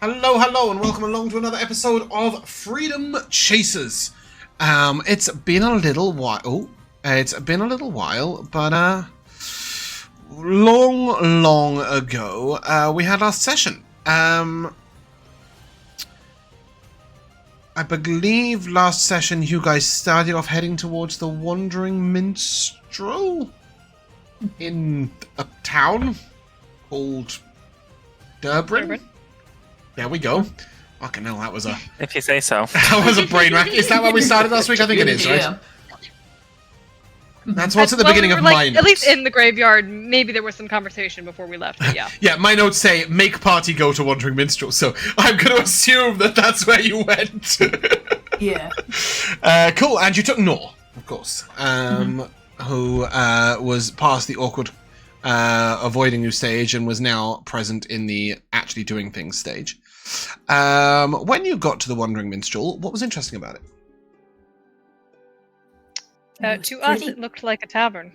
Hello, and welcome along to another episode of Freedom Chasers. It's been a little while. But long ago, we had our session. I believe last session you guys started off heading towards the Wandering Minstrel in a town called Durbin. There we go. Fucking hell, that was a... If you say so. That was a brain rack. Is that where we started last week? I think it is, right? Yeah. That's what's at the beginning of my notes. At least in the graveyard, maybe there was some conversation before we left, but yeah. Yeah, my notes say, make party go to Wandering Minstrel, so I'm going to assume that that's where you went. Yeah. Cool, and you took Nor, of course, who was past the awkward avoiding you stage and was now present in the actually doing things stage. When you got to the Wandering Minstrel, what was interesting about it? To us, it looked like a tavern.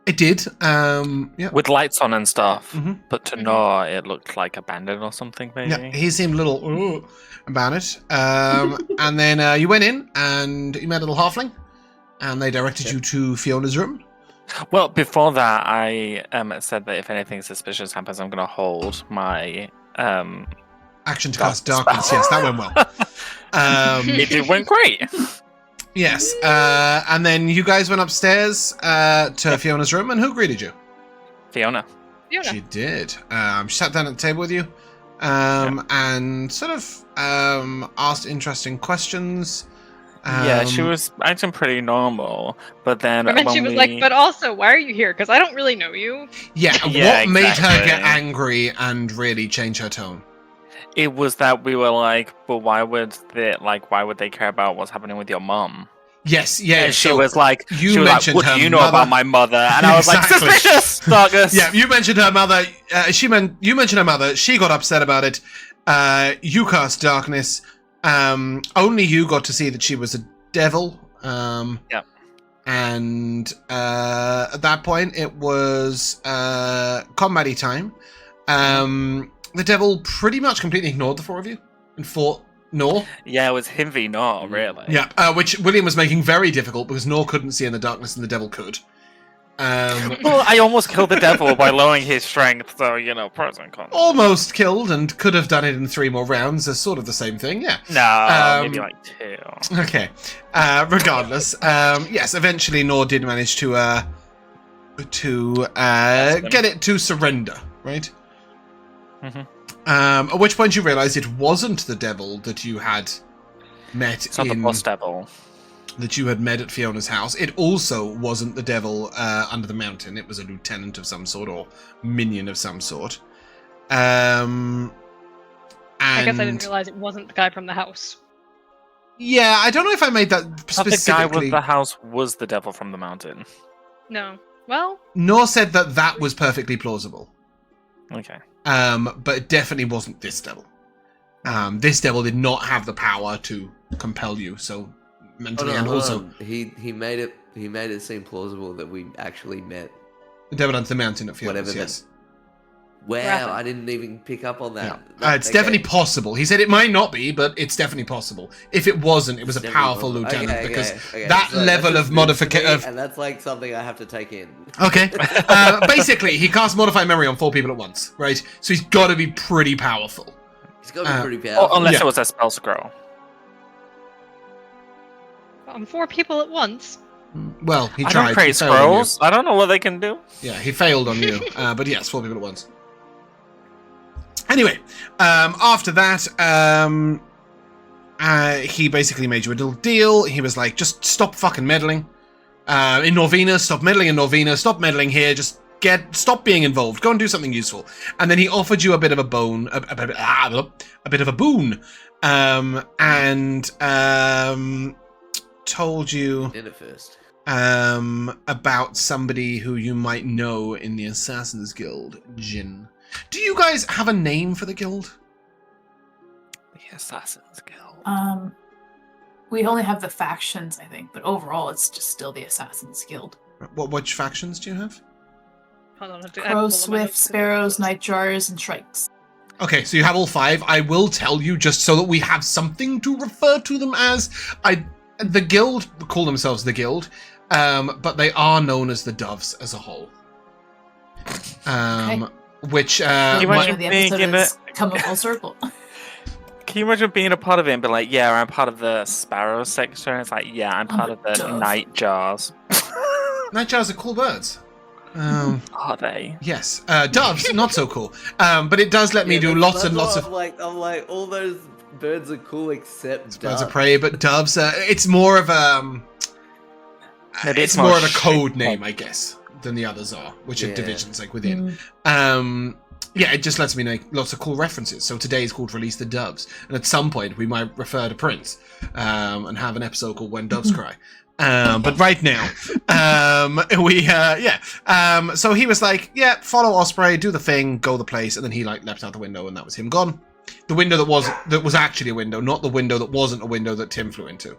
It did, yeah. With lights on and stuff. Mhm. But to Noah, it looked like abandoned or something, maybe. Yeah, he seemed a little about it. And then you went in and you met a little halfling, and they directed you to Fiona's room. Well, before that, I said that if anything suspicious happens, I'm going to hold my... Action to cast darkness, yes, that went well. It went great. Yes, and then you guys went upstairs to Fiona's room, and who greeted you? Fiona. She did. She sat down at the table with you, and sort of asked interesting questions. Yeah, she was acting pretty normal, but then And then she was like, but also, why are you here? Because I don't really know you. Yeah, Yeah, what made her exactly. get angry and really change her tone? It was that we were like, but why would they care about what's happening with your mum? Yes, yeah. And she so was like, you mentioned what her do you know mother. about my mother? And I was Exactly. like, suspicious, Dargus. Yeah, you mentioned her mother. You mentioned her mother. She got upset about it. You cast darkness. Only you got to see that she was a devil. Yeah. And at that point, it was combat-y time. The devil pretty much completely ignored the four of you and fought Nor. Yeah, it was him v Nor, really. Yeah, which William was making very difficult because Nor couldn't see in the darkness and the devil could. Well, I almost killed the devil by lowering his strength, so, pros and cons. Almost killed and could have done it in 3 more rounds. Is sort of the same thing, yeah. No, maybe like 2. Okay. Regardless, yes, eventually Nor did manage to get it to surrender, right? At which point you realised it wasn't the devil that you had met It's not the boss devil. That you had met at Fiona's house. It also wasn't the devil under the mountain. It was a lieutenant of some sort or minion of some sort. And I guess I didn't realize it wasn't the guy from the house. yeah, I don't know if I made that specifically. The guy with the house was the devil from the mountain. No. Well... Nor said that was perfectly plausible. Okay. But it definitely wasn't this devil. This devil did not have the power to compel you, so mentally and also he made it seem plausible that we actually met the devil under the mountain at Fiona's, whatever yes. Wow, I didn't even pick up on that. Yeah. It's definitely possible. He said it might not be, but it's definitely possible. If it wasn't, it was a powerful lieutenant because that level of modification. And that's like something I have to take in. Okay. Basically, he casts Modify Memory on 4 people at once, right? So he's got to be pretty powerful. He's got to be pretty powerful. Unless it was a spell scroll. 4 people at once. Well, he I tried. don't create He failed on you. scrolls. I don't know what they can do. Yeah, he failed on you. But yes, 4 people at once. Anyway, after that, he basically made you a little deal. He was like, just stop fucking meddling. In Norvina, stop meddling in Norvina, stop meddling here, just stop being involved, go and do something useful. And then he offered you a bit of a boon, a bit of a boon, and told you about somebody who you might know in the Assassin's Guild, Jin. Do you guys have a name for the guild? The Assassin's Guild. We only have the factions, I think, but overall it's just still the Assassin's Guild. Which factions do you have? Hold on, Crow, Swift, Sparrows, Nightjars, and Shrikes. Okay, so you have all 5. I will tell you, just so that we have something to refer to them as. The guild call themselves the guild, but they are known as the Doves as a whole. Okay. Which You One imagine of the being episode in has come a full circle. Can you imagine being a part of it and be like, yeah, I'm part of the Sparrow section? It's like, yeah, I'm part of the Dove. Nightjars. Nightjars are cool birds. Are they? Yes. Doves, not so cool. But it does let me do lots and lots of... I'm like, all those birds are cool except Birds doves. of prey, but doves, it's more of a... it's more of a code name, I guess, than the others are, which are divisions, like, within. Yeah, it just lets me make lots of cool references. So today is called Release the Doves. And at some point, we might refer to Prince and have an episode called When Doves Cry. But right now, so he was like, yeah, follow Osprey, do the thing, go the place. And then he, like, leapt out the window, and that was him gone. The window that was actually a window, not the window that wasn't a window that Tim flew into.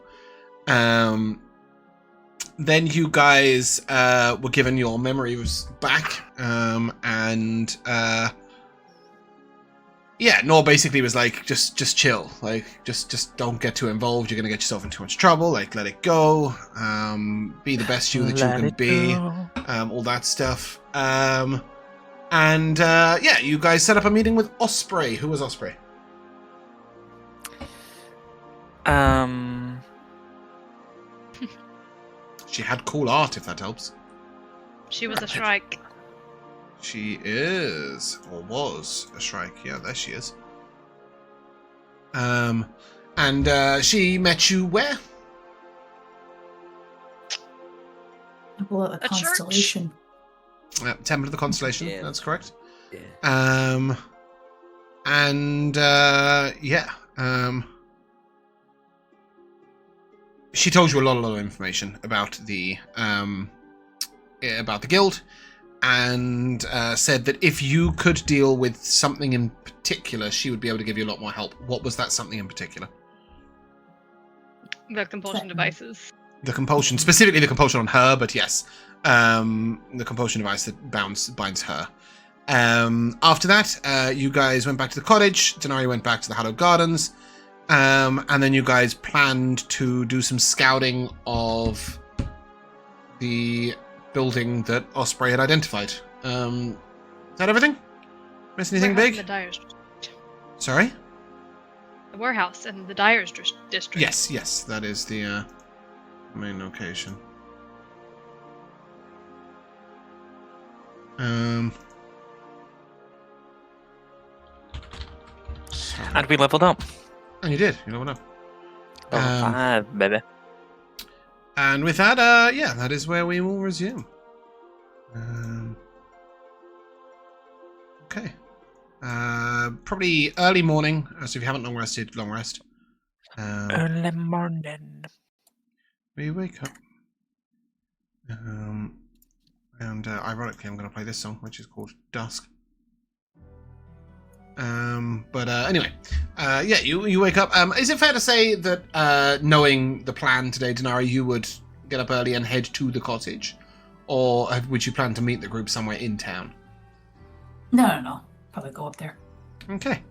Then you guys were given your memories back, Nor basically was like, just chill, like just don't get too involved. You're gonna get yourself into too much trouble. Like, let it go. Be the best you that you can be. All that stuff. You guys set up a meeting with Osprey. Who was Osprey? She had cool art, if that helps. She was a shrike. She is, or was, a shrike. Yeah, there she is. She met you where? Temple of the A church? Constellation. Temple of the Constellation, Yeah. that's correct. Yeah. She told you a lot of information about the guild, and said that if you could deal with something in particular, she would be able to give you a lot more help. What was that something in particular? The compulsion devices. The compulsion, specifically the compulsion on her, but yes, the compulsion device that binds her. After that, you guys went back to the cottage. Dinari went back to the Hallowed Gardens. And then you guys planned to do some scouting of the building that Osprey had identified. Is that everything? Miss anything Warehouse in big? The Dyer's district. Sorry? The warehouse in the Dyer's district. Yes, that is the main location. And we leveled up. And you did. You know what up. Level 5, baby. And with that, that is where we will resume. Okay. Probably early morning, so if you haven't long rested, long rest. Early morning. We wake up. Ironically, I'm going to play this song, which is called Dusk. Anyway, you wake up. Is it fair to say that, knowing the plan today, Dinari, you would get up early and head to the cottage? Or would you plan to meet the group somewhere in town? No. Probably go up there. Okay.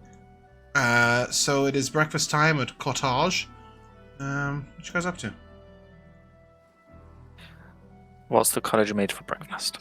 So it is breakfast time at Cottage. What you guys up to? What's the cottage made for breakfast?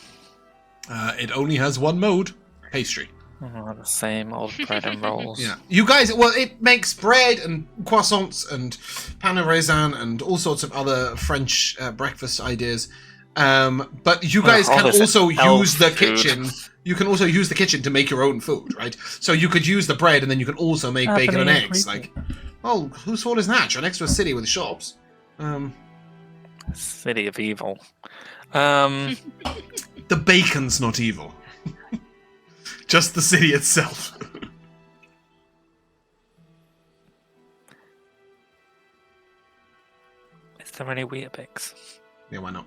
It only has one mode. Pastry. Oh, the same old bread and rolls. Yeah. You guys, well, it makes bread and croissants and pain au raisin and all sorts of other French breakfast ideas. But you guys can also use the kitchen. You can also use the kitchen to make your own food, right? So you could use the bread and then you can also make bacon and eggs. Like, oh, whose fault is that? You're next to a city with shops. City of evil. The bacon's not evil. Just the city itself. Is there any Weetabix? Yeah, why not?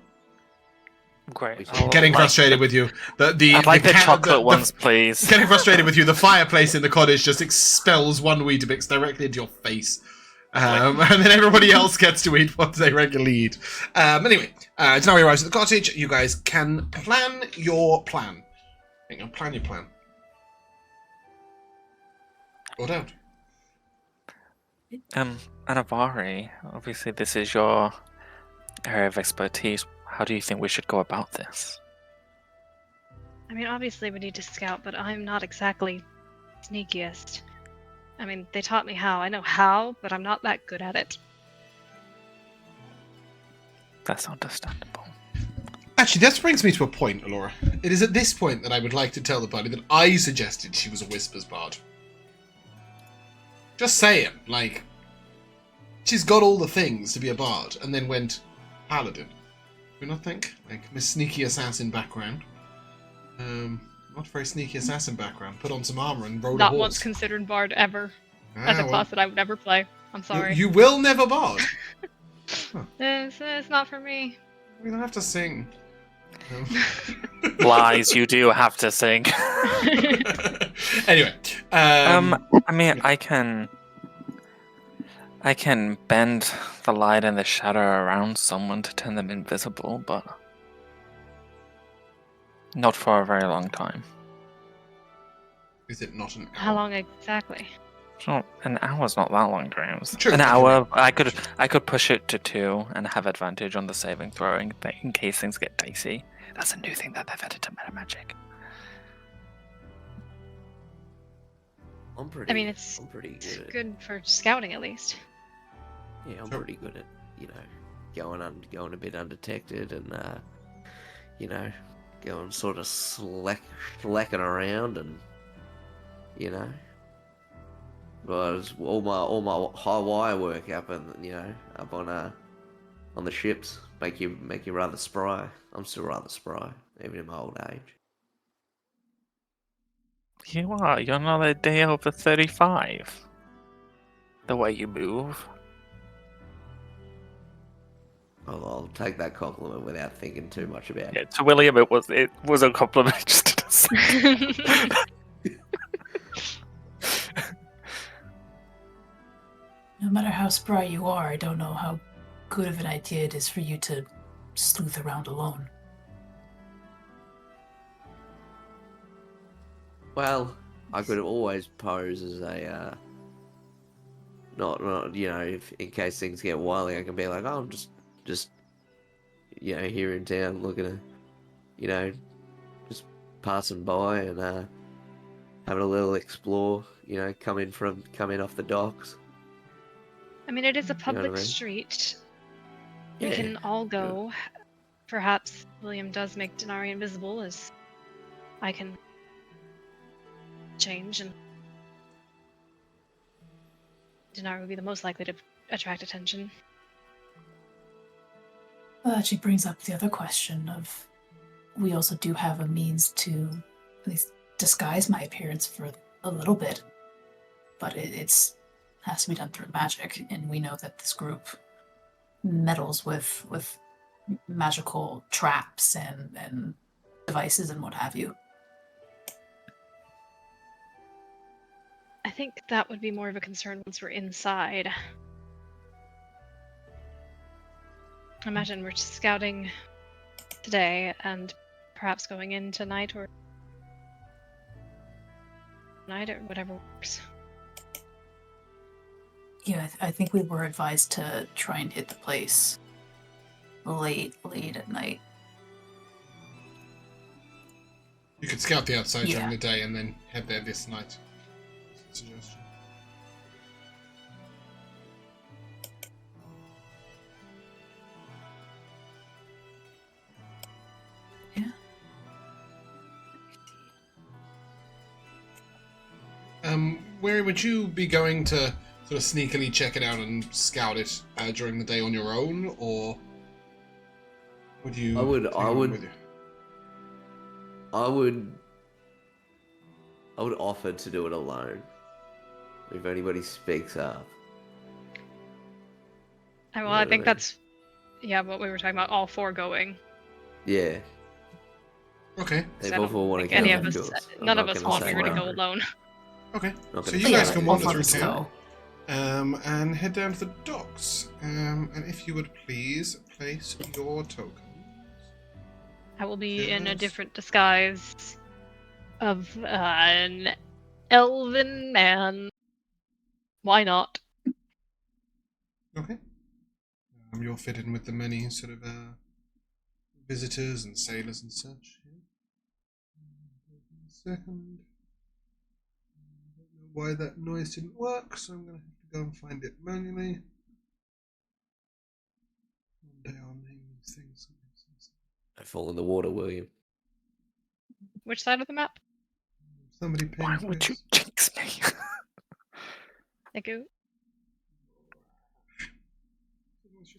Great. Getting frustrated with you. I'd like the chocolate ones, please. Getting frustrated with you. The fireplace in the cottage just expels one Weetabix directly into your face. And then everybody else gets to eat what they regularly eat. Anyway, Dinari arrives at the cottage. You guys can plan your plan. Hang on, plan your plan. Or don't. Anivari, obviously this is your area of expertise. How do you think we should go about this? I mean, obviously we need to scout, but I'm not exactly sneakiest. I mean, they taught me how. I know how, but I'm not that good at it. That's understandable. Actually, that brings me to a point, Elora. It is at this point that I would like to tell the party that I suggested she was a Whispers bard. Just saying, like, she's got all the things to be a bard, and then went Paladin. Do you not think? Like, Miss Sneaky Assassin background. Not very sneaky assassin background. Put on some armor and rode a Not horse. once considered bard ever. As a class that I would never play. I'm sorry. You will never bard. It's not for me. We don't have to sing. Lies, you do have to sing. Anyway. I mean, I can bend the light and the shadow around someone to turn them invisible, but not for a very long time. Is it not an hour? How long exactly? It's not, an hour's not that long, James. True, An you're hour, I could push it to 2 and have advantage on the saving throw in case things get dicey. That's a new thing that they've added to meta magic. I'm pretty. I mean, it's pretty good. good for scouting at least. Yeah, I'm Sure. pretty good at going a bit undetected and going sort of slacking around and but all my high wire work up on the ships make you rather spry. I'm still rather spry even in my old age. You are. You're not a day over 35. The way you move. I'll take that compliment without thinking too much about it. Yeah, to William, it was a compliment. Just to say. No matter how spry you are, I don't know how good of an idea it is for you to sleuth around alone. Well, I could always pose as a not if in case things get wily, I can be like, oh, I'm just here in town looking at just passing by and having a little explore, coming off the docks. I mean, it is a what I public mean? street. Yeah. We can all go. Perhaps William does make Dinari invisible, as I can change, and Dinari would be the most likely to attract attention. Well, that actually brings up the other question of, we also do have a means to at least disguise my appearance for a little bit, but it's has to be done through magic, and we know that this group meddles with magical traps and devices and what have you. I think that would be more of a concern once we're inside. Imagine we're scouting today and perhaps going in tonight or night or whatever works. Yeah, I think we were advised to try and hit the place late at night. You could scout the outside during Yeah. the day and then head there this night. Suggestion. Yeah. Where would you be going to sort of sneakily check it out and scout it during the day on your own, or would you? I would with you? I would offer to do it alone. If anybody speaks up. Well, Yeah, I think right. that's what we were talking about. All 4 going. Yeah. Okay. They I both don't all want to think go. any of us, none of us want to me to go alone. Okay. Not So gonna you say guys that. can All wander four through of us town. go. And head down to the docks. And if you would please place your token. I will be in a Yes. different disguise of an elven man Why not? Okay. You'll fit in with the many sort of visitors and sailors and such. Second. I don't know why that noise didn't work, so I'm going to have to go and find it manually. One day I'll name these things. Don't fall in the water, will you? Which side of the map? Somebody Why ping, would you please. jinx me? Thank you.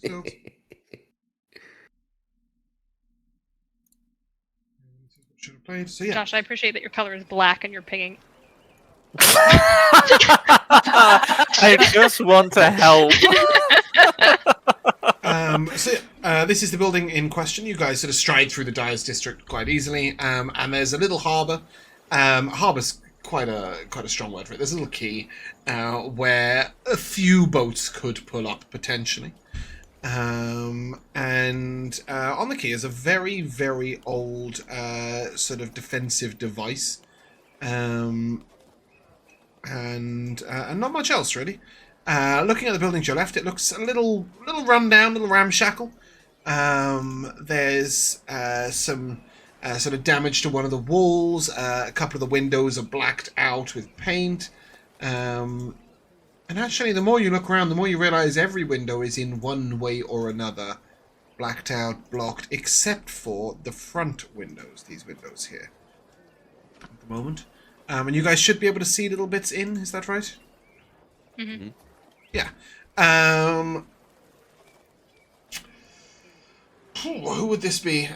Yourselves. Should have played. So yeah. Josh, I appreciate that your color is black and you're pinging. I just want to help. This is the building in question. You guys sort of stride through the Dyer's district quite easily, and there's a little harbour. Harbour's quite a strong word for it. There's a little quay where a few boats could pull up potentially. And on the quay is a very, very old sort of defensive device, and not much else really. Looking at the building to your left, it looks a little run down, little ramshackle. There's some sort of damage to one of the walls. A couple of the windows are blacked out with paint. And actually, the more you look around, the more you realise every window is in one way or another blacked out, blocked, except for the front windows, these windows here, at the moment. And you guys should be able to see little bits in, is that right? Mm-hmm. Yeah. Who would this be?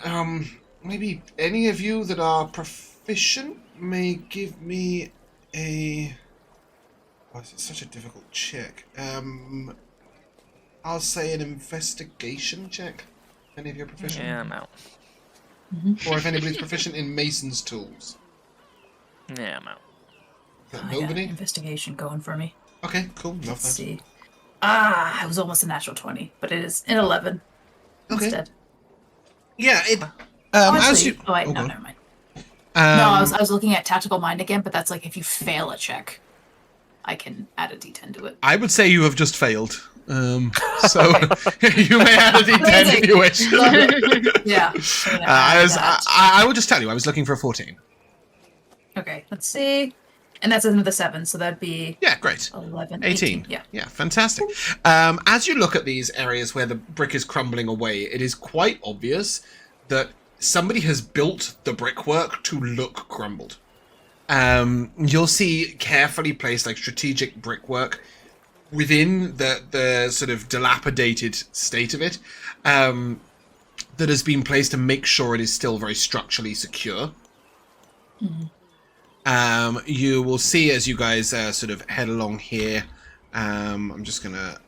Maybe any of you that are proficient may give me a... Oh, it's such a difficult check. I'll say an investigation check. Any of you are proficient? Yeah, I'm out. Or if anybody's proficient in Mason's tools. Yeah, I'm out. Is that I got nobody? investigation going for me. Okay, cool. Love Let's that. see. I was almost a natural 20, but it is an 11 Okay. instead. Yeah, it... Honestly, as you... oh wait, oh, no, God. never mind. No, I Um, was looking at tactical mind again, but that's like if you fail a check, I can add a d10 to it. I would say you have just failed. So you may add a d10 if you wish. Yeah. I will just tell you, I was looking for a 14. Okay, let's see. And that's another 7, so that'd be Yeah, great. 11, 18. Yeah. Fantastic. As you look at these areas where the brick is crumbling away, it is quite obvious that somebody has built the brickwork to look crumbled. You'll see carefully placed, like, strategic brickwork within the sort of dilapidated state of it, that has been placed to make sure it is still very structurally secure. You will see as you guys sort of head along here. I'm just gonna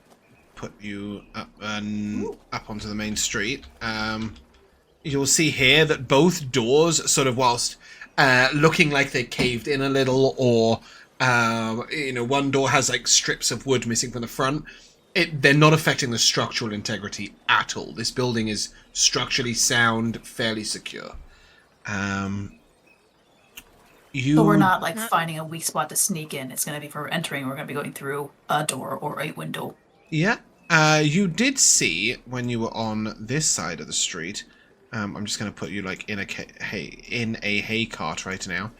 put you up onto the main street. You'll see here that both doors, sort of whilst looking like they caved in a little, or one door has like strips of wood missing from the front. They're not affecting the structural integrity at all. This building is structurally sound, fairly secure. So we're not like finding a weak spot to sneak in. It's going to be for entering. We're going to be going through a door or a window. Yeah. You did see when you were on this side of the street. I'm just going to put you like in a hay cart right now.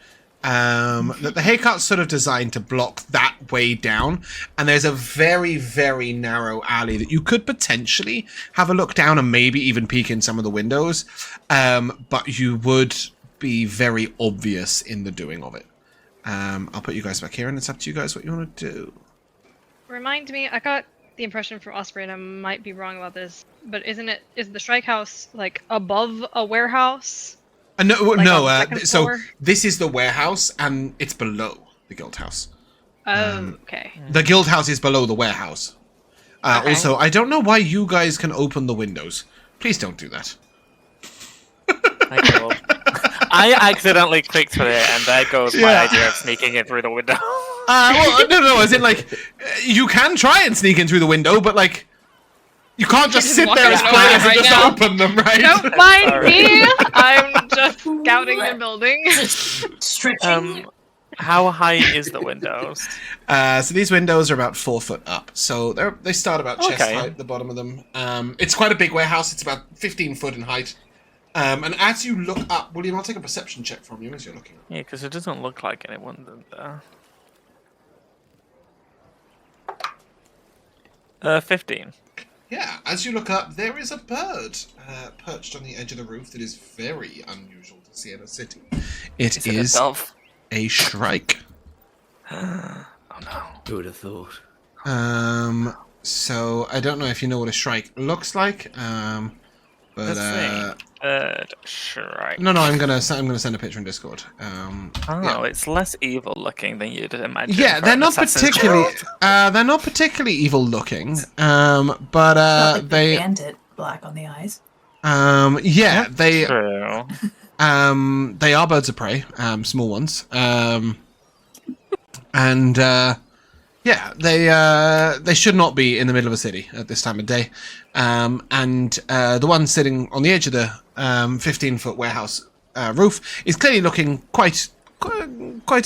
That the hay cart's sort of designed to block that way down, and there's a very, very narrow alley that you could potentially have a look down and maybe even peek in some of the windows. But you would be very obvious in the doing of it. I'll put you guys back here, and it's up to you guys what you want to do. Remind me, I got the impression from Osprey, and I might be wrong about this, but is the strike house like above a warehouse? No, Like no. on the second So floor? this is the warehouse, and it's below the guild house. Oh, okay. The guild house is below the warehouse. Okay. Also, I don't know why you guys can open the windows. Please don't do that. I accidentally clicked through it, and there goes my idea of sneaking in through the window. Well, no, as in, like, you can try and sneak in through the window, but, like, you can't just just sit walk there in as and players open and right just now. open them, right? Don't mind Sorry. me. I'm just scouting the building. Stretching. How high is the windows? So these windows are about 4 foot up. So they start about chest Okay. height, the bottom of them. It's quite a big warehouse. It's about 15 foot in height. And as you look up, William, I'll take a perception check from you as you're looking up. Yeah, because it doesn't look like anyone there. 15. Yeah, as you look up, there is a bird perched on the edge of the roof that is very unusual to see in a city. It is a dove? a shrike. Oh no. Who would have thought? So I don't know if you know what a shrike looks like. But Let's see. Bird shrike. no, I'm gonna send a picture in Discord. Yeah. It's less evil looking than you'd imagine. Yeah, for they're an not Assassin's particularly Creed. they're not particularly evil looking. But Not like the they bandit black on the eyes. yeah, they True. they are birds of prey, small ones. And yeah, they should not be in the middle of a city at this time of day. And the one sitting on the edge of the 15-foot warehouse roof is clearly looking quite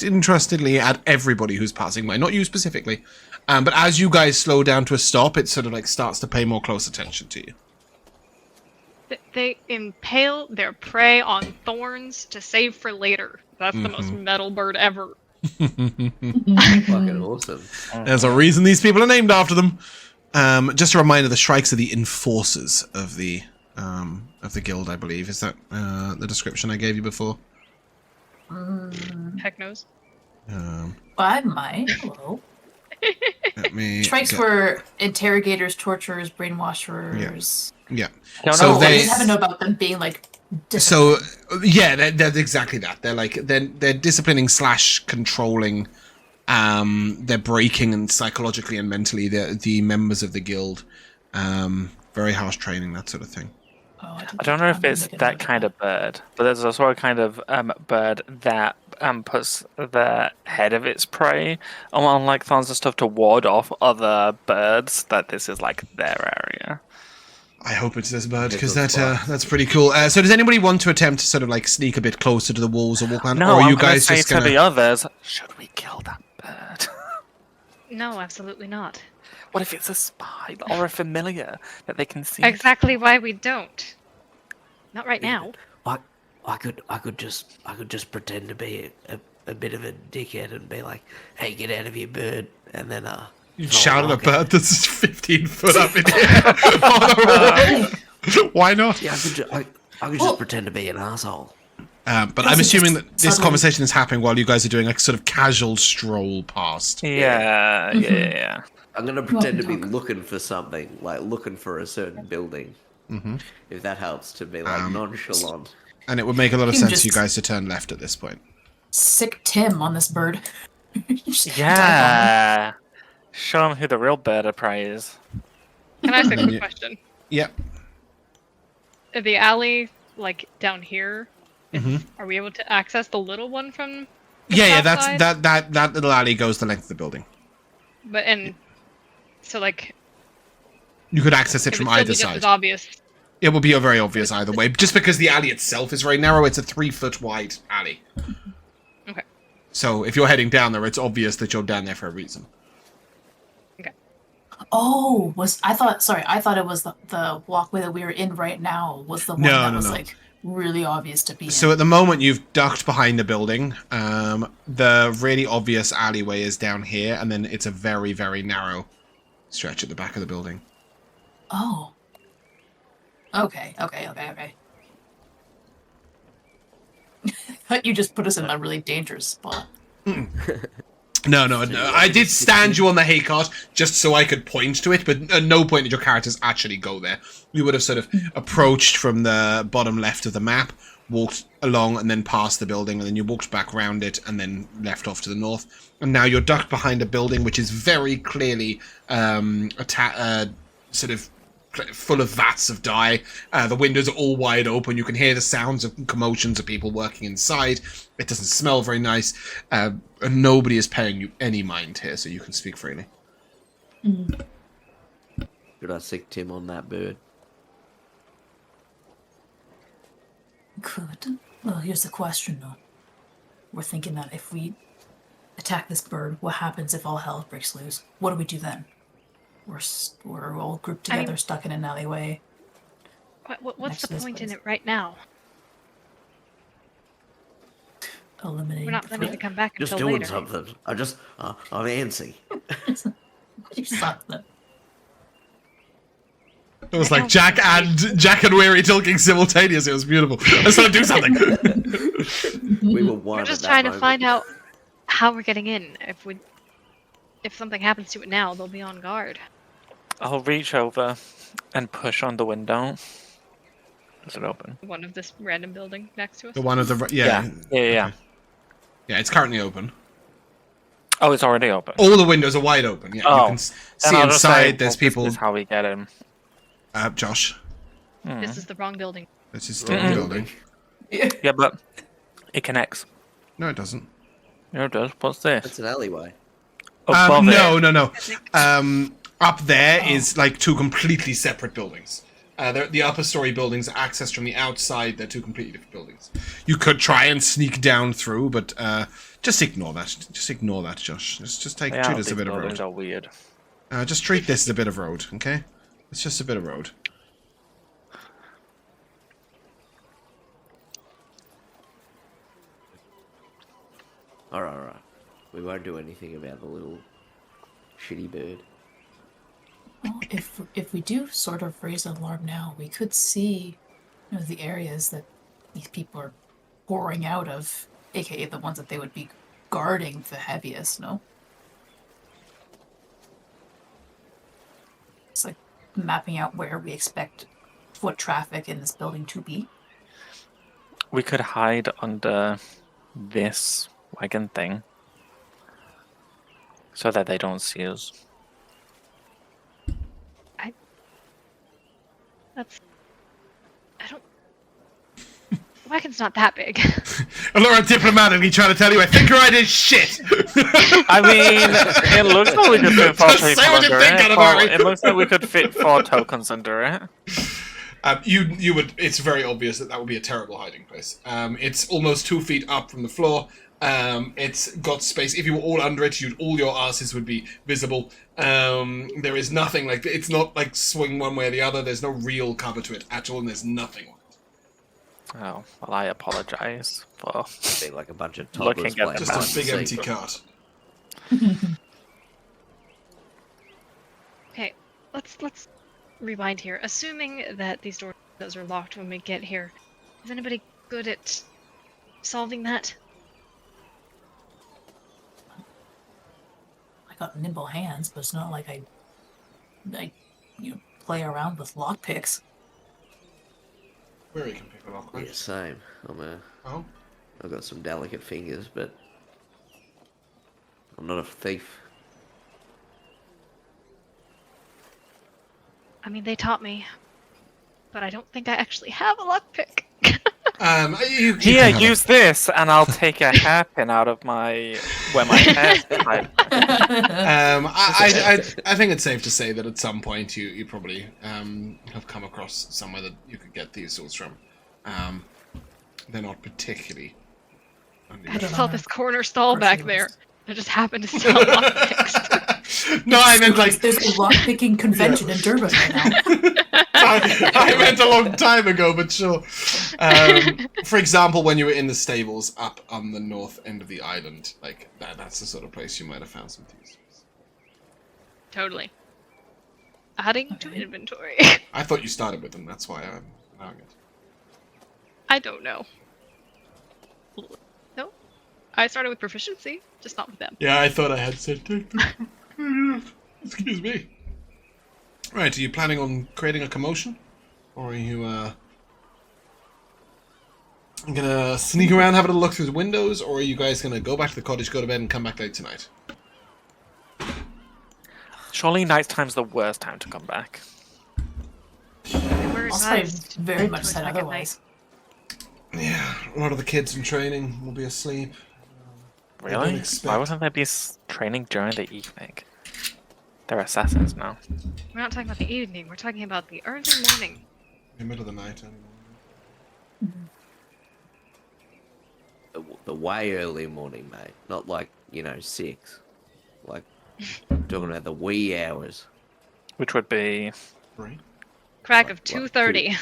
interestedly at everybody who's passing by, not you specifically. But as you guys slow down to a stop, it sort of like starts to pay more close attention to you. They impale their prey on thorns to save for later. That's the most metal bird ever. Fucking awesome. There's a reason these people are named after them. Just a reminder: the shrikes are the enforcers of the guild. I believe is that the description I gave you before. Heck knows. I might. Hello. Let me Shrikes get- were interrogators, torturers, brainwashers. yeah. No, So no, I they didn't have to know about them being like. so yeah, they're exactly that. They're disciplining / controlling. They're breaking and psychologically and mentally the members of the guild. Very harsh training, that sort of thing. Oh, I don't know if it's that kind of bird, but there's also a kind of bird that puts the head of its prey on like thorns and stuff to ward off other birds. That this is like their area. I hope it's this bird because It looks that's pretty cool. So does anybody want to attempt to sort of like sneak a bit closer to the walls or walk around? No, or are I'm you gonna guys say just to gonna? the others, should we kill that bird? No, absolutely not. What if it's a spy or a familiar that they can see? Exactly why we don't. Not right now. I could just pretend to be a bit of a dickhead and be like, "Hey, get out of here, bird," and then You throw shout at a rocket. bird that's 15 foot up in the air. Why not? Yeah, I could just pretend to be an asshole. But I'm assuming that this suddenly- conversation is happening while you guys are doing like sort of casual stroll past. Yeah. I'm gonna pretend to be talk. looking for something, like looking for a certain building. Mhm. If that helps to be like nonchalant. And it would make a lot of You sense just- for you guys to turn left at this point. Sick Tim on this bird. Just dive Yeah. Show them who the real bird of prey is. Can I ask a Yeah. quick question? Yep. The alley, like down here, Mhm. are we able to access the little one from? The Yeah, south that's side? that little alley goes the length of the building. But so like You could access it it from would still either be just side. as obvious. It would be very obvious either way. Just because the alley itself is very narrow, it's a 3-foot wide alley. Okay. So if you're heading down there, it's obvious that you're down there for a reason. Oh, I thought it was the walkway that we were in right now was the one No, that no, was no. like really obvious to be So in. at the moment, you've ducked behind the building. The really obvious alleyway is down here, and then it's a very, very narrow stretch at the back of the building. Oh. Okay. You just put us in a really dangerous spot. No. I did stand you on the hay cart just so I could point to it, but at no point did your characters actually go there. You would have sort of approached from the bottom left of the map, walked along, and then past the building, and then you walked back round it, and then left off to the north. And now you're ducked behind a building which is very clearly sort of full of vats of dye. The windows are all wide open. You can hear the sounds of commotions of people working inside. It doesn't smell very nice. And nobody is paying you any mind here, so you can speak freely. Should I sick Tim on that bird? Good. Well, here's the question though. We're thinking that if we attack this bird, what happens if all hell breaks loose? What do we do then? We're all grouped together, stuck in an alleyway. What's the point in it right now? Eliminating. We're not planning to come back Just until doing later. something. I'm antsy. You something. It was like Jack and Weary talking simultaneously. It was beautiful. Let's try to do something. We were one. We're just trying to find out how we're getting in. If something happens to it now, they'll be on guard. I'll reach over and push on the window. Is it open? One of this random building next to us. The one of the yeah. Yeah. Yeah, it's currently open. Oh, it's already open. All the windows are wide open. Yeah, Oh. you can see inside. There's people. This is how we get in. Josh, This is the wrong building. this is still a building. Yeah, but it connects. No, it doesn't. Yeah, it does. What's this? It's an alleyway. Above No. Up there is like two completely separate buildings. The upper story buildings are accessed from the outside. They're two completely different buildings. You could try and sneak down through, but just ignore that. Just ignore that, Josh. Just treat this as a bit of road. Are weird. Just treat this as a bit of road, okay? It's just a bit of road. Alright. We won't do anything about the little shitty bird. Well, if we do sort of raise an alarm now, we could see, the areas that these people are pouring out of, aka the ones that they would be guarding the heaviest. No, it's like mapping out where we expect foot traffic in this building to be. We could hide under this wagon thing so that they don't see us. I don't. Wagon's not that big. Elora diplomatically trying to tell you I think your idea is shit. I mean, it looks like we could fit 4 Just say people what you under think, it. Anivari. Well, it looks like we could fit 4 tokens under it. You would. It's very obvious that would be a terrible hiding place. It's almost 2 feet up from the floor. It's got space. If you were all under it, all your asses would be visible. There is nothing like it's not like swing one way or the other. There's no real cover to it at all, and there's nothing on it. Oh, well, I apologize for Be like a bunch of Looking toddlers at playing them Just hide a and big seek. empty cart. Okay, let's rewind here. Assuming that these doors are locked when we get here, is anybody good at solving that? I got nimble hands, but it's not like I play around with lockpicks. Where you can pick a lock, right? Yeah, same. Oh. I've got some delicate fingers, but I'm not a thief. I mean, they taught me, but I don't think I actually have a lockpick. You Here, can have use this, and I'll take a hairpin out of where my hair's tied. I think it's safe to say that at some point you probably have come across somewhere that you could get these tools from. They're not particularly I unusual. just saw this corner stall back there. I just happened to sell lockpicks. No, I meant like There's a lockpicking convention in Durban right now. I meant a long time ago, but sure. For example, when you were in the stables up on the north end of the island, like that's the sort of place you might have found some things. Totally. Adding to inventory. I thought you started with them, that's why I'm allowing it. I don't know. No, I started with proficiency, just not with them. Yeah, I thought I had said take them. Excuse me. Right, are you planning on creating a commotion? Or are you gonna sneak around, have a look through the windows, or are you guys gonna go back to the cottage, go to bed, and come back late tonight? Surely nighttime's the worst time to come back. We're Also, I advised very to much said attack at otherwise. Yeah, a lot of the kids in training will be asleep. I don't Really? expect- Why wouldn't they be training during the evening? They're assassins now. We're not talking about the evening, we're talking about the early morning. In the middle of the night, anyway. but way early morning, mate. Not like 6. Like talking about the wee hours. Which would be Right. Crack of Like 2:30.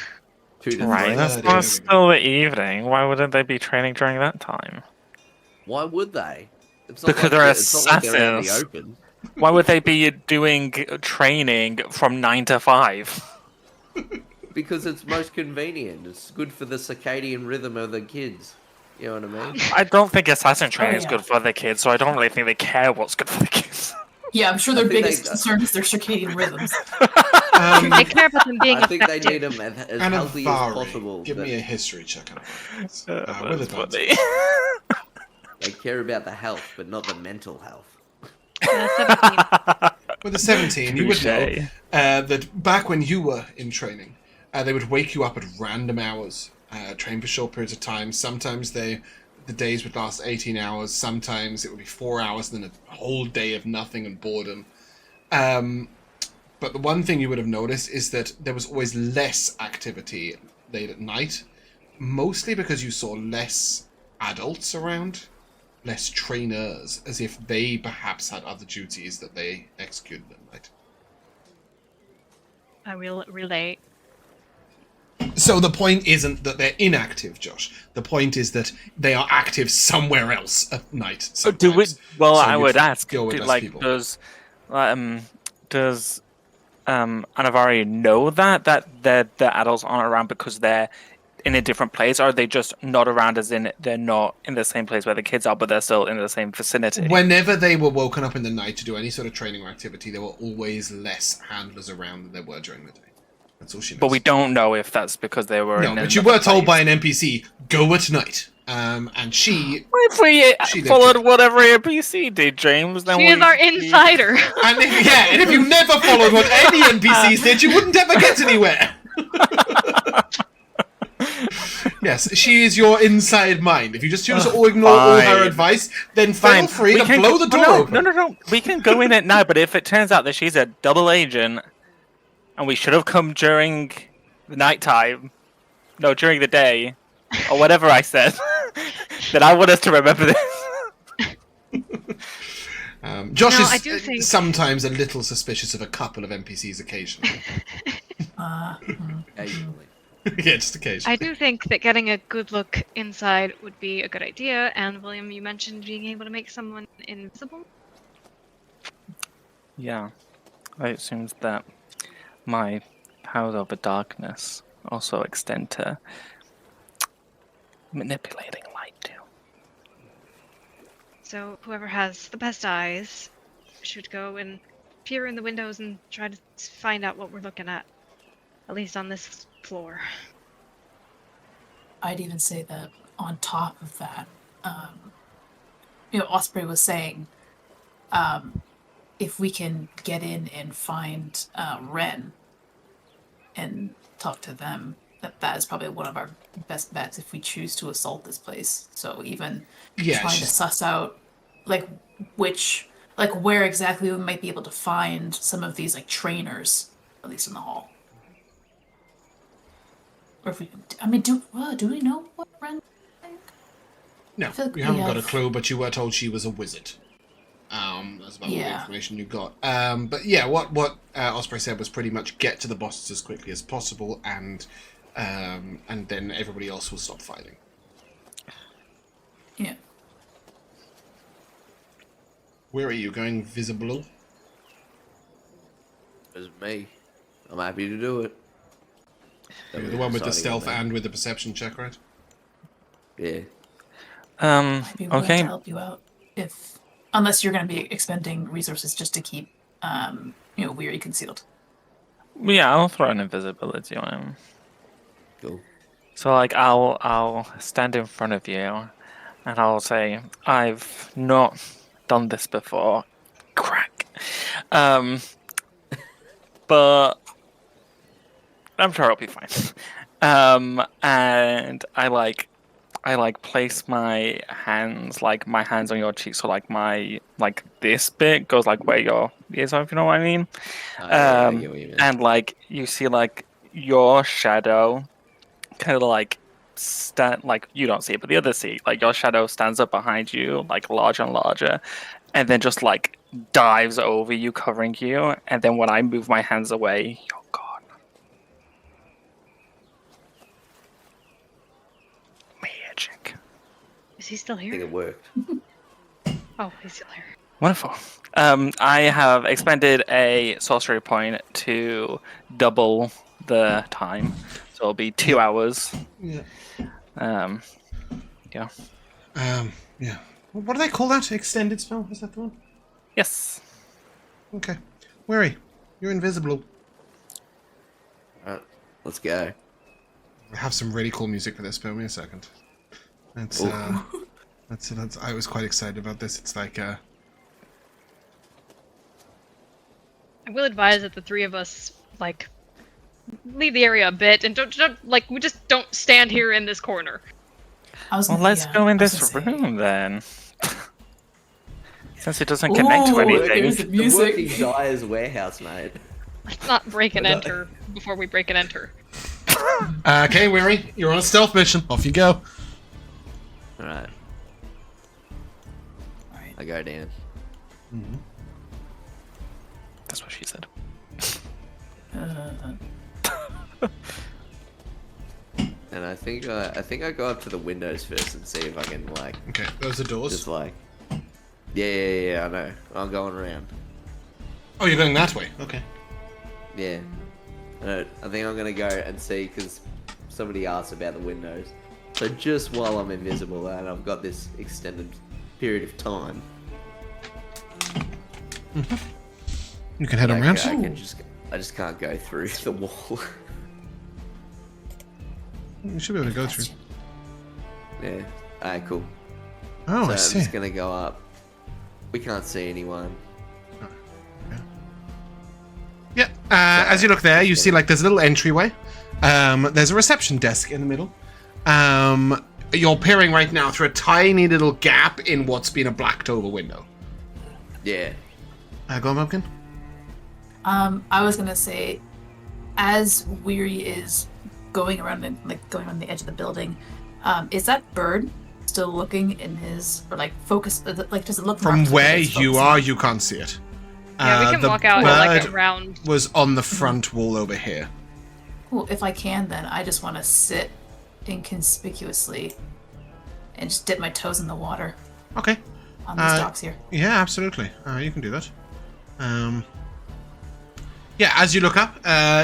2 to right. 3. That's there not we still the evening. Why wouldn't they be training during that time? Why would they? It's not Because like they're it's not like they're out in the assassins. open. Why would they be doing training from 9 to 5? Because it's most convenient. It's good for the circadian rhythm of the kids. You know what I mean? I don't think assassin training is yeah. good for the kids, so I don't really think they care what's good for the kids. Yeah, I'm sure I their think biggest they- concern is their circadian rhythms. They care about them being I think they need effective. them as healthy as Anivari, possible. give but me a history check on That's with advantage. funny. They care about the health, but not the mental health. 17. With a 17, you would know Touche. that back when you were in training, they would wake you up at random hours, train for short periods of time. Sometimes the days would last 18 hours. Sometimes it would be 4 hours, and then a whole day of nothing and boredom. But the one thing you would have noticed is that there was always less activity late at night, mostly because you saw less adults around, less trainers, as if they perhaps had other duties that they executed at night. I will relate. So the point isn't that they're inactive, Josh. The point is that they are active somewhere else at night. Sometimes. Do we? Well, So I you'd would ask. go with less people. Does Anivari know that the adults aren't around because they're in a different place, or are they just not around as in they're not in the same place where the kids are, but they're still in the same vicinity? Whenever they were woken up in the night to do any sort of training or activity, there were always less handlers around than there were during the day. That's all she knows. But we don't know if that's because they were. No, in but you another were told by place. an NPC, go at night. And she... If we She did followed too. what every NPC did, James, then She is our insider. And if you never followed what any NPCs did, you wouldn't ever get anywhere. Yes, she is your inside mind. If you just choose to ignore all her Fine. advice, then feel free We to can blow go- the door no, open. No. We can go in it now, but if it turns out that she's a double agent, and we should have come during the nighttime, no, during the day, or whatever I said, then I want us to remember this. Josh No, is I do think- sometimes a little suspicious of a couple of NPCs occasionally. Occasionally. Yeah, just occasionally. I do think that getting a good look inside would be a good idea. And William, you mentioned being able to make someone invisible. Yeah, it seems that my powers over darkness also extend to manipulating light too. So whoever has the best eyes should go and peer in the windows and try to find out what we're looking at least on this floor. I'd even say that on top of that, Osprey was saying, if we can get in and find Ren and talk to them, that is probably one of our best bets if we choose to assault this place. So even Yeah, trying to she's- suss out where exactly we might be able to find some of these trainers, at least in the hall. Or if we, do we know what Ren? No, feel like you we haven't got a have- clue, but you were told she was a wizard. That's about all the Yeah. information you got. But yeah, what Osprey said was pretty much get to the bosses as quickly as possible, and then everybody else will stop fighting. Yeah. Where are you going? Visible? It's me. I'm happy to do it. You're the one with the Deciding on stealth that. and with the perception check, right? Yeah. I'd be willing Okay. to help you out unless you're going to be expending resources just to keep, Weary concealed. Yeah, I'll throw an invisibility on him. Cool. So I'll stand in front of you, and I'll say, I've not done this before. Crack. But I'm sure I'll be fine. And I place my hands on your cheeks, so this bit goes where your ears are, if you know what I mean. I get what you mean. And you see your shadow kind of you don't see it, but the others see. Like your shadow stands up behind you, like larger and larger, and then just like dives over you, covering you. And then when I move my hands away, you're gone. Magic. Is he still I think here? it worked. Oh, he's still here. Wonderful. I have expended a sorcery point to double the time, so it'll be 2 hours. Yeah. Yeah. Yeah. What do they call that? Extended spell? Is that the one? Yes. Okay. Weary, you're invisible. Alright, let's go. I have some really cool music for this. Spare me a second. That's I was quite excited about this. It's like I will advise that the three of us like leave the area a bit and don't like we just don't stand here in this corner. Well, let's go in this room then. Since it doesn't connect to anything. There's the The music. working Dyer's warehouse, mate. Let's not break and enter before we break and enter. okay, Weary, you're on a stealth mission. Off you go. Alright. Alright. I go down. That's what she said. And I think I go up to the windows first and see if I can like Okay, those are doors. just like yeah, I know. I'm going around. Oh, you're going that way. Okay. Yeah. I think I'm gonna go and see because somebody asked about the windows. So just while I'm invisible and I've got this extended period of time, You can head around. I just can't go through the wall. You should be able to go through. Yeah. Alright, cool. Oh, So I I'm see. just gonna go up. We can't see anyone. Yeah. As you look there, you see like there's a little entryway. There's a reception desk in the middle. You're peering right now through a tiny little gap in what's been a blacked over window. Yeah. Go on, Bumpkin. I was gonna say, as Weary is going around and going on the edge of the building, is that bird still looking in his or like focus? Like, does it look From marked where it's you focusing? are, you can't see it. Yeah, we can the walk out and like bird around. was on the front wall over here. Cool. If I can, then I just want to sit inconspicuously and just dip my toes in the water Okay. on these docks here. Yeah, absolutely. You can do that. Yeah, as you look up,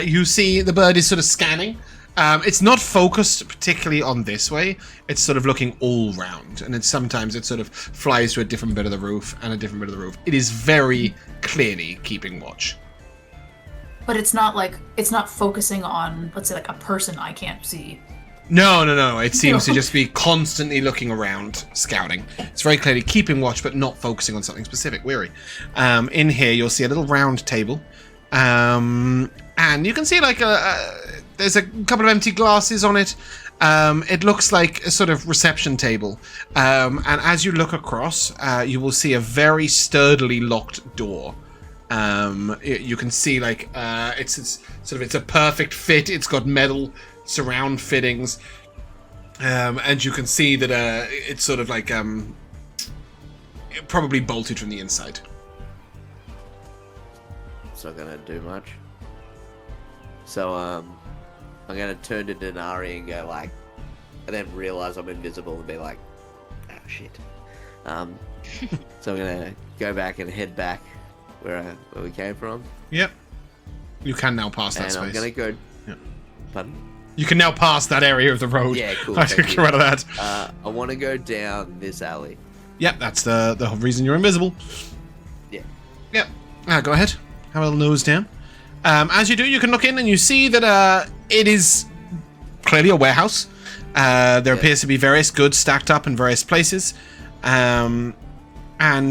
you see the bird is sort of scanning. It's not focused particularly on this way. It's sort of looking all round, and sometimes it sort of flies to a different bit of the roof and a different bit of the roof. It is very clearly keeping watch. But it's not focusing on, let's say, like a person I can't see. No. It seems to just be constantly looking around, scouting. It's very clearly keeping watch, but not focusing on something specific. Weary. In here, you'll see a little round table. And you can see like there's a couple of empty glasses on it. It looks like a sort of reception table. And as you look across, you will see a very sturdily locked door. You can see like it's a perfect fit. It's got metal surround fittings, and you can see that it's sort of like probably bolted from the inside. It's not gonna do much. So I'm gonna turn to Dinari and go like, and then realize I'm invisible and be like, oh shit. So I'm gonna go back and head back where we came from. Yep. You can now pass that And space. I'm gonna go. Yep. Pardon? You can now pass that area of the road. Yeah, cool. I thank took you. you out of that. I want to go down this alley. Yep, that's the whole reason you're invisible. Yeah. Yep. Go ahead. Have a little nose down. As you do, you can look in and you see that it is clearly a warehouse. There appears to be various goods stacked up in various places. And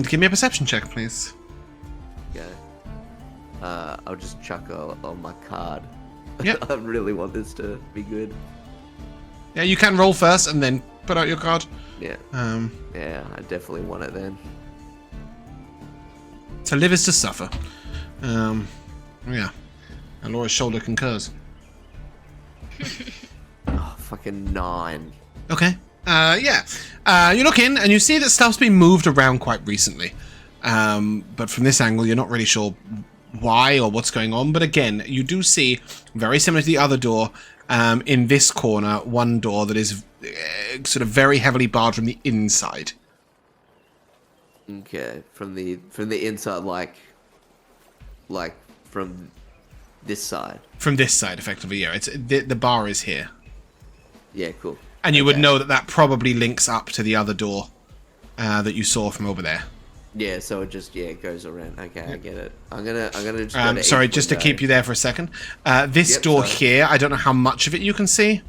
give me a perception check, please. Okay. I'll just chuck on my card. Yep. I really want this to be good. Yeah, you can roll first and then put out your card. Yeah. Yeah, I definitely want it then. To live is to suffer. Yeah. And Laura's shoulder concurs. Oh, fuck fucking 9. Okay. Yeah. You look in and you see that stuff's been moved around quite recently. But from this angle, you're not really sure why or what's going on. But again, you do see, very similar to the other door, in this corner, one door that is sort of very heavily barred from the inside. Okay, from the inside, like from this side. From this side, effectively, yeah. It's the bar is here. Yeah, cool. And you would know that probably links up to the other door that you saw from over there. Yeah, so it just it goes around. Okay, I get it. I'm gonna just go to sorry, each just to window. keep you there for a second. This door here, I don't know how much of it you can see.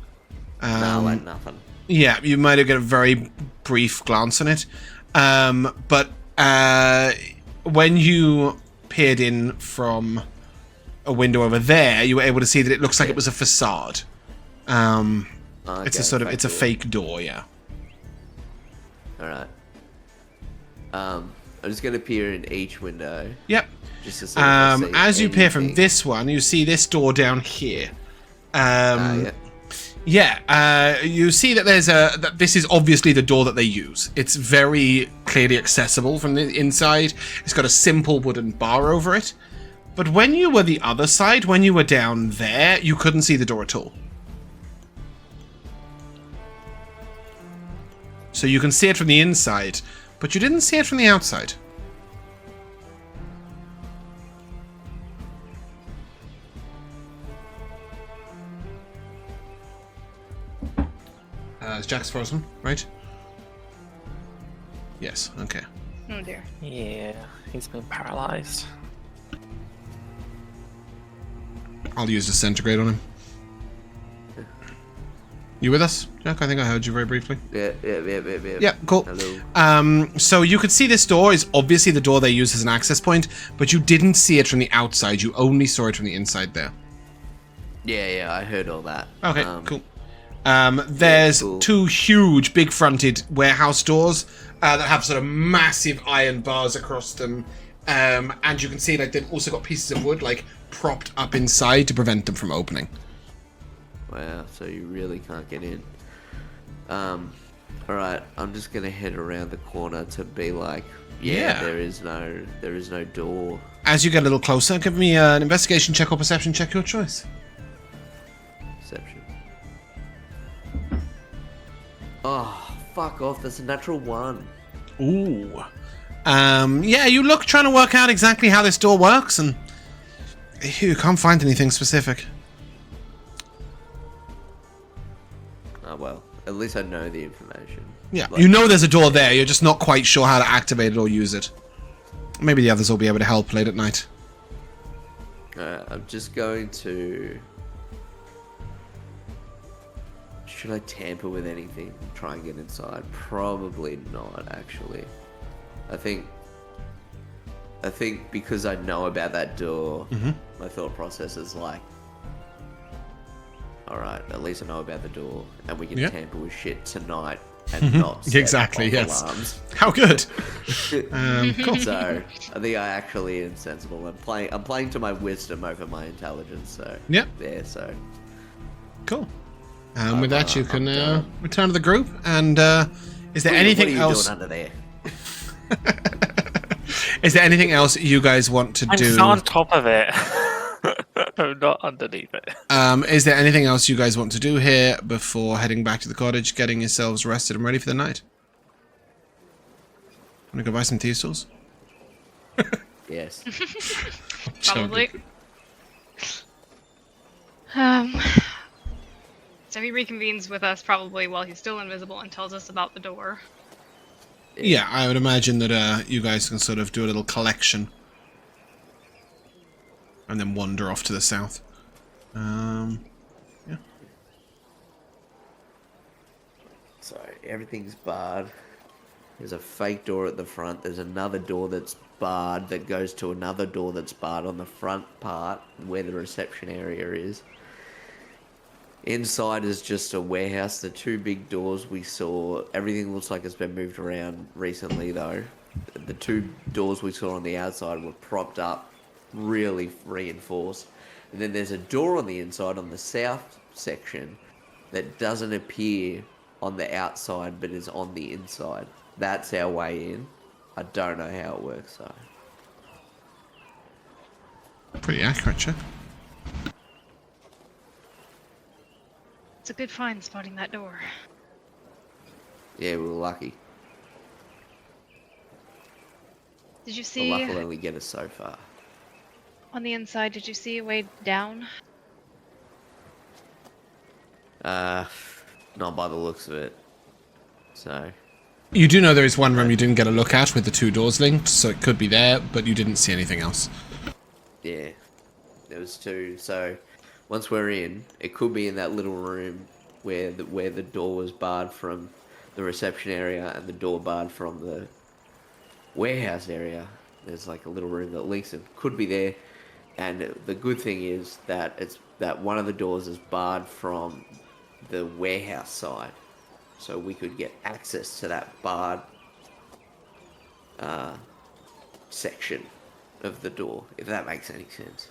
No, like nothing. Yeah, you might have got a very brief glance on it. But when you peered in from a window over there, you were able to see that it looks like it was a facade. It's a sort of it's a fake door, yeah. All right. I'm just gonna peer in each window. Yep. Just to sort of see as you peer from anything. this one, you see this door down here. Yeah. Yeah, you see that that this is obviously the door that they use. It's very clearly accessible from the inside. It's got a simple wooden bar over it. But when you were the other side, when you were down there, you couldn't see the door at all. So you can see it from the inside, but you didn't see it from the outside. Jack's frozen, right? Yes, okay. Oh dear. Yeah, he's been paralyzed. I'll use Disintegrate on him. You with us, Jack? I think I heard you very briefly. Yeah. Yeah, cool. Hello. So you could see this door is obviously the door they use as an access point, but you didn't see it from the outside. You only saw it from the inside there. Yeah, I heard all that. Okay, cool. There's two huge, big-fronted warehouse doors that have sort of massive iron bars across them, and you can see like they've also got pieces of wood like propped up inside to prevent them from opening. Wow, so you really can't get in. Alright, I'm just gonna head around the corner to be like, Yeah. there is no door. As you get a little closer, give me an investigation check or perception check, your choice. Perception. Oh, fuck off, that's a natural 1. Ooh. Yeah, you look trying to work out exactly how this door works, and you can't find anything specific. Oh well, at least I know the information. Yeah, Like- you know there's a door there, you're just not quite sure how to activate it or use it. Maybe the others will be able to help late at night. I'm just going to... Should I tamper with anything? Try and get inside? Probably not, actually. I think because I know about that door, my thought process is like, alright, at least I know about the door, and we can tamper with shit tonight and not set Exactly, off yes. alarms. How good! Cool. So, I think I actually am sensible. I'm playing to my wisdom over my intelligence, so... Yep. Yeah, so... Cool. With that, you can done. return to the group, and is there anything what are you else? doing under there? Is there anything else you guys want to I'm do? just on top of it. I'm not underneath it. Is there anything else you guys want to do here before heading back to the cottage, getting yourselves rested and ready for the night? Want to go buy some tea stools? Yes. Probably. So he reconvenes with us probably while he's still invisible and tells us about the door. Yeah, I would imagine that you guys can sort of do a little collection. And then wander off to the south. Yeah. So everything's barred. There's a fake door at the front. There's another door that's barred that goes to another door that's barred on the front part where the reception area is. Inside is just a warehouse. The two big doors we saw, everything looks like it's been moved around recently though. The two doors we saw on the outside were propped up, really reinforced. And then there's a door on the inside on the south section that doesn't appear on the outside but is on the inside. That's our way in. I don't know how it works though. Pretty accurate, Chuck. It's a good find spotting that door. Yeah, we were lucky. Did you The see luck will only get us so far. on the inside? Did you see a way down? Not by the looks of it. So, You do know there is one room you didn't get a look at with the 2 doors linked, so it could be there, but you didn't see anything else. yeah. There was 2. So, once we're in, it could be in that little room where the door was barred from the reception area and the door barred from the warehouse area. There's like a little room that links them. Could be there. And the good thing is that one of the doors is barred from the warehouse side. So we could get access to that barred section of the door, if that makes any sense.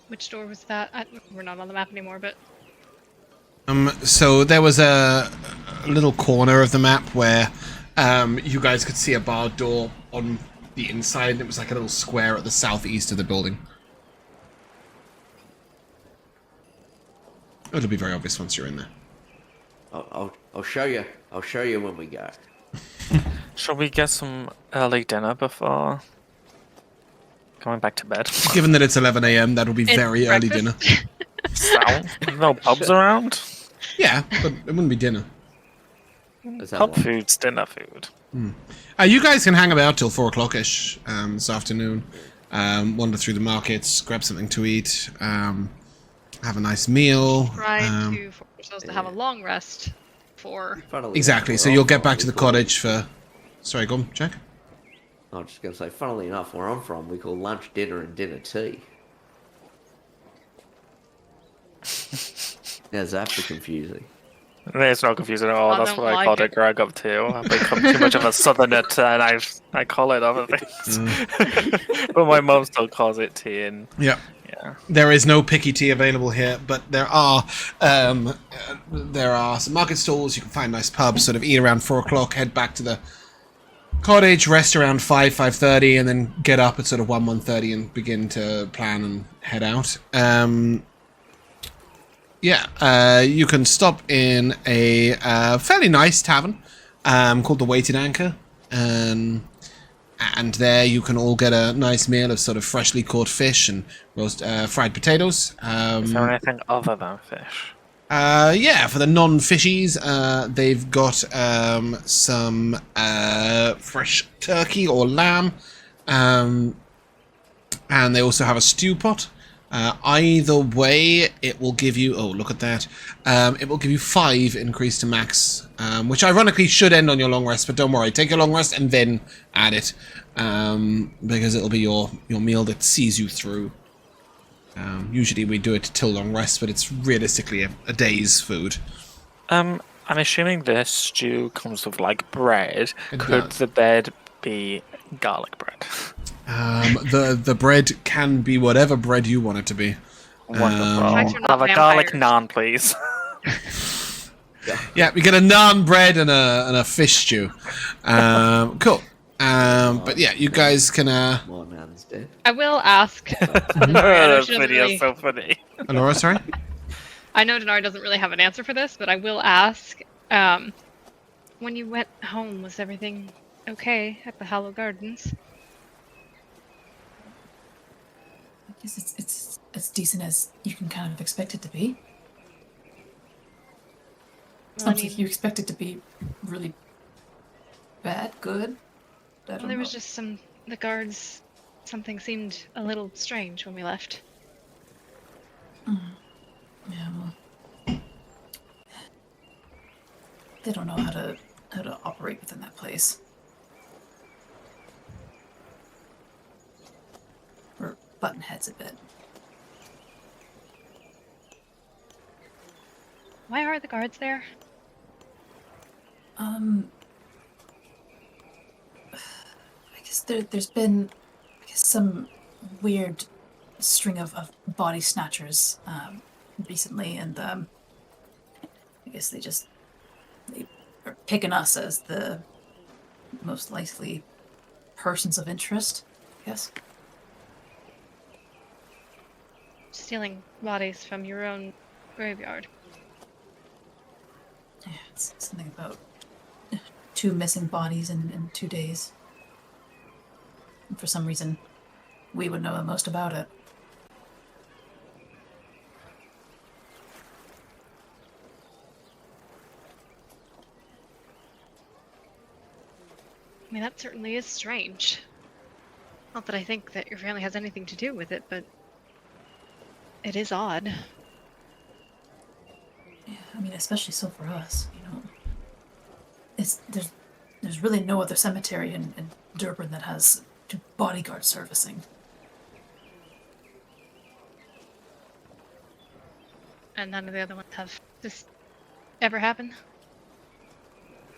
Which door was that? We're not on the map anymore, but So there was a little corner of the map where you guys could see a barred door on the inside, and it was like a little square at the southeast of the building. It'll be very obvious once you're in there. I'll show you. I'll show you when we go. Shall we get some early dinner before going back to bed? Given that it's 11 a.m., that'll be very early dinner. So, no pubs around? Yeah, but it wouldn't be dinner. Is that Pub one? food's dinner food. You guys can hang about till 4 o'clock-ish this afternoon. Wander through the markets, grab something to eat, have a nice meal. try to force ourselves to have a long rest for. Funnily Exactly, enough, so we're you'll on get from, back we to the call- cottage for... Sorry, go on, Jack. I was just going to say, funnily enough, where I'm from, we call lunch dinner and dinner tea. How's that for confusing? It's not confusing at all. I That's don't what I like called it. it growing up too. I've become too much of a southerner and I call it other things. But my mom still calls it tea and Yeah. yeah. There is no picky tea available here, but there are some market stalls. You can find nice pubs. Sort of eat around 4 o'clock, head back to the cottage, rest around 5:30, and then get up at sort of 1:30 and begin to plan and head out. You can stop in a fairly nice tavern called the Weighted Anchor, and there you can all get a nice meal of sort of freshly caught fish and roast fried potatoes. Is there anything other than fish? For the non-fishies, they've got some fresh turkey or lamb, and they also have a stew pot. Either way, it will give you... Oh, look at that. It will give you 5 increase to max, which ironically should end on your long rest, but don't worry. Take your long rest and then add it, because it'll be your meal that sees you through. Usually we do it till long rest, but it's realistically a day's food. I'm assuming this stew comes with like bread. It Could does. the bread be garlic bread? The bread can be whatever bread you want it to be. Wonderful. fact, you're not I'll have a garlic vampires. naan, please. Yeah, we get a naan bread and a fish stew. Cool. But yeah, you guys can... More man's dead. I will ask. I know That she doesn't video really- is so funny. Elora, sorry? I know Dinari doesn't really have an answer for this, but I will ask. When you went home, was everything okay at the Hollow Gardens? I guess it's as decent as you can kind of expect it to be. It's Well, I not like mean- you expect it to be really bad, good. I don't Well, there know. was just the guards. Something seemed a little strange when we left. Yeah, well, they don't know how to operate within that place. We're button heads a bit. Why are the guards there? I guess there's been some weird string of body snatchers recently, and I guess they are picking us as the most likely persons of interest, I guess. Stealing bodies from your own graveyard. Yeah, it's something about 2 missing bodies in 2 days. And for some reason, we would know the most about it. I mean, that certainly is strange. Not that I think that your family has anything to do with it, but it is odd. Yeah, I mean, especially so for us, there's really no other cemetery in Durban that has bodyguard servicing. And none of the other ones have this ever happen?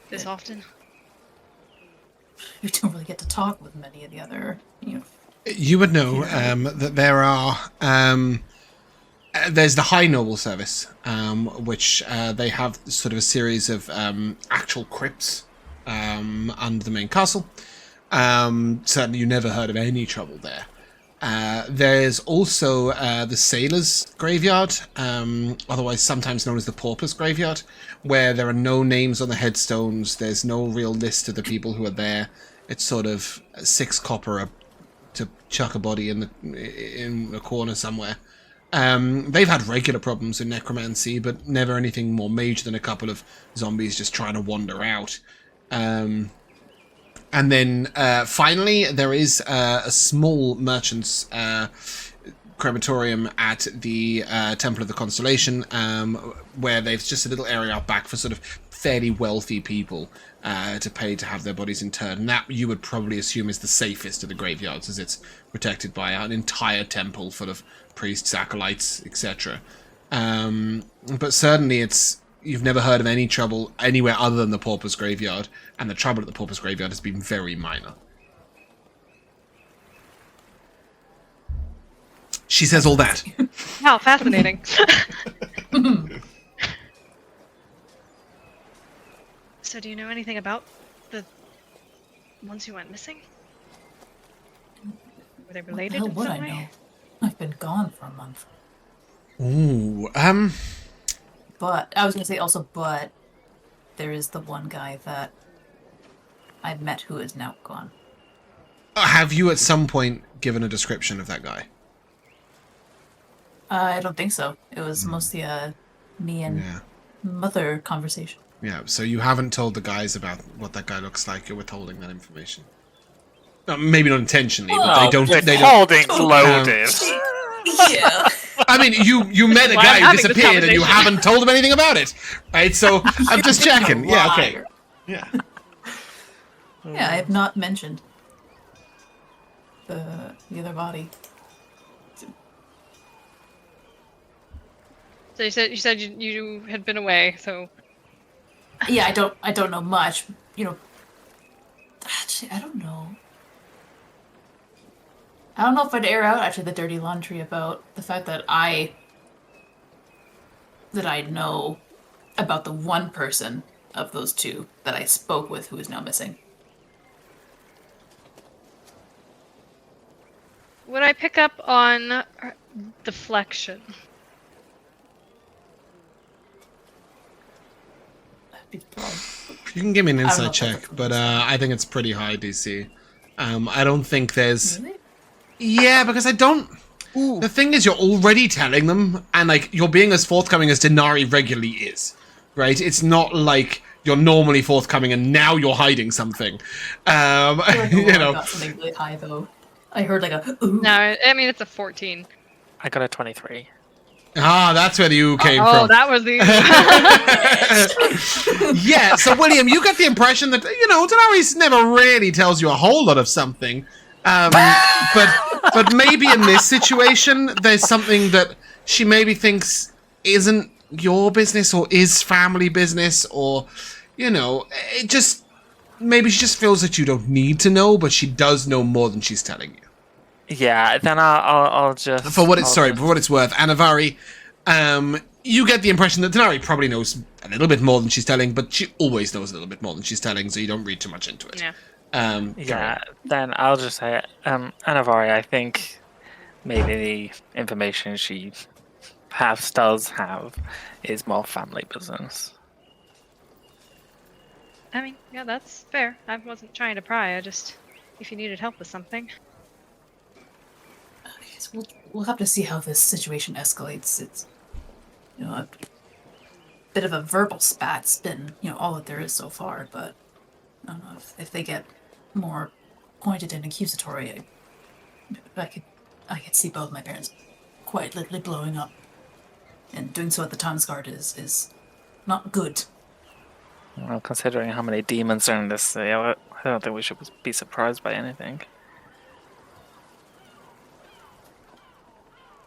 This often? We don't really get to talk with many of the other, You would know that there are there's the High Noble Service, which they have sort of a series of actual crypts under the main castle. Certainly, you never heard of any trouble there. There's also the Sailors' Graveyard, otherwise sometimes known as the Pauper's Graveyard, where there are no names on the headstones. There's no real list of the people who are there. It's sort of 6 copper to chuck a body in a corner somewhere. They've had regular problems with necromancy, but never anything more major than a couple of zombies just trying to wander out. And then finally, there is a small merchant's crematorium at the Temple of the Constellation, where there's just a little area out back for sort of fairly wealthy people to pay to have their bodies interred. And that you would probably assume is the safest of the graveyards, as it's protected by an entire temple full of priests, acolytes, etc. But certainly you've never heard of any trouble anywhere other than the Pauper's Graveyard, and the trouble at the Pauper's Graveyard has been very minor. She says all that. Wow, fascinating. So do you know anything about the ones who went missing? Were they related in What the hell some would I way? know? I've been gone for a month. Ooh, But I was going to say also, but there is the one guy that I met who is now gone. have you at some point given a description of that guy? I don't think so. It was mostly a me and mother conversation. Yeah, so you haven't told the guys about what that guy looks like. You're withholding that information. Maybe not intentionally, but they don't. Withholding's loaded. Yeah. I mean, you met a Why I'm guy who having this disappeared and you conversation. haven't told him anything about it, right? So I'm just checking. Yeah, okay. Yeah. Yeah, I have not mentioned the other body. So you said you had been away, so Yeah, I don't know much. Actually, I don't know. I don't know if I'd air out actually the dirty laundry about the fact that I know about the one person of those 2 that I spoke with who is now missing. would I pick up on deflection? You can give me an I don't know insight if that's check, a but I think it's pretty high DC. I don't think there's... Really? Yeah, because I don't... The thing is, you're already telling them, and you're being as forthcoming as Dinari regularly is, right? It's not like you're normally forthcoming and now you're hiding something. I got something really high though. I heard like a ooh. No, I mean it's a 14. I got a 23. Ah, that's where the ooh came Oh, from. that was the. Yeah, so William, you got the impression that, Dinari's never really tells you a whole lot of something. But maybe in this situation, there's something that she maybe thinks isn't your business or is family business, or, it just, maybe she just feels that you don't need to know, but she does know more than she's telling you. Yeah, then I'll just... For what it's I'll for what it's worth, Anivari, you get the impression that Dinari probably knows a little bit more than she's telling, but she always knows a little bit more than she's telling, so you don't read too much into it. Yeah. Carry Yeah, on. then I'll just say, Anivari, I think maybe the information she perhaps does have is more family business. I mean, yeah, that's fair. I wasn't trying to pry. I just, if you needed help with something. I guess we'll have to see how this situation escalates. It's, a bit of a verbal spat's been, all that there is so far, but I don't know if they get more pointed and accusatory. I could see both my parents quite literally blowing up, and doing so at the Townsguard is not good. Well, considering how many demons are in this city, I don't think we should be surprised by anything.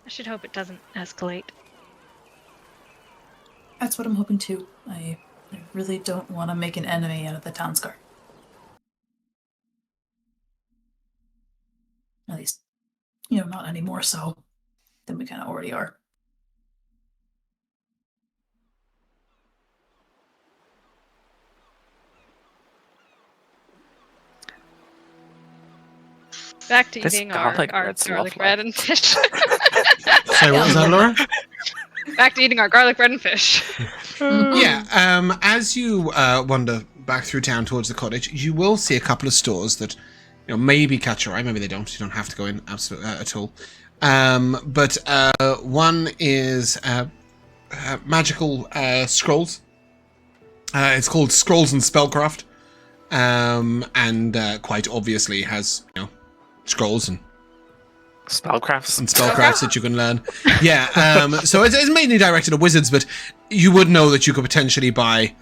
I should hope it doesn't escalate. That's what I'm hoping too. I really don't want to make an enemy out of the Townsguard. At least, not any more so than we kind of already are. Back to This eating our garlic bread's garlic lovely. bread and fish. Sorry, what was that, Laura? Back to eating our garlic bread and fish. Yeah, as you wander back through town towards the cottage, you will see a couple of stores that, maybe catch your eye, maybe they don't. You don't have to go in absolutely at all. But one is magical scrolls. It's called Scrolls and Spellcraft, and quite obviously has scrolls and spellcrafts that you can learn. Yeah, so it's mainly directed at wizards, but you would know that you could potentially buy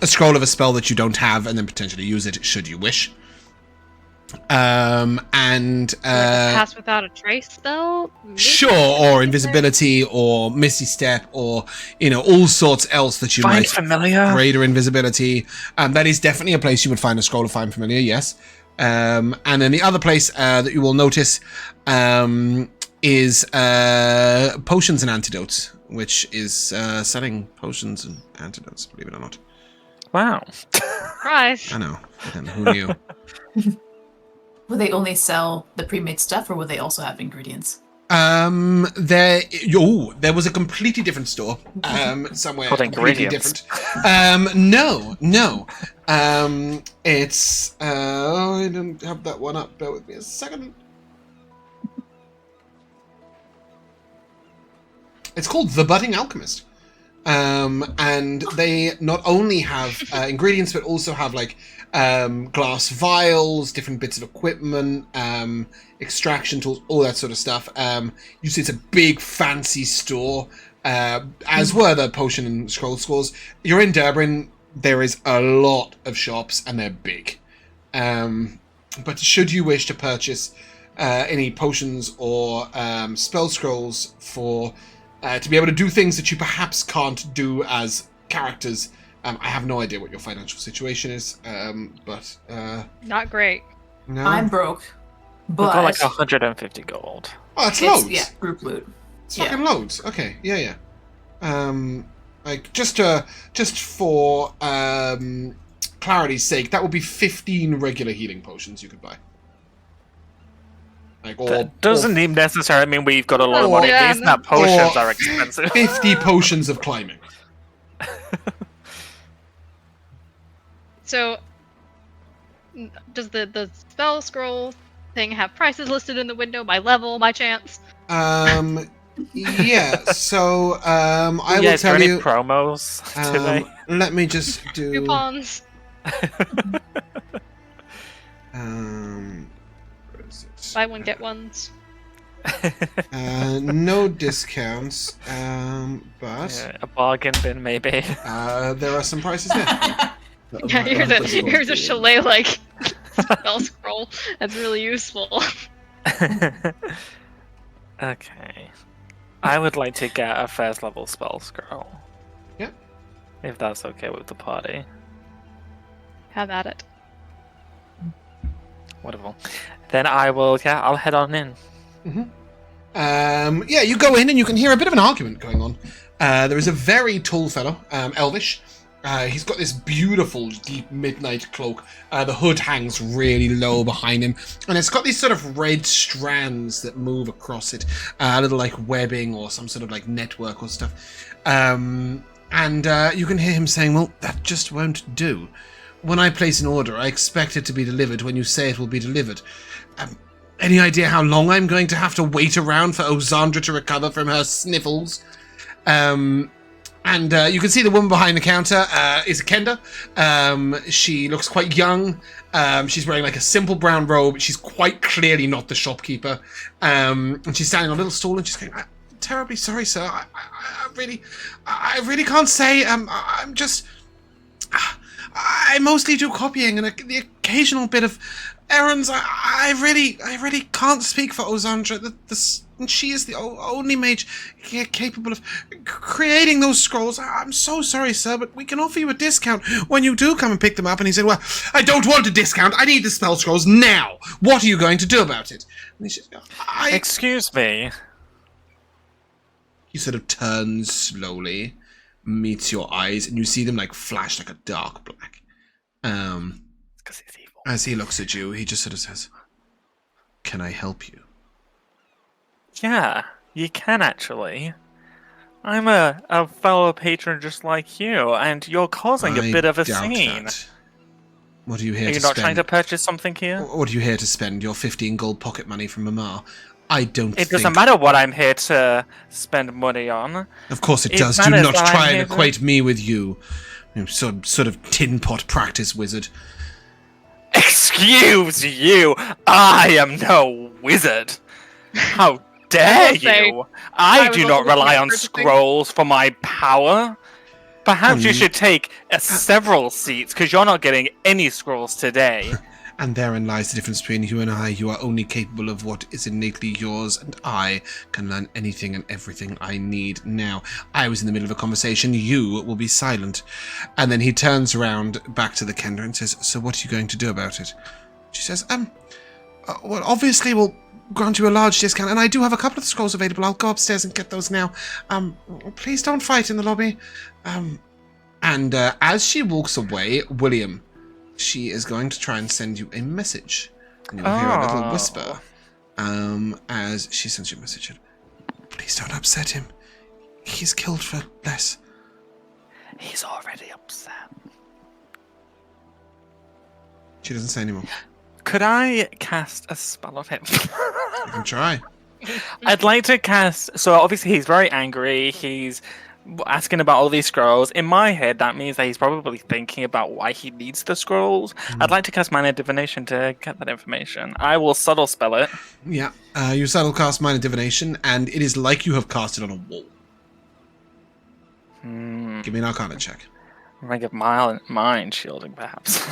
a scroll of a spell that you don't have, and then potentially use it should you wish. And pass without a trace spell? Maybe? Sure, or invisibility, or misty step, or all sorts else that you Find might familiar. greater invisibility. That is definitely a place you would find a scroll of find familiar. Yes. And then the other place that you will notice is potions and antidotes, which is selling potions and antidotes, believe it or not. Wow. Surprise. I know. And who knew? Will they only sell the pre-made stuff, or will they also have ingredients? There was a completely different store. Somewhere Called completely ingredients. different. No. It's I didn't have that one up. Bear with me a second. It's called The Budding Alchemist. And they not only have ingredients, but also have glass vials, different bits of equipment, extraction tools, all that sort of stuff. You see it's a big fancy store, as were the potion and scroll stores. You're in Durbin, there is a lot of shops, and they're big. But should you wish to purchase any potions or spell scrolls for to be able to do things that you perhaps can't do as characters, I have no idea what your financial situation is, but Not great. no. I'm broke, We've but got 150 gold. Oh, that's it's, loads. yeah, group loot. It's fucking loads. Okay, yeah. Just for clarity's sake, that would be 15 regular healing potions you could buy. That doesn't even necessarily mean we've got a lot of money. Yeah, These no. potions Or are expensive. 50 potions of climbing. So, does the spell scroll thing have prices listed in the window by level, by chance? Yeah. So, I will Is there tell any you. promos today? Let me just do. Coupons? Where is it? Buy one, get ones? No discounts, but Yeah, a bargain bin, maybe. there are some prices here. Yeah, here's a chalet spell scroll that's really useful. Okay. I would like to get a first level spell scroll. Yep. If that's okay with the party. Have at it. Wonderful. Then I will. Yeah, I'll head on in. Yeah, you go in and you can hear a bit of an argument going on. There is a very tall fellow, elvish. He's got this beautiful deep midnight cloak. The hood hangs really low behind him, and it's got these sort of red strands that move across it, a little like webbing or some sort of like network or stuff. And you can hear him saying, "Well, that just won't do. When I place an order, I expect it to be delivered when you say it will be delivered. Any idea how long I'm going to have to wait around for Osandra to recover from her sniffles?" And you can see the woman behind the counter is Kenda. She looks quite young. She's wearing like a simple brown robe. She's quite clearly not the shopkeeper. And she's standing on a little stool and she's going, "I'm terribly sorry, sir. I really can't say. I'm just... I mostly do copying and the occasional bit of errands. I really can't speak for Osandra. She is the only mage capable of creating those scrolls. I'm so sorry, sir, but we can offer you a discount when you do come and pick them up." And he said, "Well, I don't want a discount. I need the spell scrolls now. What are you going to do about it?" And he said, Excuse me. He sort of turns slowly, meets your eyes, and you see them like flash like a dark black. Because he's evil. As he looks at you, he just sort of says, "Can I help you?" Yeah, you can actually. I'm a fellow patron just like you, and you're causing a bit of a doubt scene. that. What are you here Are to you spend? not trying to purchase something here? What are you here to spend? Your 15 gold pocket money from Mama? I don't think... It doesn't matter what I'm here to spend money on. Of course it does. Do matters not that I'm try here and to- equate me with you. Sort of tin pot practice wizard. Excuse you! I am no wizard! How dare will say, you! I was do also not rely looking on at purchasing- scrolls for my power. Perhaps you should take several seats, because you're not getting any scrolls today. And therein lies the difference between you and I. You are only capable of what is innately yours, and I can learn anything and everything I need now. I was in the middle of a conversation. You will be silent. And then he turns around back to the Kenda and says, "So what are you going to do about it?" She says, well, obviously we'll grant you a large discount, and I do have a couple of scrolls available. I'll go upstairs and get those now. Please don't fight in the lobby. And as she walks away, William... she is going to try and send you a message. And you'll hear a little whisper as she sends you a message. "Please don't upset him. He's killed for less." He's already upset. She doesn't say anymore. Could I cast a spell on him? You can try. I'd like to cast... So obviously he's very angry. He's asking about all these scrolls. In my head, that means that he's probably thinking about why he needs the scrolls. I'd like to cast Minor Divination to get that information. I will subtle spell it. Yeah. You subtle cast Minor Divination, and it is like you have cast it on a wall. Give me an Arcana check. Rank of mind shielding, perhaps.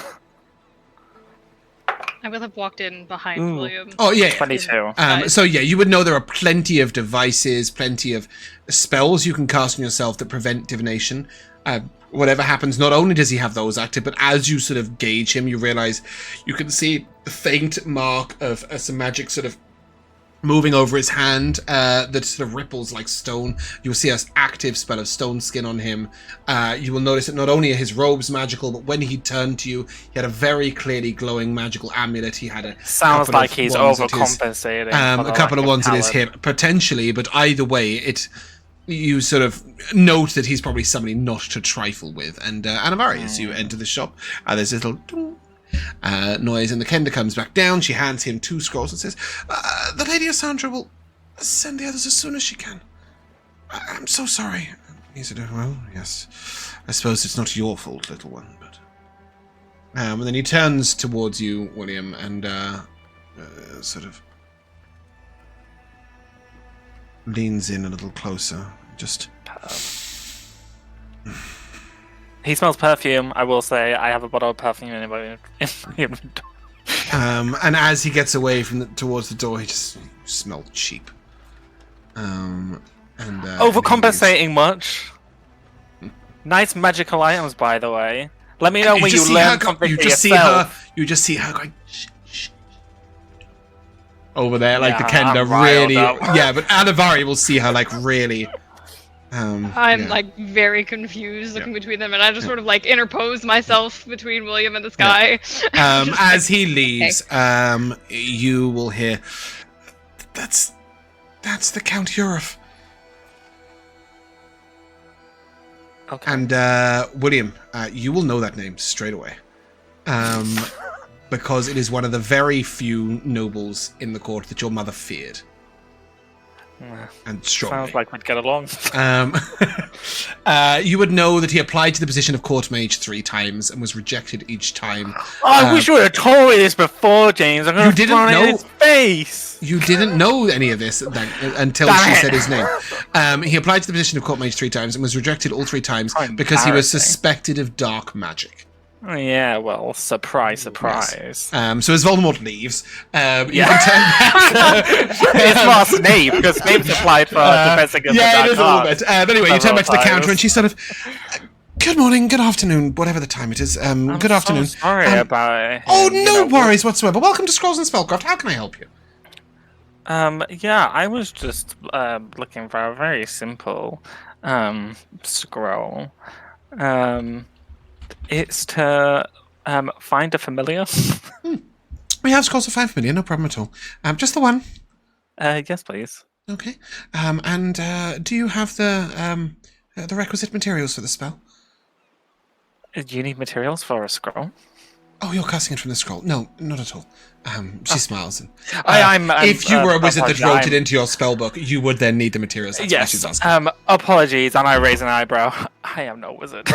I will have walked in behind Ooh. William. Oh, yeah. 22. So yeah, you would know there are plenty of devices, plenty of spells you can cast on yourself that prevent divination. Whatever happens, not only does he have those active, but as you sort of gauge him, you realize you can see the faint mark of some magic sort of moving over his hand that sort of ripples like stone. You will see an active spell of stone skin on him. You will notice that not only are his robes magical, but when he turned to you, he had a very clearly glowing magical amulet. He had a Sounds couple like of he's ones at his- overcompensating. a couple of ones at his hip, potentially, but either way, you sort of note that he's probably somebody not to trifle with. And Anivari, as you enter the shop, there's a little ding noise, and the Kenda comes back down. She hands him 2 scrolls and says, "The Lady Osandra will send the others as soon as she can. I'm so sorry." He said, "Well, yes, I suppose it's not your fault, little one, but..." And then he turns towards you, William, and sort of leans in a little closer. Just... He smells perfume, I will say. I have a bottle of perfume in my inventory. and as he gets away from towards the door, he just smelled cheap. Overcompensating much? Nice magical items, by the way. Let me know when you just see learn her something you for just yourself. You just see her going, "Shh, shh, over there, like the Yeah, Kenda I'm riled really, up. yeah, but Anivari will see her like really. I'm yeah. like very confused looking Yeah. between them, and I just Yeah. sort of like interpose myself between William and this guy. Just As like, he leaves, you will hear, that's the Count Eurif. Okay. And William, you will know that name straight away, because it is one of the very few nobles in the court that your mother feared, and strongly. Sounds like we'd get along. You would know that he applied to the position of court mage 3 times and was rejected each time. I wish you would have told me this before, James. I'm gonna You didn't throw it know? in his face. You didn't know any of this until Damn she it. said his name. He applied to the position of court mage 3 times and was rejected all 3 times How because he was embarrassing. suspected of dark magic. Oh, yeah, well, surprise, surprise. So as Voldemort leaves, you Yeah. can turn back. It's more Snape, because Snape's applied for defense against yeah, the it is a dark little arts. bit. But anyway, you turn back to the Several counter and times. she's sort of, good morning, good afternoon, whatever the time it is. I'm Good afternoon. So sorry about it. Oh, you no know, worries whatsoever. Welcome to Scrolls and Spellcraft. How can I help you? Yeah, I was just looking for a very simple scroll. It's to find a familiar. We have scrolls of 5 million, no problem at all. Just the one. Yes, please. Okay. And do you have the requisite materials for the spell? Do you need materials for a scroll? Oh, you're casting it from the scroll. No, not at all. She smiles. And, I'm if you were a wizard that apologize, wrote it I'm- into your spell book, you would then need the materials. That's why she's Yes. asking. Apologies, and I raise an eyebrow. I am no wizard.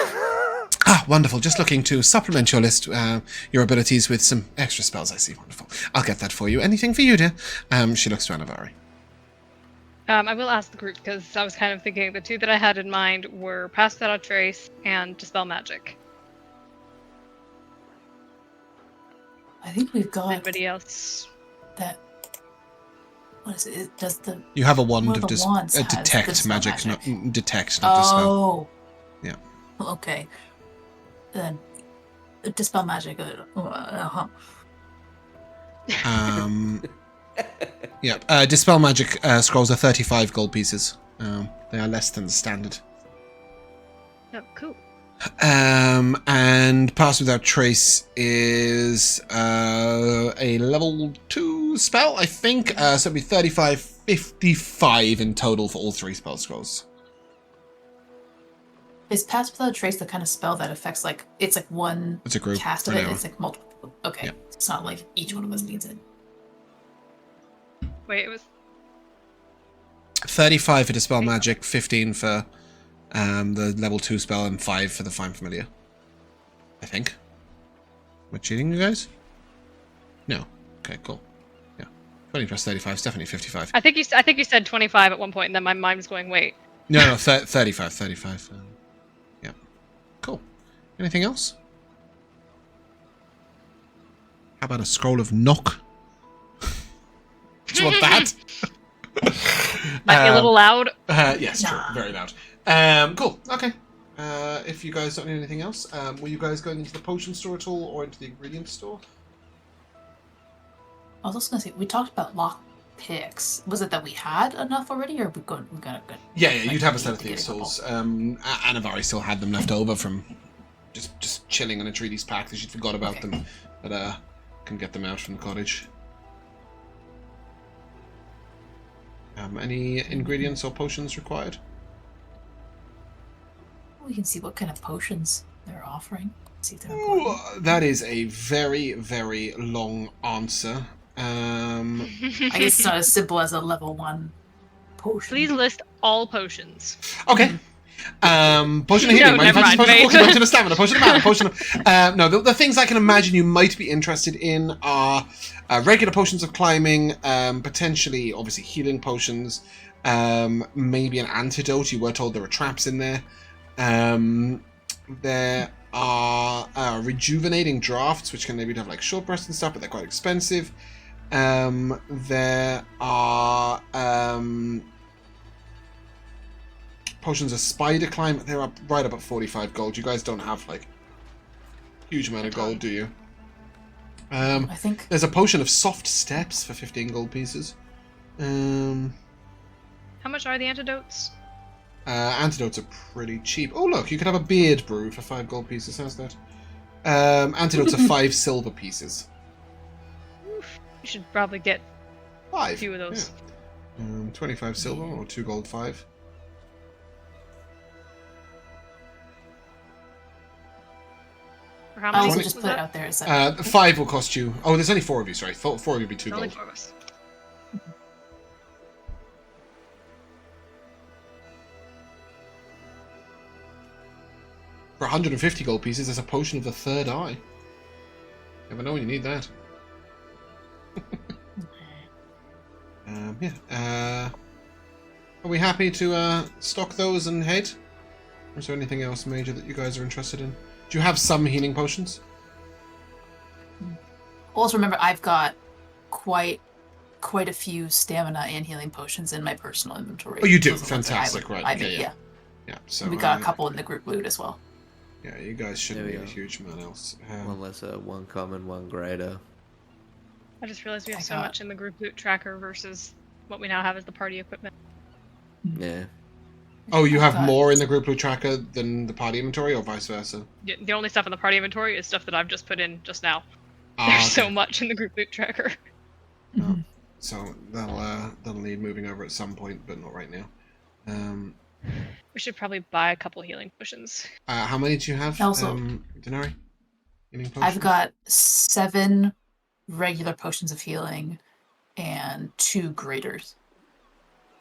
Ah, wonderful. Just looking to supplement your list, your abilities with some extra spells. I see. Wonderful. I'll get that for you. Anything for you, dear? She looks to Anivari. I will ask the group because I was kind of thinking the 2 that I had in mind were Pass Without a Trace and Dispel Magic. I think we've got Anybody else? that. What is it? Does the You have a wand One of of the wands has detect dispel magic, magic. not detect, not dispel. oh Yeah. Okay. Then dispel magic. Uh-huh. Yeah. Dispel magic scrolls are 35 gold pieces. They are less than the standard. Oh, cool. And Pass Without Trace is a level 2 spell, I think. So it'd be 35, 55 in total for all 3 spell scrolls. Is Pass Without a Trace the kind of spell that affects like it's like one It's a group. cast of I it? know. It's like multiple. Okay, Yeah. it's not like each one of us needs it. Wait, it was 35 for Dispel Magic, 15 for the level 2 spell, and 5 for the Find Familiar. I think. Am I cheating, you guys? No. Okay, cool. Yeah. 20 plus 35 is definitely 55. I think you said 25 at one point, and then my mind was going, wait. No, 35. Yeah. Cool. Anything else? How about a scroll of knock? Do you want that? Might be a little loud. Yes, true. Nah. Very loud. Cool. Okay. If you guys don't need anything else, were you guys going into the potion store at all, or into the ingredient store? I was also gonna say we talked about lock picks. Was it that we had enough already, or we got good? Yeah, you'd have a set of to get thieves' a couple. tools. Anivari still had them left over from just chilling on a treaty's pack that she'd forgot about Okay. them, but can get them out from the cottage. Any ingredients or potions required? We can see what kind of potions they're offering. See if they're Ooh, important. that is a very, very long answer. I guess it's not as simple as a level 1 potion. Please list all potions. Okay. Potion of healing, No, never manufactured mind, potion, mate. potion of stamina, potion of mana, potion of... no, the things I can imagine you might be interested in are regular potions of climbing, potentially, obviously, healing potions, maybe an antidote. You were told there were traps in there. There are rejuvenating drafts, which can maybe have like short bursts and stuff, but they're quite expensive. There are potions of spider climb. They're up right up at 45 gold. You guys don't have like huge amount of gold, do you? I think There's a potion of soft steps for 15 gold pieces. How much are the antidotes? Antidotes are pretty cheap. Oh look, you could have a beard brew for 5 gold pieces. How's that? Antidotes are 5 silver pieces. Oof. You should probably get 5. a few of those. Yeah. 25 silver or 2 gold 5. For how I many also was just put that? it out there. Is that 5 will cost you. Oh, there's only 4 of you. Sorry, 4 of you would be 2 There's only gold. 4 of us. For 150 gold pieces, there's a potion of the third eye. Never know when you need that. Yeah. Are we happy to stock those and head? Or is there anything else major that you guys are interested in? Do you have some healing potions? also remember I've got quite a few stamina and healing potions in my personal inventory. Oh, you do? Those are the ones that Fantastic, right, okay, yeah. Yeah, so we got a couple in the group loot as well. Yeah, you guys shouldn't There we need a go. huge amount else. One lesser, one common, one greater. I just realized we have I so got- much in the group loot tracker versus what we now have as the party equipment. Yeah. Oh, you have I've got- more in the group loot tracker than the party inventory, or vice versa? The only stuff in the party inventory is stuff that I've just put in just now. Ah, There's okay. so much in the group loot tracker. Mhm. So that'll need moving over at some point, but not right now. We should probably buy a couple healing potions. How many do you have? Also- Dinari? Healing potions? I've got 7 regular potions of healing and 2 graders.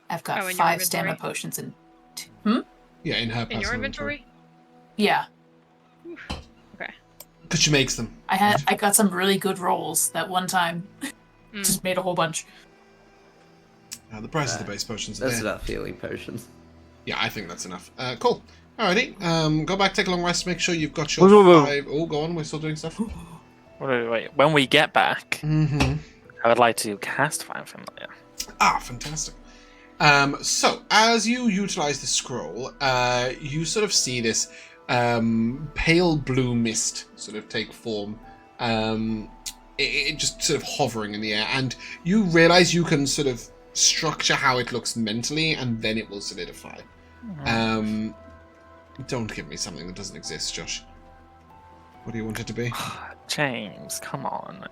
I've got Oh, in your 5 stamina inventory? potions and 2. Yeah, in her In your personal inventory? Yeah, Because she makes them. I got some really good rolls that one time. Mm. Just made a whole bunch. The price of the base potions are That's there. enough healing potions. Yeah, I think that's enough. Cool. Alrighty. Go back, take a long rest, make sure you've got your Whoa. 5... Oh, go on, we're still doing stuff. Wait. When we get back, Mm-hmm. I would like to cast Find Familiar. Ah, fantastic. So, as you utilize the scroll, you sort of see this pale blue mist sort of take form. It just sort of hovering in the air, and you realize you can sort of structure how it looks mentally, and then it will solidify. Don't give me something that doesn't exist, Josh. What do you want it to be? James, come on.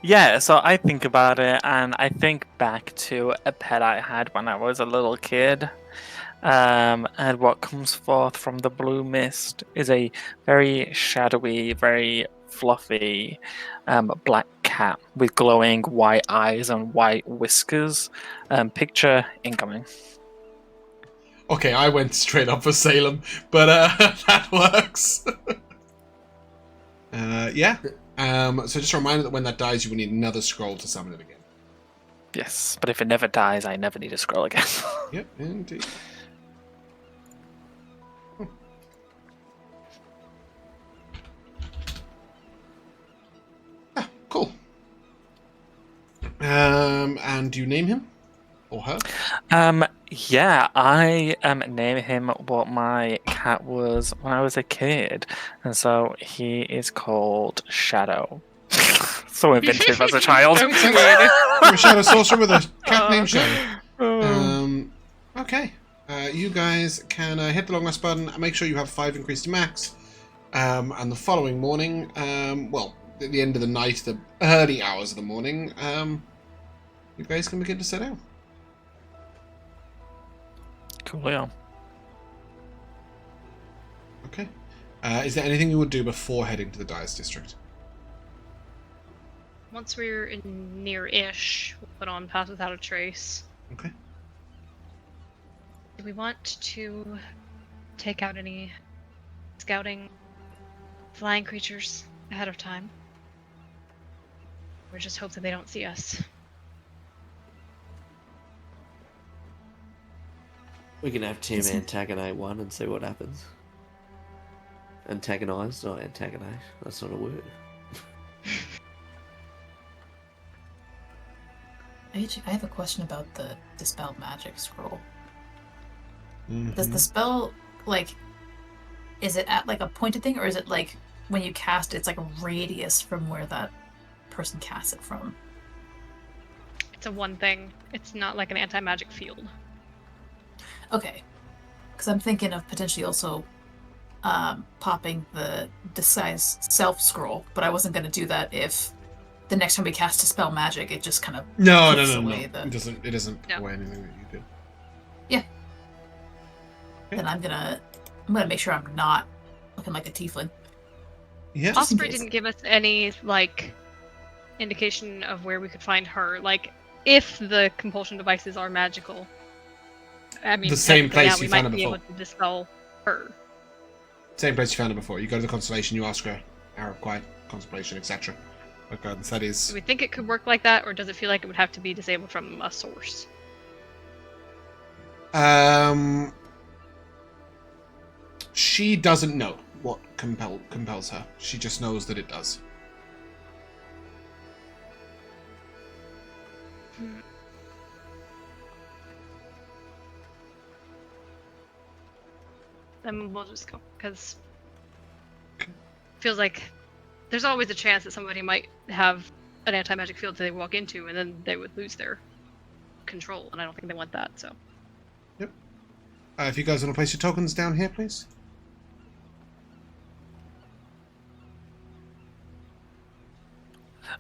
Yeah, so I think about it, and I think back to a pet I had when I was a little kid. And what comes forth from the blue mist is a very shadowy, very fluffy black cat with glowing white eyes and white whiskers. Picture incoming. Okay, I went straight up for Salem, but that works. Yeah. So just a reminder that when that dies, you will need another scroll to summon it again. Yes, but if it never dies, I never need a scroll again. Yep, indeed. Ah, cool. And do you name him? Or her? Yeah, I named him what my cat was when I was a kid, and so he is called Shadow. So inventive as a child. So creative. You're a Shadow Sorcerer with a cat named Shadow. Okay. You guys can hit the long rest button and make sure you have 5 increased to max. And the following morning, well, at the end of the night, the early hours of the morning, you guys can begin to set out. Cool. Okay. Is there anything you would do before heading to the Dyer's District? Once we're in near-ish, we'll put on Pass Without a Trace. Okay. Do we want to take out any scouting flying creatures ahead of time? Or just hope that they don't see us? We can have Tim Isn't- antagonize one and see what happens. Antagonize, not antagonize. That's not a word. I have a question about the Dispel Magic scroll. Mm-hmm. Does the spell, like, is it at, like, a pointed thing, or is it, like, when you cast it, it's like a radius from where that person casts it from. It's a one thing. It's not like an anti-magic field. Okay. Because I'm thinking of potentially also popping the disguise self scroll, but I wasn't going to do that if the next time we cast a spell magic, it just kind of No. away the... It doesn't No. away anything that you do. Yeah. Then I'm gonna make sure I'm not looking like a tiefling. Yeah. Just in Osprey case. didn't give us any like indication of where we could find her. Like, if the compulsion devices are magical, I mean, The same technically, place we you found might her be before. able to dispel her. Same place you found it before. You go to the constellation, you ask her, hour of quiet, contemplation, etc. What guidance that is. Do we think it could work like that, or does it feel like it would have to be disabled from a source? She doesn't know what compels her. She just knows that it does. Then we'll just go, because feels like there's always a chance that somebody might have an anti-magic field that they walk into, and then they would lose their control, and I don't think they want that. So Yep. If you guys want to place your tokens down here, please.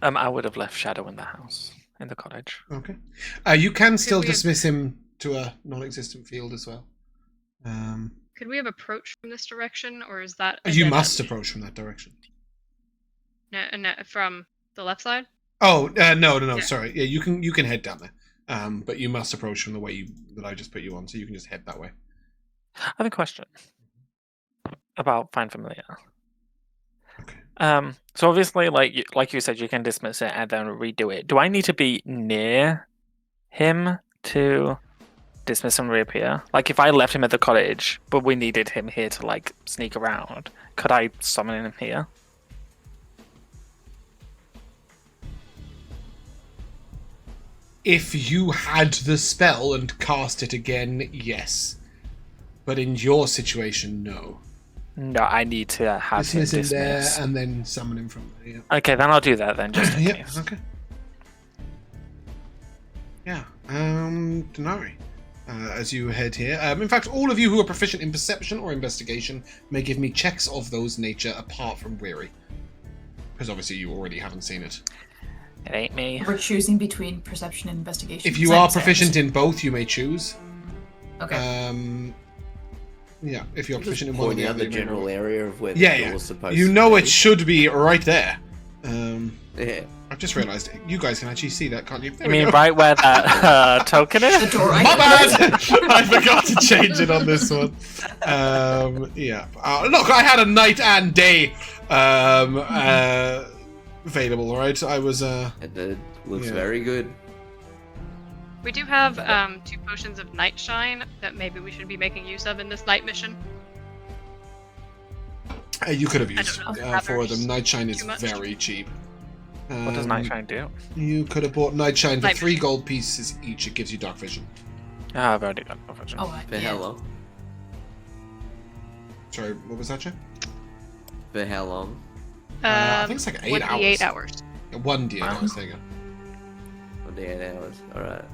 I would have left Shadow in the house, in the cottage. Okay. You can still we have- dismiss him to a non-existent field as well. could we have approached from this direction, or is that a You dead must end? approach from that direction. No, from the left side? Oh, no. Yeah. Sorry. Yeah, you can head down there. But you must approach from the way that I just put you on, so you can just head that way. I have a question about Find Familiar. Okay. So obviously, like you said, you can dismiss it and then redo it. Do I need to be near him to dismiss and reappear? Like, if I left him at the cottage, but we needed him here to like sneak around, could I summon him here? If you had the spell and cast it again, yes. But in your situation, no. No, I need to have him Dismiss him there dismiss. and then summon him from there. Yeah. Okay, then I'll do that then, just in Yep. case. Okay. Yeah. Dinari. As you head here. In fact, all of you who are proficient in perception or investigation may give me checks of those nature apart from weary. Because obviously you already haven't seen it. It ain't me. We're choosing between perception and investigation. If you are proficient in both, you may choose. Okay. Yeah, if you're Just proficient in one or pointing the out other. the you may general roll. area of where the Yeah, door yeah. was supposed You to know be. it should be right there. Yeah. I've just realised you guys can actually see that, can't you? There You we mean go. right where that token The is? door My bad! I forgot to change it on this one. Yeah. Look, I had a night and day available, right? I was. And it looks Yeah. very good. We do have 2 potions of night shine that maybe we should be making use of in this night mission. You could have I used don't know. 4 of them. Nightshine is Too much? very cheap. What does Nightshine do? You could have bought Nightshine for Night 3 vision. gold pieces each. It gives you dark vision. Ah, I've already got coverage. Oh, For yeah. how long? Sorry, what was that, Jeff? For how long? I think it's like 8 hours. 8 hours. 1 d8 Wow. hours, there you go. 1 day, 8 hours. Alright.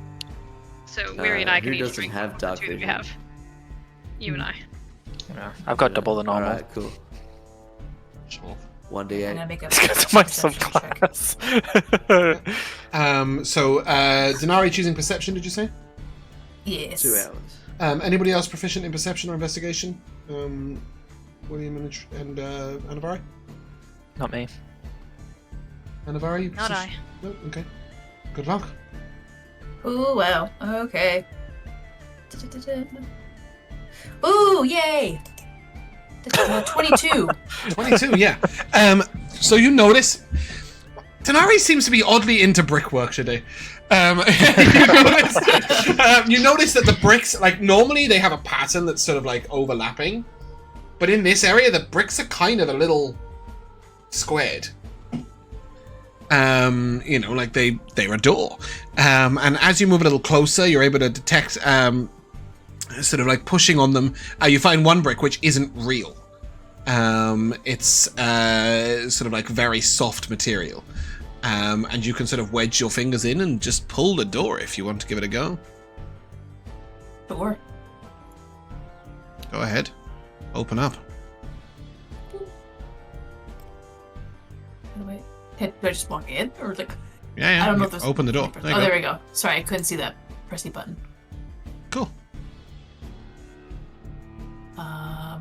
So Weary and I who can each doesn't drink have one of dark the 2 that we vision? have. You and I. Yeah, I've got double the normal. Alright, cool. Sure. 1 I'm d8. gonna make a It's my perception check. subclass. Dinari choosing perception, did you say? Yes. 2 hours. Anybody else proficient in perception or investigation? William and Anivari? Not me. Anivari? you Not proficient? I. No? Okay. Good luck. Ooh, well, okay. Ooh, yay! 22. 22, yeah. So you notice, Dinari seems to be oddly into brickwork today. You notice that the bricks, like, normally they have a pattern that's sort of like overlapping, but in this area, the bricks are kind of a little squared. Like they're a door. And as you move a little closer, you're able to detect, sort of like pushing on them. You find one brick which isn't real. It's sort of like very soft material. And you can sort of wedge your fingers in and just pull the door if you want to give it a go. Sure. Go ahead. Open up. Wait. Do I just walk in? Or like... Yeah. I don't know You if there's... open the door. There you go. there we go. Sorry, I couldn't see that pressy button. Cool. I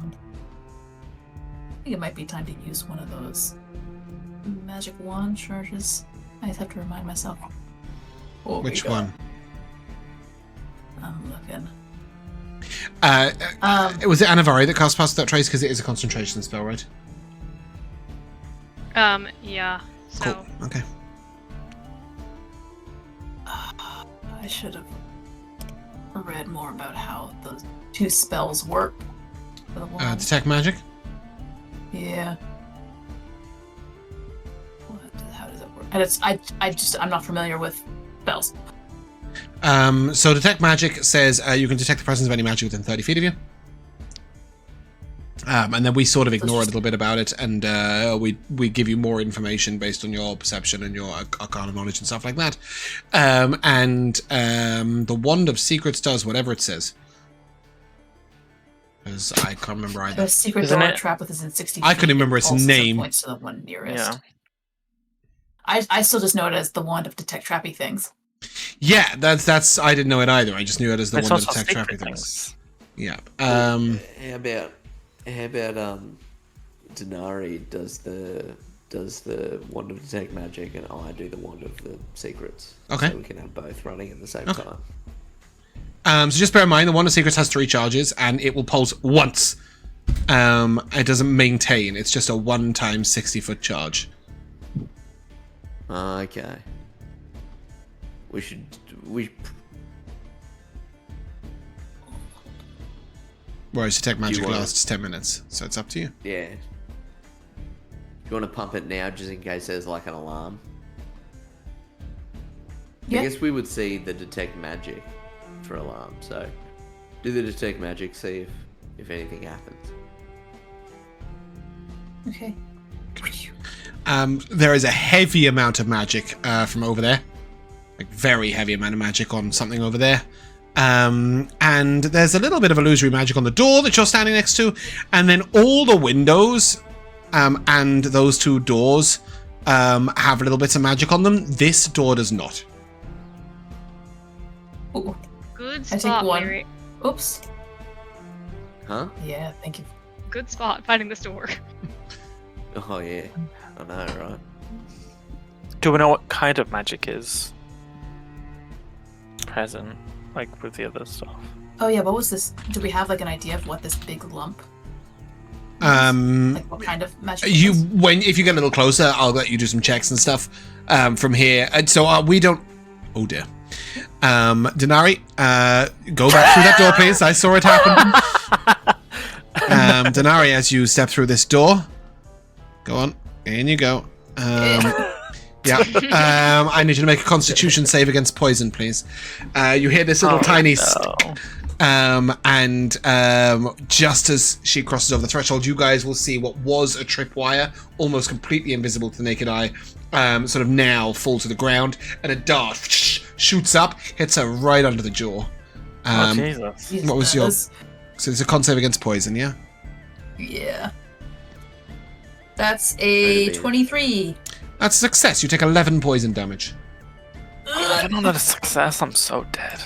think it might be time to use one of those magic wand charges. I just have to remind myself. Oh, Which one? I'm looking. Was it Anivari that cast Pass Without Trace? Because it is a concentration spell, right? Yeah. So Cool. Okay. I should have read more about how those two spells work. For the wand. Detect magic? Yeah. How does it work? And I'm not familiar with spells. So detect magic says you can detect the presence of any magic within 30 feet of you. And then we sort of ignore a little bit about it, and we give you more information based on your perception and your arcana knowledge and stuff like that. The Wand of Secrets does whatever it says. Because I can't remember either. A secret Isn't door it- trap within 60 feet. I couldn't remember its also name. Points to the one nearest. Yeah. I still just know it as the wand of detect trappy things. Yeah, that's. I didn't know it either. I just knew it as the It's one to also detect sacred trappy things. things. Yeah. How about Dinari does the Wand of Detect Magic, and I do the Wand of the Secrets. Okay. So we can have both running at the same Okay. time. So just bear in mind, the Wand of Secrets has 3 charges, and it will pulse once. It doesn't maintain. It's just a one-time 60-foot charge. Okay. Whereas detect magic wanna- lasts 10 minutes, so it's up to you. Yeah. Do you want to pump it now, just in case there's like an alarm? Yeah. I guess we would see the detect magic for alarm. So, do the detect magic, see if anything happens. Okay. There is a heavy amount of magic from over there. Like, very heavy amount of magic on something over there. And there's a little bit of illusory magic on the door that you're standing next to. And then all the windows and those 2 doors have little bits of magic on them. This door does not. Ooh. good I take spot, one. Mary. Oops. Huh? Yeah, thank you. Good spot finding this door. Oh yeah. I know, right? Do we know what kind of magic is present, like with the other stuff? Oh yeah, what was this? Do we have like an idea of what this big lump? Like what kind of magic? it was? If you get a little closer, I'll let you do some checks and stuff from here. And so we don't. Oh dear. Dinari, go back through that door, please. I saw it happen. Dinari, as you step through this door, go on. In you go. Yeah. I need you to make a Constitution save against poison, please. You hear this little tiny. And just as she crosses over the threshold, you guys will see what was a tripwire, almost completely invisible to the naked eye, sort of now fall to the ground, and a dart shoots up, hits her right under the jaw. Oh, Jesus. Jesus, what was that your- So it's a con save against poison, yeah? Yeah. That's a 23. That's a success. You take 11 poison damage. I don't know that a success. I'm so dead.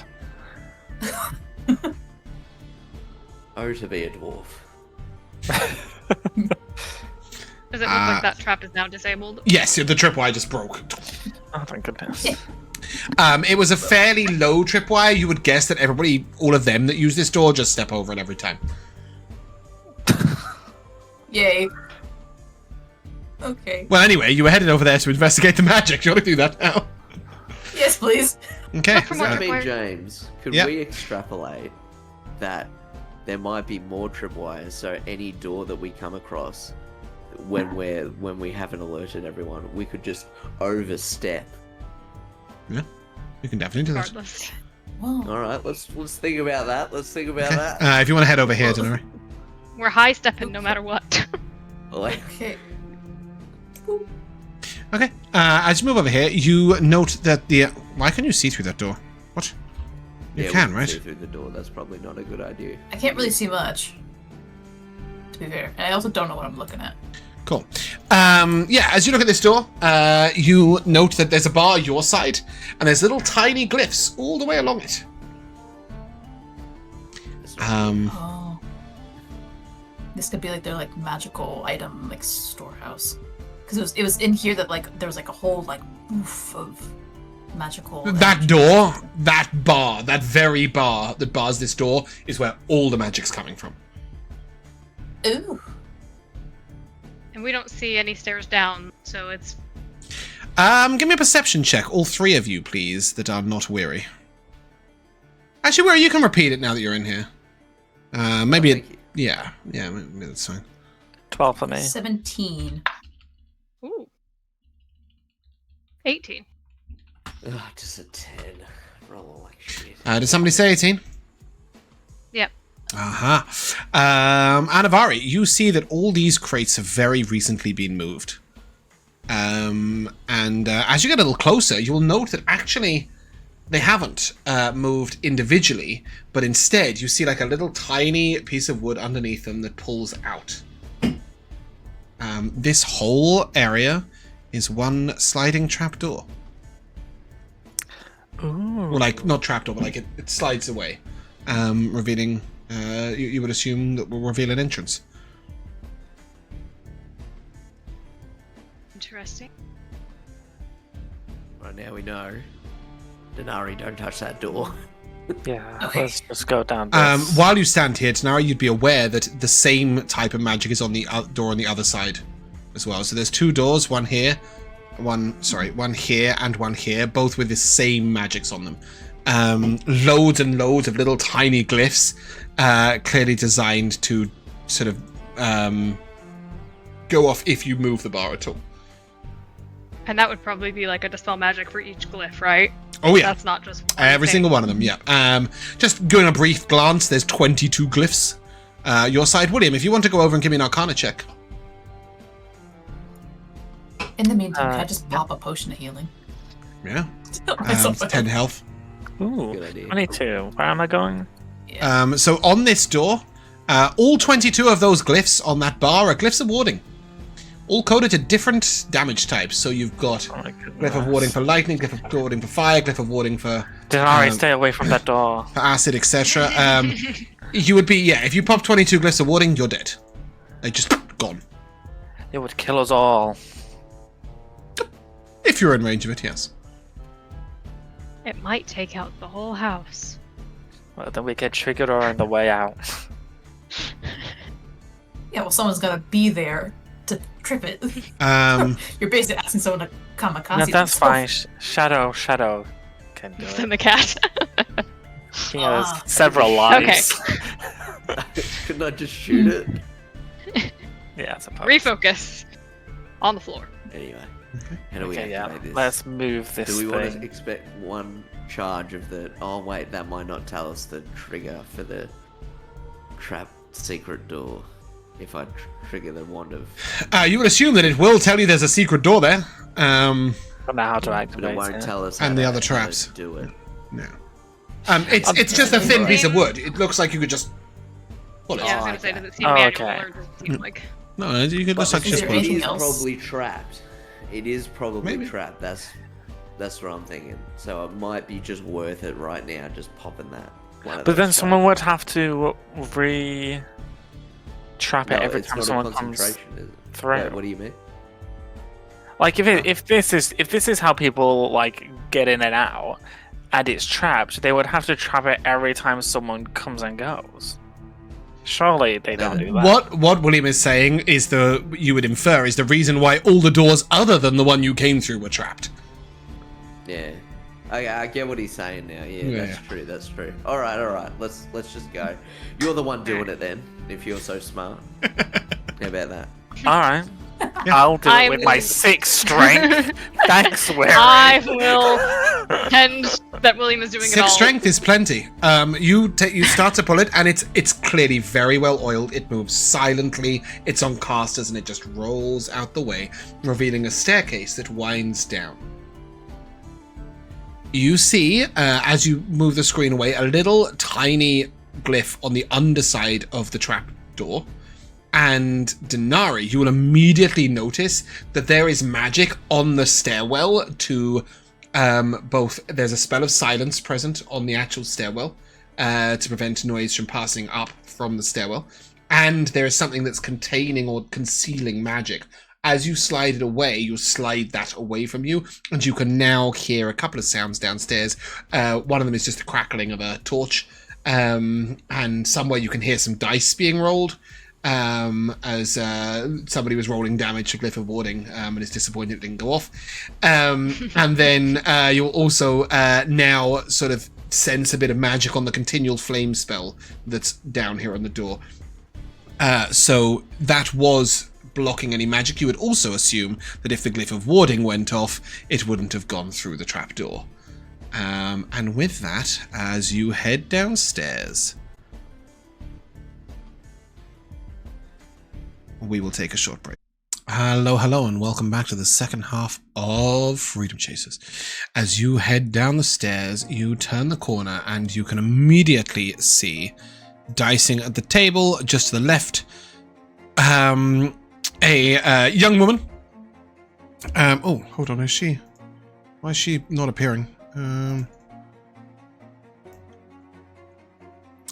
Oh, to be a dwarf. Does it look like that trap is now disabled? Yes, the tripwire just broke. Oh, thank goodness. It was a fairly low tripwire. You would guess that all of them that use this door, just step over it every time. Yay. Okay. Well, anyway, you were headed over there to investigate the magic. Do you want to do that now? Yes, please. Okay. From So, what I so- mean, Where- James, could Yep. we extrapolate that there might be more tripwires, so any door that we come across when we haven't alerted everyone, we could just overstep. you can definitely do that. Regardless. Whoa. All right, let's think about that. Let's think about that. If you want to head over here, Dinari. We're high stepping no matter what. Like, Okay. Okay. As you move over here, you note that the. Why can you see through that door? What? You yeah, can, we right? see through the door. That's probably not a good idea. I can't really see much, to be fair. And I also don't know what I'm looking at. Cool. Yeah, as you look at this door, you note that there's a bar your side, and there's little tiny glyphs all the way along it. Oh. This could be like their like magical item like storehouse. Because it was in here that like there was like a whole like oof of magical. That door, that bar, that very bar that bars this door is where all the magic's coming from. Ooh. And we don't see any stairs down, so it's Give me a perception check, all three of you, please, that are not weary. Actually, Weary, you can repeat it now that you're in here. Maybe thank you. yeah, maybe that's fine. 12 for me. 17. ooh. 18. Ugh, just a 10. Rolling like shit. Did somebody say 18? Yep. Aha. Anivari, you see that all these crates have very recently been moved. And as you get a little closer, you will note that actually they haven't moved individually, but instead you see like a little tiny piece of wood underneath them that pulls out. This whole area is one sliding trapdoor. Ooh. Well, like, not trapdoor, but like it slides away, revealing, you would assume that will reveal an entrance. Interesting. Right now we know. Dinari, don't touch that door. Yeah, Okay. let's just go down this. While you stand here, Dinari, you'd be aware that the same type of magic is on the door on the other side as well. So there's two doors, one here, one here and one here, both with the same magics on them. Loads and loads of little tiny glyphs, clearly designed to sort of go off if you move the bar at all. And that would probably be like a dispel magic for each glyph, right? Oh yeah, That's not just one every thing. single one of them. Yeah. Just doing a brief glance. There's 22 glyphs. Your side, William. If you want to go over and give me an Arcana check. In the meantime, can I just pop a potion of healing? Yeah. Myself 10 health. Ooh, Good idea. 22. Where am I going? Yeah. So on this door, all 22 of those glyphs on that bar are glyphs of warding. All coded to different damage types. So you've got Oh my glyph of warding for lightning, glyph of warding for fire, glyph of warding for Dinari, stay away from that door. acid, etc. You would be, yeah, if you pop 22 glyphs of warding, you're dead. They're just gone. It would kill us all. If you're in range of it, yes. It might take out the whole house. Well, then we get triggered or on the way out. Yeah, well, someone's gonna be there to trip it. You're basically asking someone to kamikaze. No, that's themselves. fine. Shadow can do Then it. the cat. He has Ah. several lives. Couldn't I just shoot it? Yeah, I suppose. Refocus. On the floor. Anyway. How do we Okay, yeah. activate this? Let's move this Do we thing. want to expect one charge of the... Oh, wait, that might not tell us the trigger for the trap secret door. If I trigger the wand of... You would assume that it will tell you there's a secret door there. I don't know how to But activate it won't it. tell us And how the to- other how to traps. do it. No. It's just a thin piece of wood. It looks like you could just pull it. Yeah, I was Oh, gonna say, okay. does it seem Oh, manual okay. or does it seem like... No, you could just like Is just there pull it. anything It is else? probably trapped. It is probably Maybe. trapped. That's what I'm thinking. So it might be just worth it right now, just popping that. One of But then those someone charges. would have to trap it No, every it's time not a someone comes concentration, is it? through. Wait, what do you mean? Like if this is how people like get in and out, and it's trapped, they would have to trap it every time someone comes and goes. Surely they don't do that. What William is saying is you would infer is the reason why all the doors other than the one you came through were trapped. Yeah. I get what he's saying now. Yeah, that's true. That's true. All right. Let's just go. You're the one doing it then, if you're so smart. How about that? All right, I'll do it I with will- my 6 strength. Thanks, Wary. I will pretend that William is doing it all. 6 strength is plenty. You start to pull it, and it's clearly very well oiled. It moves silently. It's on casters, and it just rolls out the way, revealing a staircase that winds down. You see, as you move the screen away, a little tiny glyph on the underside of the trap door. And Dinari, you will immediately notice that there is magic on the stairwell to both. There's a spell of silence present on the actual stairwell to prevent noise from passing up from the stairwell. And there is something that's containing or concealing magic. As you slide it away, you slide that away from you, and you can now hear a couple of sounds downstairs. One of them is just the crackling of a torch, and somewhere you can hear some dice being rolled. As somebody was rolling damage to Glyph of Warding and is disappointed it didn't go off. And then you'll also now sort of sense a bit of magic on the continual flame spell that's down here on the door. So that was blocking any magic. You would also assume that if the Glyph of Warding went off, it wouldn't have gone through the trapdoor. And with that, as you head downstairs, we will take a short break. Hello, and welcome back to the second half of Freedom Chasers. As you head down the stairs, you turn the corner, and you can immediately see, dicing at the table just to the left, a young woman. Oh, hold on, why is she not appearing?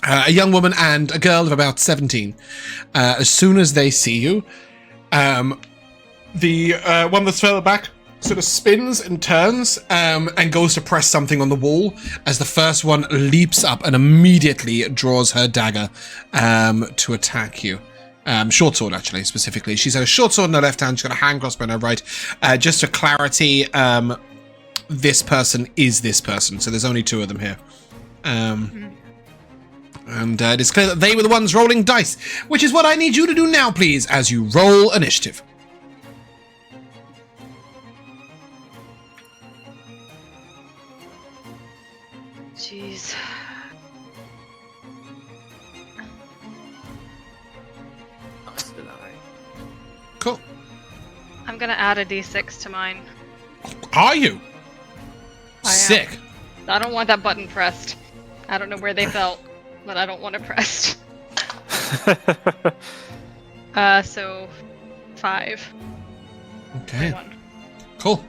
A young woman and a girl of about 17. As soon as they see you, the one that's further back sort of spins and turns and goes to press something on the wall as the first one leaps up and immediately draws her dagger to attack you. Short sword, actually, specifically. She's got a short sword in her left hand. She's got a hand crossbow in her right. Just for clarity, this person is this person, so there's only 2 of them here. And it is clear that they were the ones rolling dice, which is what I need you to do now, please, as you roll initiative. Jeez. Cool. I'm gonna add a d6 to mine. Are you? I am. Sick. I don't want that button pressed. I don't know where they fell, but I don't want it pressed. So 5. Okay. 1. Cool.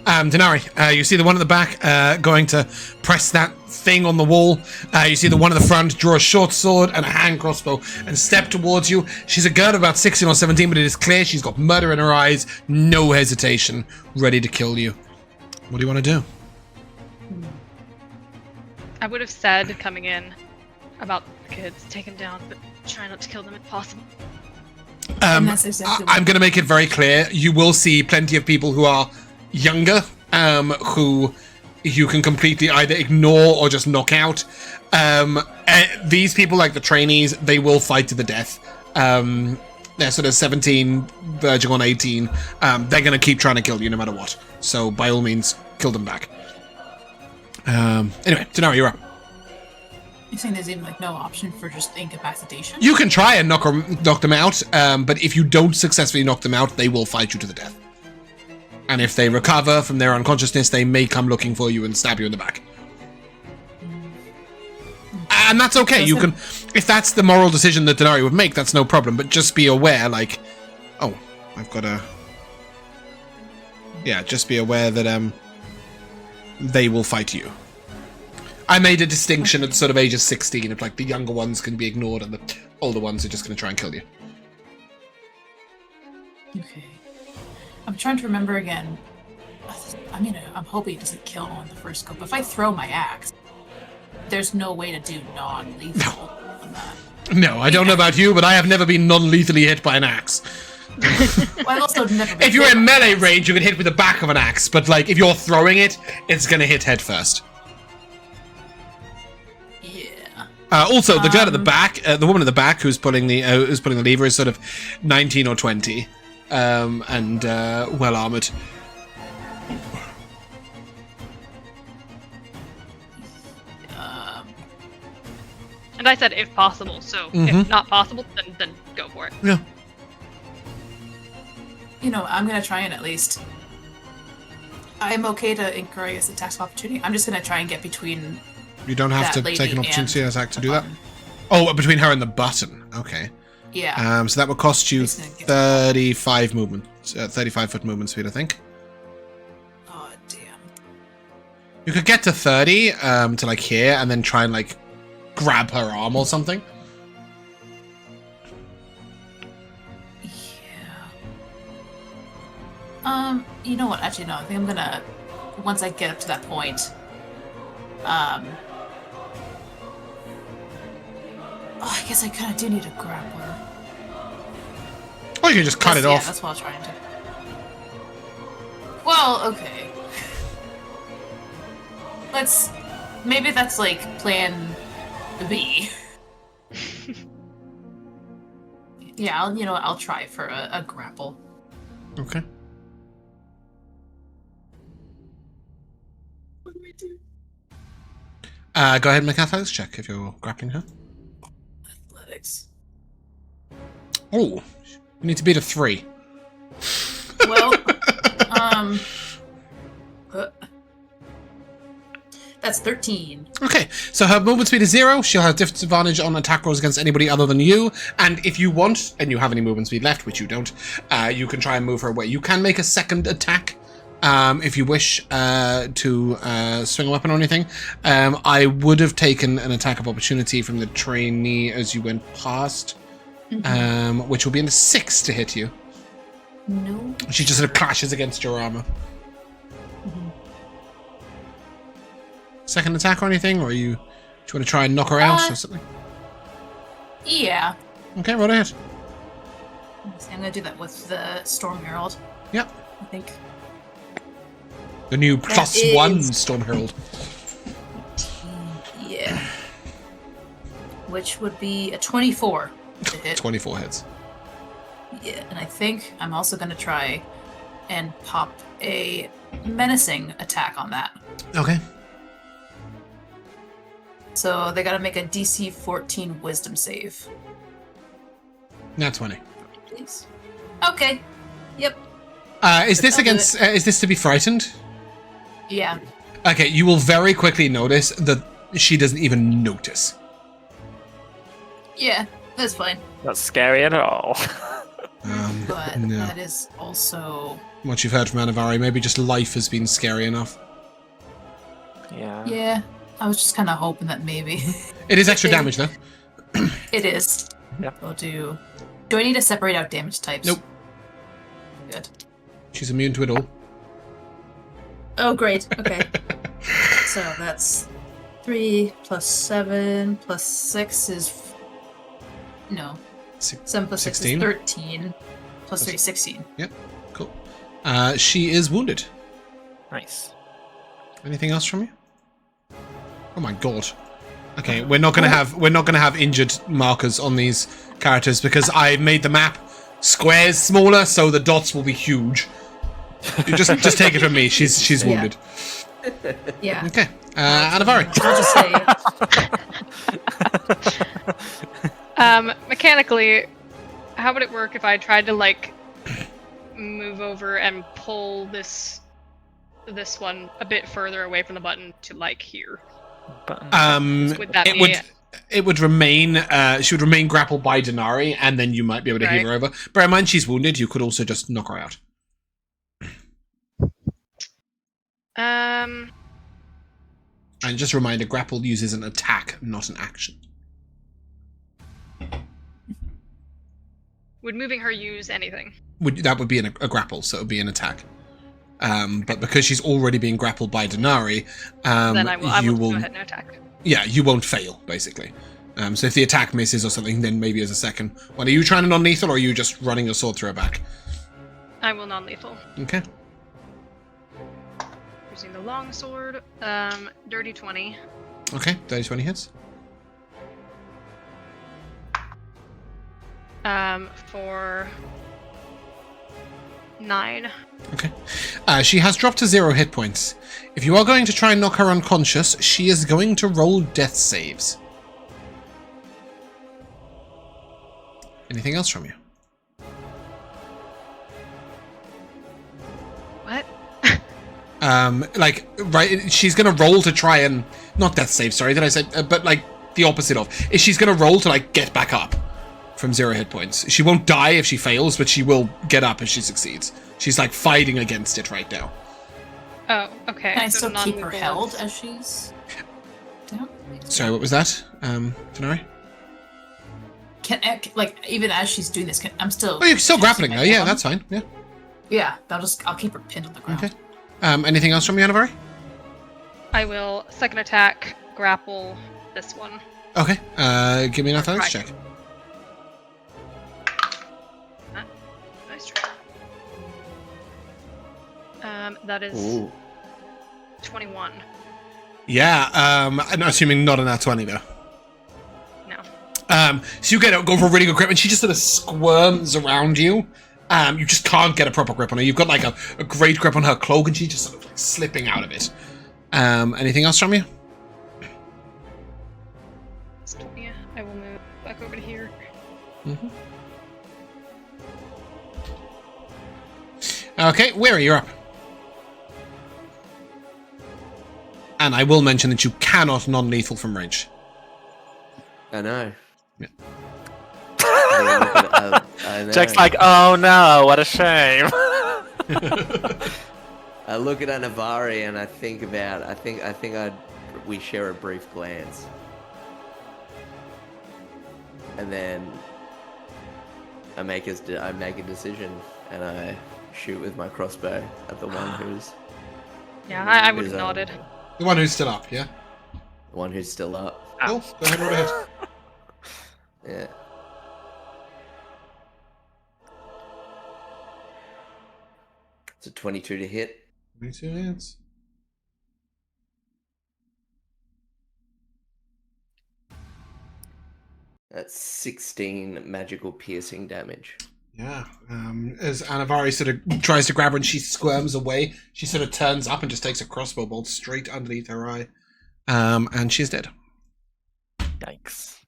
Dinari, you see the one at the back going to press that thing on the wall. You see the one at the front draw a short sword and a hand crossbow and step towards you. She's a girl of about 16 or 17, but it is clear she's got murder in her eyes, no hesitation, ready to kill you. What do you want to do? I would have said coming in about the kids, take them down, but try not to kill them if possible. And that's exactly I'm going to make it very clear. You will see plenty of people who are younger, who you can completely either ignore or just knock out. These people, like the trainees, they will fight to the death. They're sort of 17, verging on 18. They're going to keep trying to kill you no matter what. So, by all means, kill them back. Anyway, Dinari, you're up. You're saying there's even like no option for just incapacitation? You can try and knock them out, but if you don't successfully knock them out, they will fight you to the death. And if they recover from their unconsciousness, they may come looking for you and stab you in the back. And that's okay. You can, if that's the moral decision that Dinari would make, that's no problem. But just be aware, like, oh, I've got a. Yeah, just be aware that they will fight you. I made a distinction at sort of age of 16 of like the younger ones can be ignored and the older ones are just going to try and kill you. Okay. I'm trying to remember again. I mean, I'm hoping it doesn't kill on the first go, but if I throw my axe, there's no way to do non-lethal on that. No, I don't know about you, but I have never been non-lethally hit by an axe. Well, I've also never been If you're hit in by melee an axe. range, you can hit with the back of an axe, but like if you're throwing it, it's going to hit head first. Yeah. Also, the girl at the back, the woman at the back who's pulling the lever is sort of 19 or 20, and well armored. And I said if possible, so if not possible, then go for it. Yeah. You know, I'm gonna try and at least. I'm okay to incur his attacks of opportunity. I'm just gonna try and get between. You don't have that to take an lady opportunity and attack to the do that. button. Oh, between her and the button. Okay. Yeah. So that would cost you Just gonna get 35 movement, 35-foot movement speed, I think. Oh damn. You could get to 30 to like here, and then try and like grab her arm or something. Yeah. You know what? Actually, no. I think I'm gonna. Once I get up to that point. Oh, I guess I kind of do need a grappler. Or you can just cut it Yeah, off. that's what I'll try and do. Well, okay. Let's. Maybe that's like plan B. Yeah, I'll try for a grapple. Okay. What do we do? Go ahead and make an athletics check if you're grappling her. Athletics. Oh, you need to beat a 3. Well, that's 13. Okay, so her movement speed is 0. She'll have disadvantage on attack rolls against anybody other than you. And if you want, and you have any movement speed left, which you don't, you can try and move her away. You can make a second attack if you wish to swing a weapon or anything. I would have taken an attack of opportunity from the trainee as you went past, which will be in the 6 to hit you. No. She just sort of clashes against your armor. Second attack or anything, or do you want to try and knock her out or something? Yeah. Okay, roll ahead. I'm gonna do that with the Storm Herald. Yep. I think. The new That +1 is- Storm Herald. Yeah. Which would be a 24 to hit. 24 hits. Yeah, and I think I'm also gonna try and pop a menacing attack on that. Okay. So they gotta make a DC 14 Wisdom save. Nat 20. Please. Okay. Yep. Is this I'll do against? Is this to be frightened? Yeah. Okay, you will very quickly notice that she doesn't even notice. Yeah, that's fine. Not scary at all. But no. that is also. What you've heard from Anivari, maybe just life has been scary enough. Yeah. Yeah, I was just kind of hoping that maybe. It is extra damage though. It is. Yeah. We'll do. Do I need to separate out damage types? Nope. Good. She's immune to it all. Oh, great. Okay. So that's 3 plus 7 plus 6 is. No. 7 plus 6 is 16. 13. Plus 3 is 16. Yep. Cool. She is wounded. Nice. Anything else from you? Oh my god. Okay, we're not gonna have injured markers on these characters because I made the map squares smaller, so the dots will be huge. You just take it from me. She's Yeah. wounded. Yeah. Okay. Anivari. I'll just say. Mechanically, how would it work if I tried to like move over and pull this one a bit further away from the button to like here? Would that be it would remain. She would remain grappled by Dinari, and then you might be able to heal her over. Bear in mind, she's wounded. You could also just knock her out. And just a reminder, grapple uses an attack, not an action. Would moving her use anything? That would be a grapple, so it would be an attack. But because she's already being grappled by Dinari, Then I will you go will. ahead and attack. Yeah, you won't fail, basically. So if the attack misses or something, then maybe as a second one. Are you trying to non-lethal, or are you just running your sword through her back? I will non-lethal. Okay. Using the long sword. Dirty 20. Okay, 30-20 hits. For 9. Okay. She has dropped to 0 hit points. If you are going to try and knock her unconscious, she is going to roll death saves. Anything else from you? What? Right, she's gonna roll to try and, not death save, sorry, did I say, but like, the opposite of, is she's gonna roll to like, get back up from 0 hit points. She won't die if she fails, but she will get up if she succeeds. She's like, fighting against it right now. Oh, okay. Can I so still keep her non-lethal held is- as she's down? Sorry, what was that, Dinari? Like, even as she's doing this, I'm still... Oh, you're still grappling casting her, my yeah, weapon? that's fine, yeah. Yeah, I'll keep her pinned on the ground. Okay. Anything else from you, Anivari? I will second attack, grapple this one. Okay, give me an athletics Try. check. Nice try. That is Ooh. 21. Yeah, I'm assuming not an nat 20 though. No. So you go for a really good grip, and she just sort of squirms around you. You just can't get a proper grip on her. You've got like a great grip on her cloak, and she's just sort of like slipping out of it. Anything else from you? Yeah, I will move back over to here. Mm-hmm. Okay, Weary, you're up. And I will mention that you cannot non-lethal from range. I know. Yeah. I know. Jack's like, oh no, what a shame. I look at Anivari and I think we share a brief glance. And then I make a decision and I shoot with my crossbow at the one who's Yeah, I would who's, have nodded. The one who's still up, yeah? the one who's still up. Cool, go ahead, roll ahead. Yeah. It's a 22 to hit. 22 hits. That's 16 magical piercing damage. Yeah, as Anivari sort of tries to grab her and she squirms away, she sort of turns up and just takes a crossbow bolt straight underneath her eye. And she's dead. Yikes.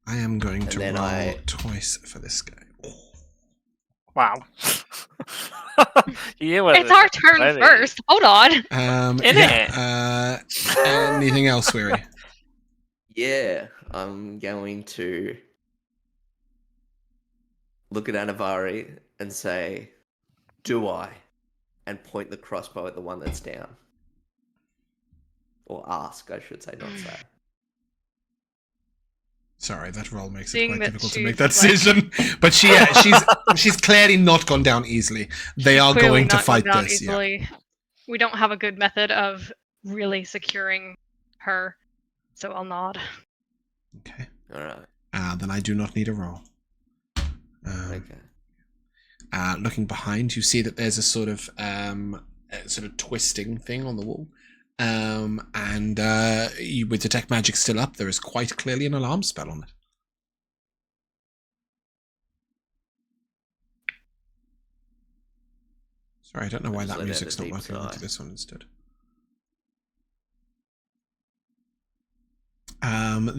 I am going And to then roll twice for this guy. Wow. You It's our turn ready. first. Hold on. Anything else, Weary? Yeah, I'm going to look at Anivari and say, "Do I?" and point the crossbow at the one that's down. Or ask, I should say, not say. Sorry, that roll makes it Seeing quite that difficult to she's, make that like- decision. But she's clearly not gone down easily. They are Clearly going to not fight down this. Yeah. easily. We don't have a good method of really securing her, so I'll nod. Okay. All right. Then I do not need a roll. Okay. Looking behind, you see that there's a sort of twisting thing on the wall. With detect magic still up, there is quite clearly an alarm spell on it. Sorry, I don't know why Just that let out music's a not deep working onto sigh. this one instead.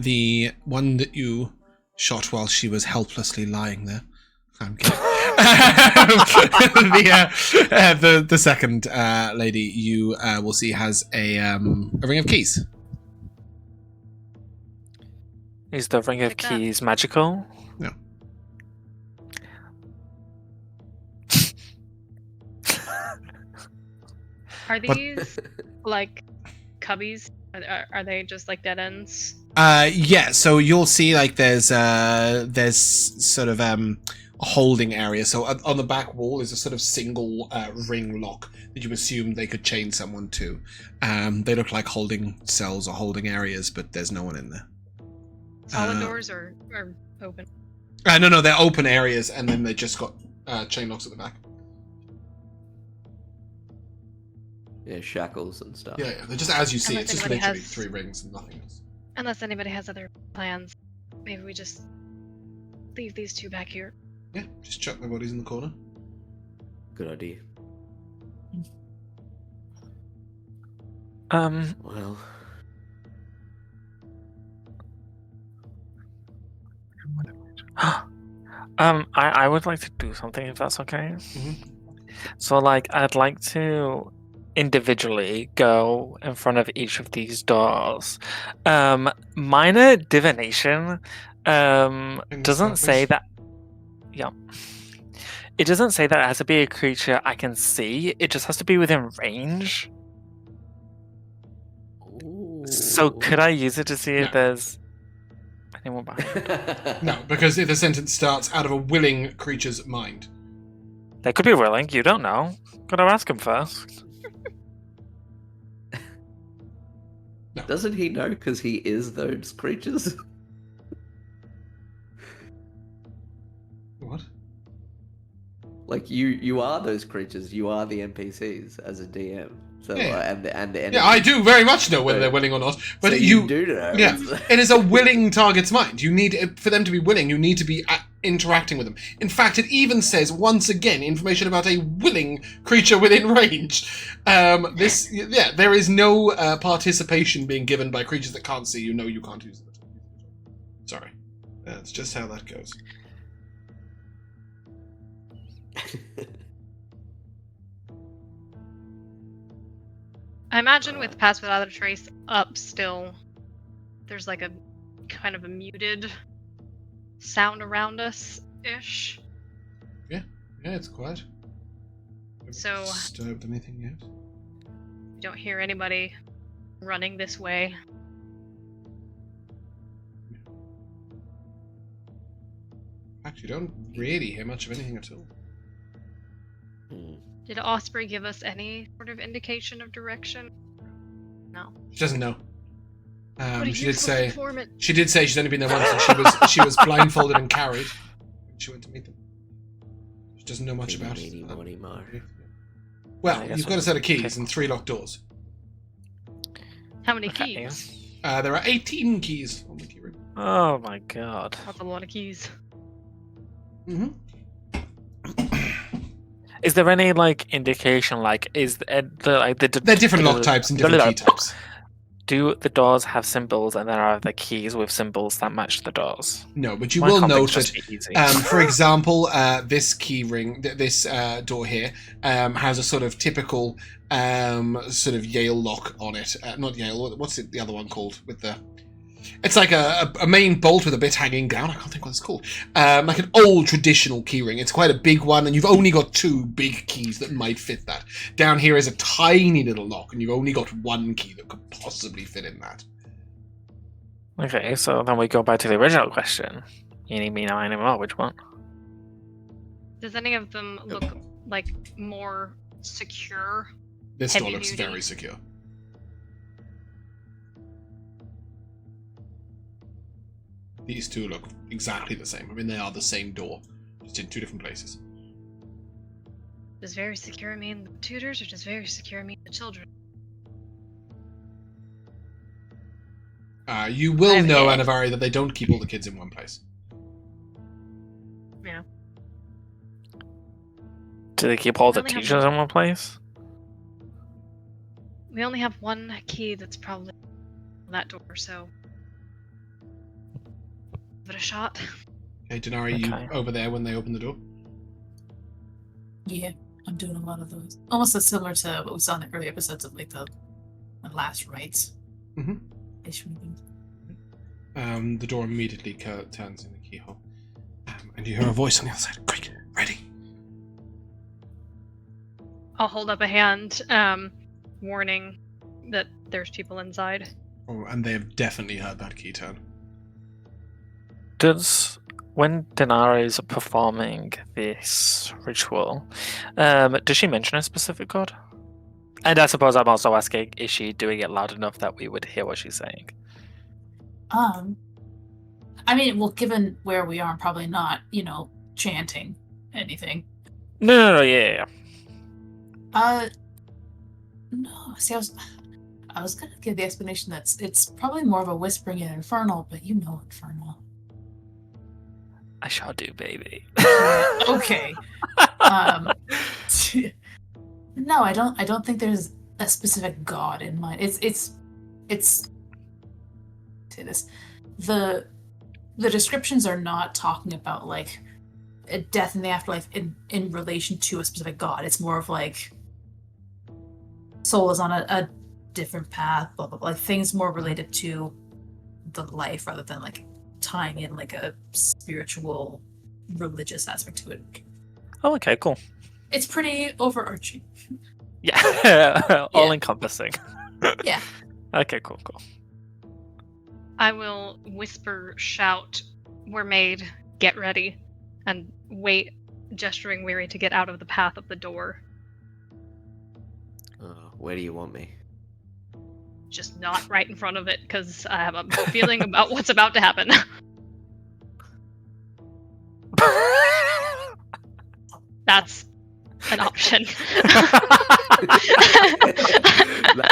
The one that you shot while she was helplessly lying there. I'm kidding. The second lady you will see has a ring of keys. Is the Ring of Like that. Keys magical? No. Are What- these like cubbies? Are they just like dead ends? Yeah, so you'll see like there's sort of a holding area. So on the back wall is a sort of single ring lock that you assume they could chain someone to. They look like holding cells or holding areas, but there's no one in there. Solid Uh, doors or open? No, they're open areas, and then they just got chain locks at the back. Yeah, shackles and stuff. Yeah, they're just as you see. Unless It's just anybody literally has- 3 rings and nothing else. Unless anybody has other plans, maybe we just leave these two back here. Yeah, just chuck their bodies in the corner. Good idea. Well, I would like to do something if that's okay. Mhm. So, like, I'd like to individually go in front of each of these doors. Minor divination doesn't say Selfish. that. Yeah. It doesn't say that it has to be a creature I can see. It just has to be within range. So ooh. could I use it to see if No. there's anyone behind? No, because the sentence starts out of a willing creature's mind. They could be willing. You don't know. Gotta ask him first. Doesn't he know because he is those creatures? What? Like you are those creatures. You are the NPCs as a DM. So Yeah. and the enemy. Yeah, I do very much know whether So- they're willing or not. But so you do know. Yeah, it is a willing target's mind. You need, for them to be willing, you need to be interacting with them. In fact, it even says, once again, information about a willing creature within range. There is no participation being given by creatures that can't see you. No, you can't use them. Sorry. That's just how that goes. I imagine with Pass Without a Trace up still, there's like a kind of a muted sound around us-ish. Yeah, it's quiet. Haven't So- disturbed anything yet? We don't hear anybody running this way. Actually, don't really hear much of anything at all. Hmm. Did Osprey give us any sort of indication of direction? No. She doesn't know. What a She did useless say informant. she's only been there once, and she was blindfolded and carried when she went to meet them. She doesn't know much about it. Meeny, miny, mo. Well, I guess you've got a set of keys okay. and 3 locked doors. How many Okay. keys? There are 18 keys on the key ring. Oh my god. That's a lot of keys. Mm-hmm. Is there any like indication? Like, is the They're different lock types and different key types. Do the doors have symbols, and there are the keys with symbols that match the doors? No, but you Why will can't note things that, just be easy? for example, this key ring, this door here, has a sort of typical sort of Yale lock on it. Not Yale. What's it? The other one called with the? It's like a main bolt with a bit hanging down. I can't think what it's called. Like an old traditional keyring. It's quite a big one, and you've only got 2 big keys that might fit that. Down here is a tiny little lock, and you've only got 1 key that could possibly fit in that. Okay, so then we go back to the original question. Eeny, meeny, miny, moe, which one? Does any of them look like more secure? This door Heavy looks duty. very secure. These 2 look exactly the same. I mean, they are the same door, just in 2 different places. Does very secure mean the tutors, or does very secure mean the children? You will I've- know, Anivari, that they don't keep all the kids in one place. Yeah. Do they keep all the Only have teachers in one place? We only have 1 key that's probably on that door, so give it a shot. Okay, Dinari, Okay. you over there when they open the door? Yeah, I'm doing a lot of those. Almost as similar to what we saw in the early episodes of like the last rites. Mm-hmm. They shouldn't be- The door immediately turns in the keyhole. And you hear a voice on the other side. Quick, ready. I'll hold up a hand, warning that there's people inside. Oh, and they have definitely heard that key turn. When Dinari is performing this ritual, does she mention a specific god? And I suppose I'm also asking, is she doing it loud enough that we would hear what she's saying? I mean, well, given where we are, I'm probably not, chanting anything. No, yeah. No. See, I was gonna give the explanation that it's probably more of a whispering in Infernal, but Infernal. I shall do, baby. Okay. No, I don't think there's a specific god in mind. It's say this. The descriptions are not talking about like a death in the afterlife in relation to a specific god. It's more of like soul is on a different path, blah blah blah. Like things more related to the life rather than like tying in like a spiritual religious aspect to it. Oh, okay, cool. It's pretty overarching. Yeah, all encompassing. Yeah. Okay, cool. I will whisper, shout, "We're made, get ready," and wait, gesturing Weary to get out of the path of the door. Where do you want me? Just not right in front of it, because I have a feeling about what's about to happen. That's an option. No.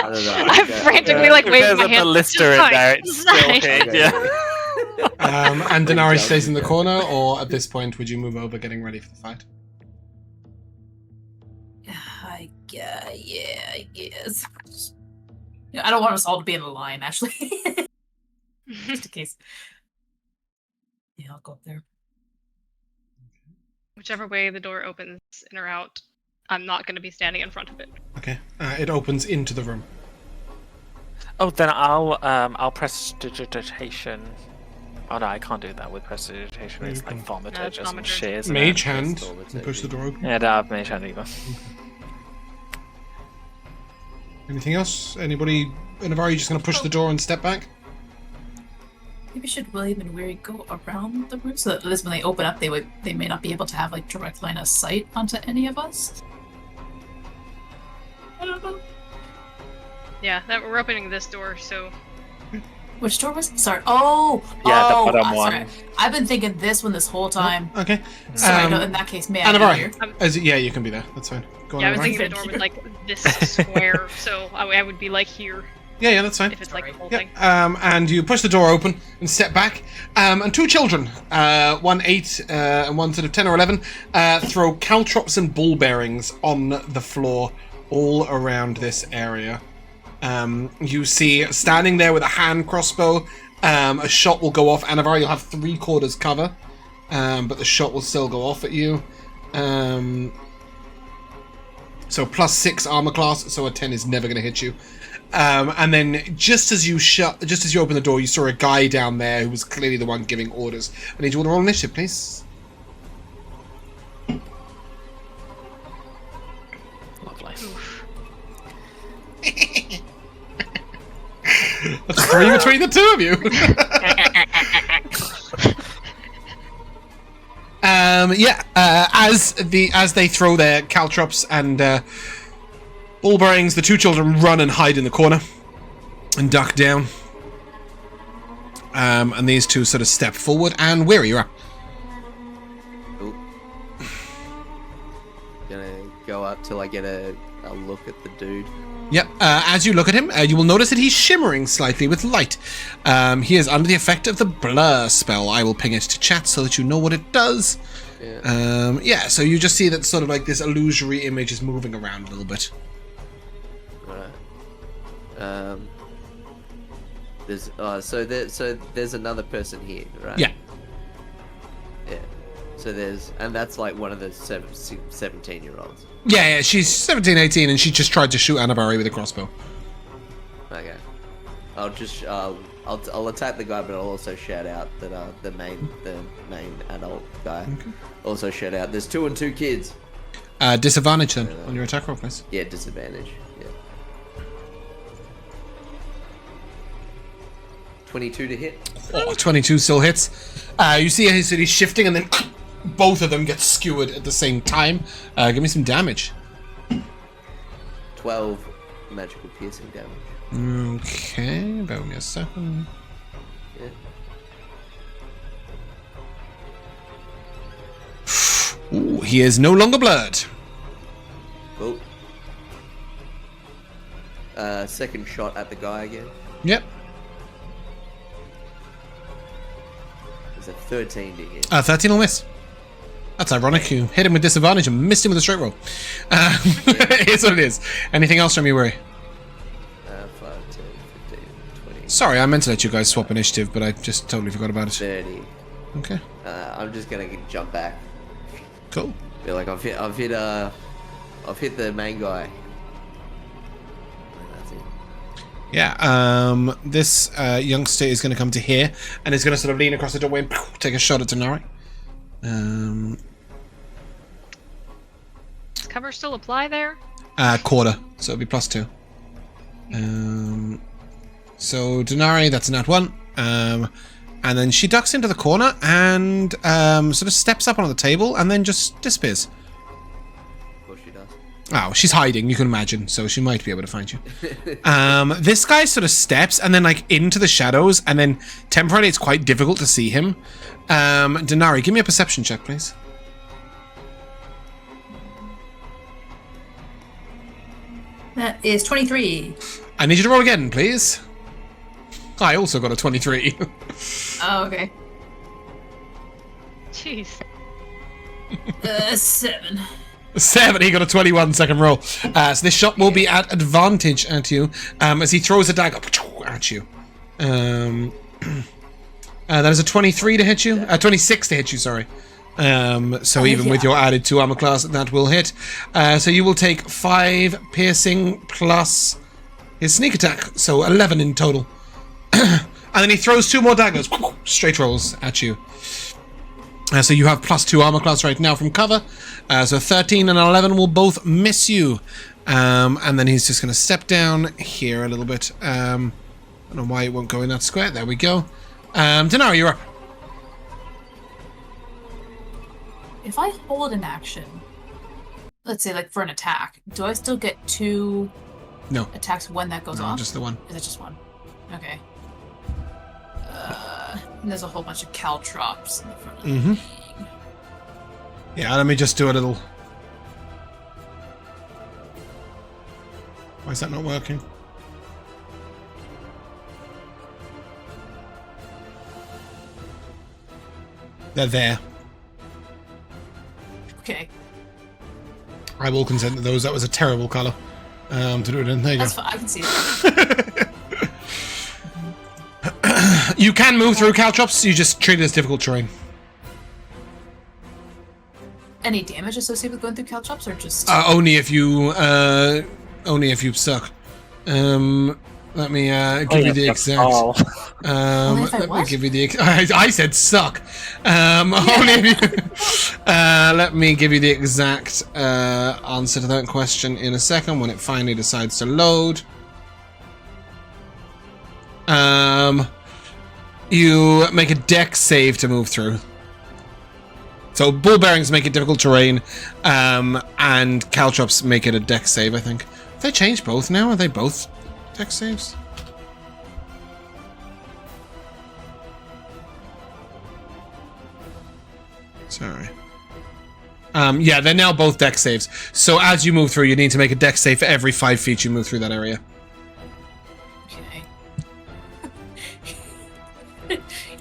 I'm frantically like waving my hand. There's a lister in there. It's still hit, yeah. And Dinari stays in the corner, or at this point, would you move over, getting ready for the fight? I guess. Yeah, I don't want us all to be in a line, actually. Just in case. Yeah, I'll go up there. Whichever way the door opens, in or out, I'm not going to be standing in front of it. Okay. It opens into the room. Oh, then I'll prestidigitation. Oh no, I can't do that with prestidigitation. It's like thaumaturges and shit. isn't it? Mage hand. And push the door open. Yeah, I don't have mage hand either. Anything else? Anybody? Anivari, just going to push the door and step back? Maybe should William and Weary go around the room so that at least when they open up, they may not be able to have like direct line of sight onto any of us. I don't know. Yeah, we're opening this door, so... Which door was it? Sorry. Oh! Yeah, oh, the bottom one. Sorry. I've been thinking this one this whole time. Okay. Sorry, no, in that case, may I be here? Anivari. Yeah, you can be there. That's fine. Go on, Yeah, I was Anivari. thinking the door was like this square, so I would be like here Yeah, that's fine. if it's like the whole Yeah, thing. and you push the door open and step back, and two children, one 8 and one sort of 10 or 11, throw caltrops and ball bearings on the floor all around this area. You see, standing there with a hand crossbow, a shot will go off. Anivari, you'll have 3/4 cover, but the shot will still go off at you. So +6 armor class, so a 10 is never going to hit you. And then just as you open the door, you saw a guy down there who was clearly the one giving orders. I need you all to roll initiative, please. Lovely. That's 3 between the two of you. As they throw their caltrops and ball bearings, the two children run and hide in the corner and duck down. And these two sort of step forward. And Weary, you're up. Oop. Gonna go up till I get a look at the dude. Yep. As you look at him, you will notice that he's shimmering slightly with light. He is under the effect of the blur spell. I will ping it to chat so that you know what it does. Yeah. So you just see that sort of like this illusory image is moving around a little bit. Right. There's another person here, right? Yeah. Yeah. So and that's like one of the 17-year-olds. Yeah, she's 17, 18, and she just tried to shoot Anivari with a crossbow. Okay. I'll attack the guy, but I'll also shout out that the main adult guy. Okay. Also shout out. There's 2 and 2 kids. Disadvantage then on your attack roll, please. Yeah, disadvantage. Yeah. 22 to hit. Oh, 22 still hits. You see he's shifting, and then both of them get skewered at the same time. Give me some damage. 12 magical piercing damage. Okay, bear with me a second. Yeah. Ooh, he is no longer blurred. Cool. Second shot at the guy again. Yep. There's a 13 to hit. 13 will miss. That's ironic. You hit him with disadvantage and missed him with a straight roll. Here's what it is. Anything else from you, Worry? 10, 15, 20, Sorry, I meant to let you guys swap initiative, but I just totally forgot about it. 30. Okay, I'm just gonna jump back. cool. Be like, I've hit the main guy. That's it. Yeah, this youngster is going to come to here, and is going to sort of lean across the doorway and take a shot at Dinari. Does cover still apply there? Quarter, so it'll be +2. So Dinari, that's a nat 1. And then she ducks into the corner and sort of steps up onto the table and then just disappears. Of course she does. Oh, she's hiding, you can imagine, so she might be able to find you. This guy sort of steps and then like into the shadows, and then temporarily it's quite difficult to see him. Dinari, give me a perception check, please. That is 23. I need you to roll again, please. I also got a 23. Oh, okay. Jeez. 7. 7, he got a 21 second roll. So this shot will be at advantage at you as he throws a dagger at you. That is a 23 to hit you. 26 to hit you, sorry. So even with your added 2 armor class, that will hit. So you will take 5 piercing plus his sneak attack. So 11 in total. And then he throws 2 more daggers. Straight rolls at you. So you have +2 armor class right now from cover. So 13 and 11 will both miss you. And then he's just going to step down here a little bit. I don't know why it won't go in that square. There we go. Dinari, you're up. If I hold an action, let's say like for an attack, do I still get 2 attacks when that goes No, off? just the one. Is it just 1? Okay. And there's a whole bunch of caltrops in the front of the thing. Yeah, let me just do a little... Why is that not working? They're there. Okay. I will consent to those. That was a terrible colour to do it in. There you That's go. fine. I can see that. You can move through caltrops. You just treat it as difficult terrain. Any damage associated with going through caltrops, or just... Only if you suck. Let me give you the exact. Let me give you the. I said suck. Only if you. Let me give you the exact answer to that question in a second when it finally decides to load. You make a dex save to move through. So bull bearings make it difficult terrain, and caltrops make it a dex save. I think. Have they changed both now? Are they both dex saves? Sorry. Yeah, they're now both dex saves. So as you move through, you need to make a dex save for every 5 feet you move through that area. Okay.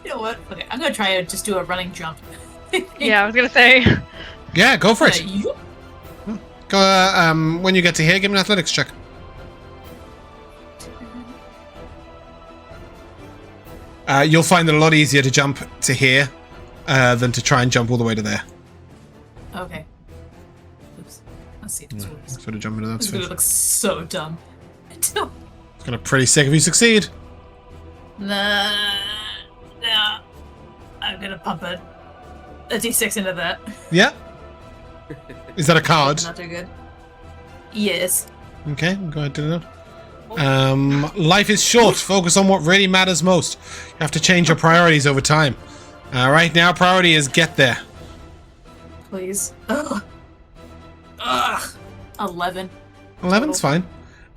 You know what? Okay, I'm gonna try to just do a running jump. Yeah, I was gonna say. Yeah, go for it. Go. When you get to here, give me an athletics check. You'll find it a lot easier to jump to here than to try and jump all the way to there. Okay. Oops. Let's see if this works. Sort of jump into that This is gonna space. look so dumb. It's gonna be pretty sick if you succeed. Nah. I'm gonna pump a D6 into that. Yeah. Is that a card? Not too good. Yes. Okay, go ahead, do that. Life is short. Focus on what really matters most. You have to change your priorities over time. Right now, priority is get there. Please. Ugh. 11. 11's fine.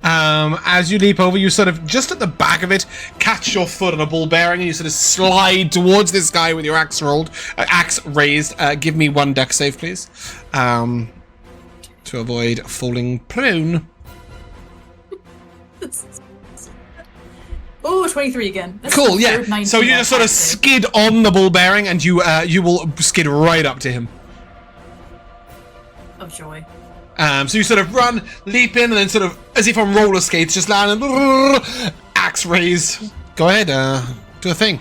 As you leap over, you sort of, just at the back of it, catch your foot on a ball bearing, and you sort of slide towards this guy with your axe raised. Give me 1 dex save, please. To avoid falling prone. Oh, 23 again. That's Cool, the yeah. third 19 So you just sort of I've had. skid on the ball bearing, and you will skid right up to him. Of joy. So you sort of run, leap in, and then sort of, as if on roller skates, just land attacks raised. Go ahead, do a thing.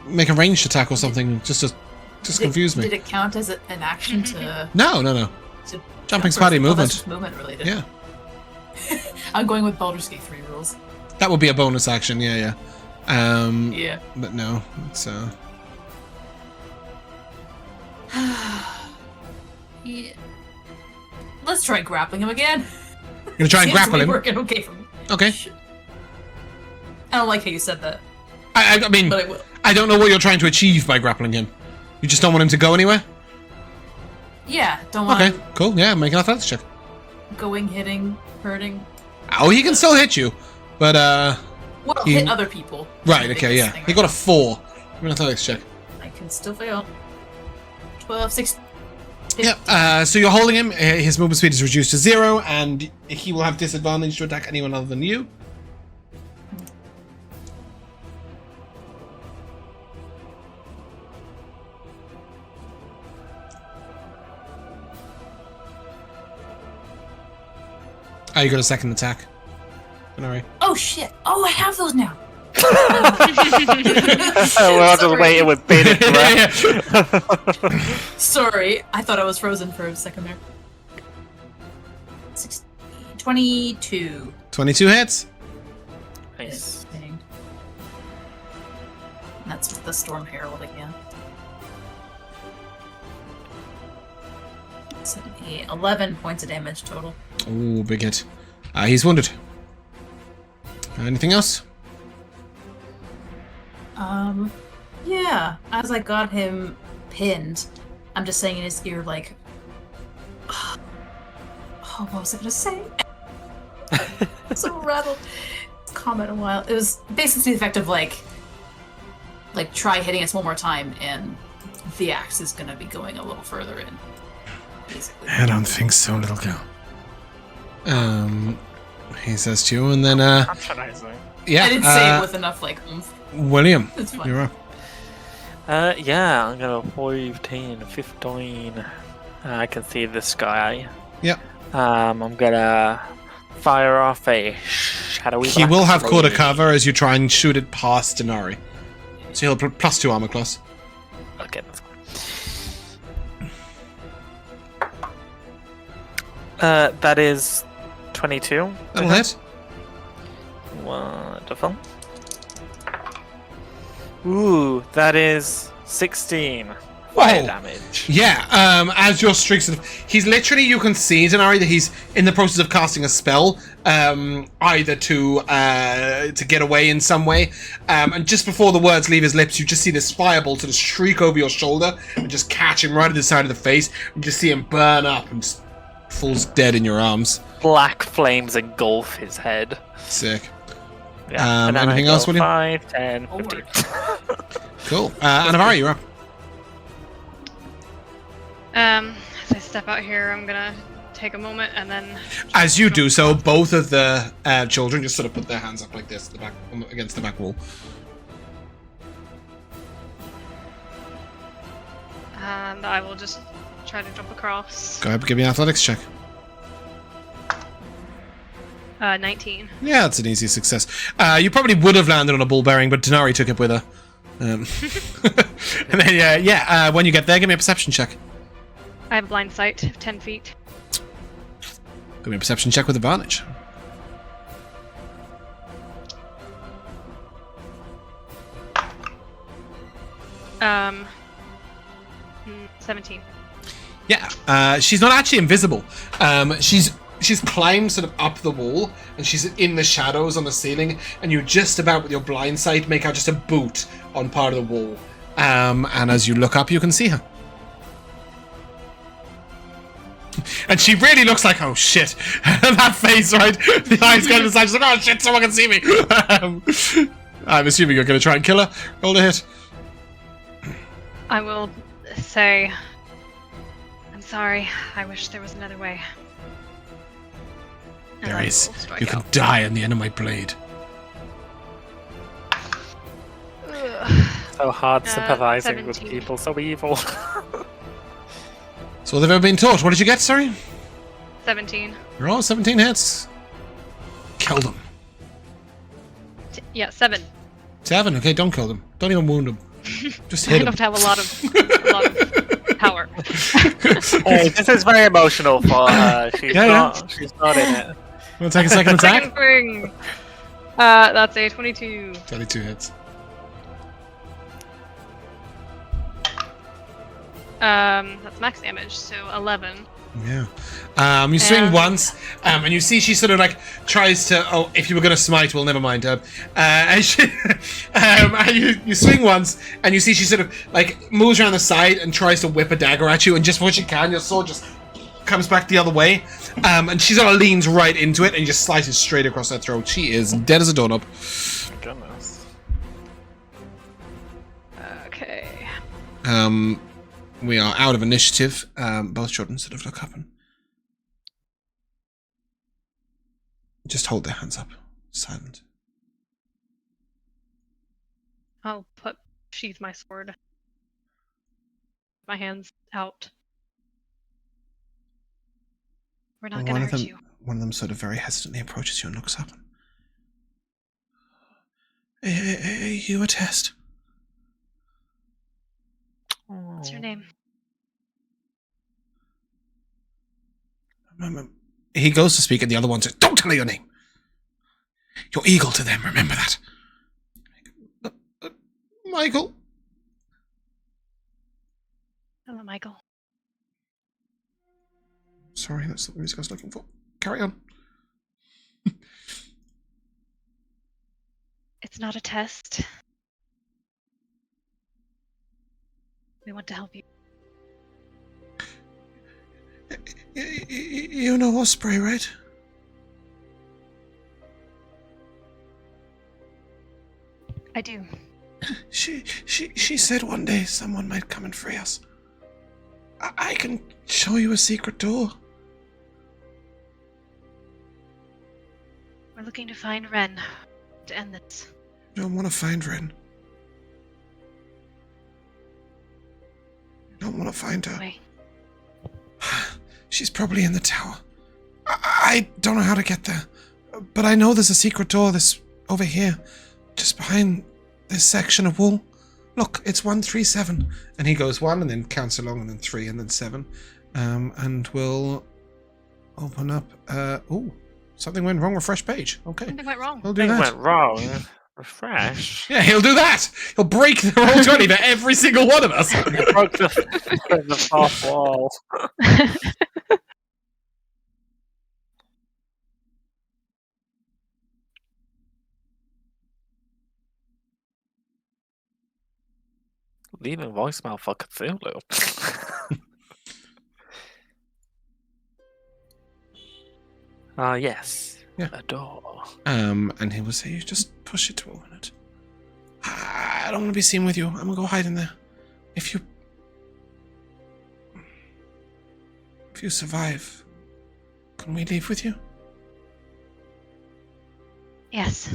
Make a ranged attack or something, just confuse me. Did it count as an action to... No. to Jumping's party movement. That's just movement related. Yeah. I'm going with Baldur's Gate 3 rules. That would be a bonus action, yeah. Yeah. But no, it's Yeah. Let's try grappling him again. You're gonna try and Seems to grapple be him? working okay for me. Okay. I don't like how you said that, I mean, but I will. I don't know what you're trying to achieve by grappling him. You just don't want him to go anywhere? Yeah, don't want Okay, cool. Yeah, make an athletics check. going, hitting, hurting. Oh, he can still hit you, but Well, You- hit other people. right, I think okay, is yeah. the thing He got a 4. Give me an athletics check. I can still fail. 12, 6. Yeah. So you're holding him. His movement speed is reduced to 0, and he will have disadvantage to attack anyone other than you. Oh, you got a second attack. Dinari. Oh shit! Oh, I have those now. We're all just waiting with bated breath. Sorry, I thought I was frozen for a second there. 16, 22. 22 hits. Nice. Dang. That's with the Storm Herald again. 11 points of damage total. Ooh, big hit. He's wounded. Anything else? Yeah. As I got him pinned, I'm just saying in his ear, like, oh, what was I gonna say? So rattled. Comment a while. It was basically the effect of like try hitting us one more time, and the axe is gonna be going a little further in. Basically. I don't think so, little girl. He says to you, and then Patronizing. yeah. I didn't say it with enough like oomph. William, It's fine. you're up. Yeah, I'm gonna 15. I can see this guy. Yep. I'm gonna fire off a shadowy. He black will have quarter flame. cover as you try and shoot it past Dinari. So he'll plus 2 armor class. Okay, that's fine. That is 22. That'll hit. Wonderful. Ooh, that is 16 fire Whoa. damage. Yeah, as your streaks of... He's literally, you can see, Dinari, that he's in the process of casting a spell, either to get away in some way, and just before the words leave his lips, you just see this fireball sort of streak over your shoulder, and just catch him right at the side of the face, and just see him burn up, and just falls dead in your arms. Black flames engulf his head. Sick. Yeah. And then anything I go else, William? 5, 10, Forward. 15. Cool. Anivari, you're up. As I step out here, I'm gonna take a moment and then. As you do so, both of the children just sort of put their hands up like this, against the back wall. And I will just try to jump across. Go ahead, give me an athletics check. 19. Yeah, that's an easy success. You probably would have landed on a ball bearing, but Dinari took it with her. And then, when you get there, give me a perception check. I have blind sight of 10 feet. Give me a perception check with advantage. Um, 17. Yeah, she's not actually invisible. She's climbed sort of up the wall, and she's in the shadows on the ceiling, and you just about with your blind sight make out just a boot on part of the wall. And as you look up, you can see her. And she really looks like, oh shit, that face, right? The eyes going to the side, she's like, oh shit, someone can see me. I'm assuming you're going to try and kill her. Roll a hit. I will say, I'm sorry. I wish there was another way. And There I is. will strike You can out. die in the end of my blade. Ugh. So hard sympathizing with 17. people so evil. So they've ever been taught. What did you get, sorry? 17. You're all 17 hits. Kill them. Yeah, 7. 7. Okay, don't kill them. Don't even wound them. Just I hit don't them. have a lot of power. Hey, this is very emotional for her. She's Yeah, not. She's not in it. Want to take a second attack? Second swing. That's a 22. 22 hits. That's max damage, so 11. Yeah. You swing And- once, and you see she sort of like tries to. Oh, if you were going to smite, well, never mind. And she, and you swing once, and you see she sort of like moves around the side and tries to whip a dagger at you, and just before she can, your sword just comes back the other way, and she sort of leans right into it and just slices straight across her throat. She is dead as a doorknob. Goodness. Okay. We are out of initiative. Both children sort of look up and just hold their hands up, silent. I'll sheath my sword. My hands out. We're not gonna hurt you. One of them sort of very hesitantly approaches you and looks up. Are you a test? What's your name? He goes to speak, and the other one says, "Don't tell her your name. You're eagle to them. Remember that." Michael. Hello, Michael. Sorry, that's the music I was looking for. Carry on. It's not a test. We want to help you. You know Osprey, right? I do. She said one day someone might come and free us. I can show you a secret door. We're looking to find Ren to end this. You don't want to find Ren. You don't want to find her. Wait. She's probably in the tower. I don't know how to get there, but I know there's a secret door this over here, just behind this section of wall. Look, it's 137. And he goes 1 and then counts along and then 3 and then 7. And we'll open up. Ooh, something went wrong. Refresh page. Okay. Something went wrong. He'll do Thing that. went wrong. Refresh. Yeah, he'll do that. He'll break the roll 20 for every single one of us. You broke the fourth wall. Leaving voicemail for Cthulhu. Yes. Yeah. A door. And he will say, "You just push it to open it. I don't want to be seen with you. I'm gonna go hide in there. If you survive, can we leave with you?" Yes.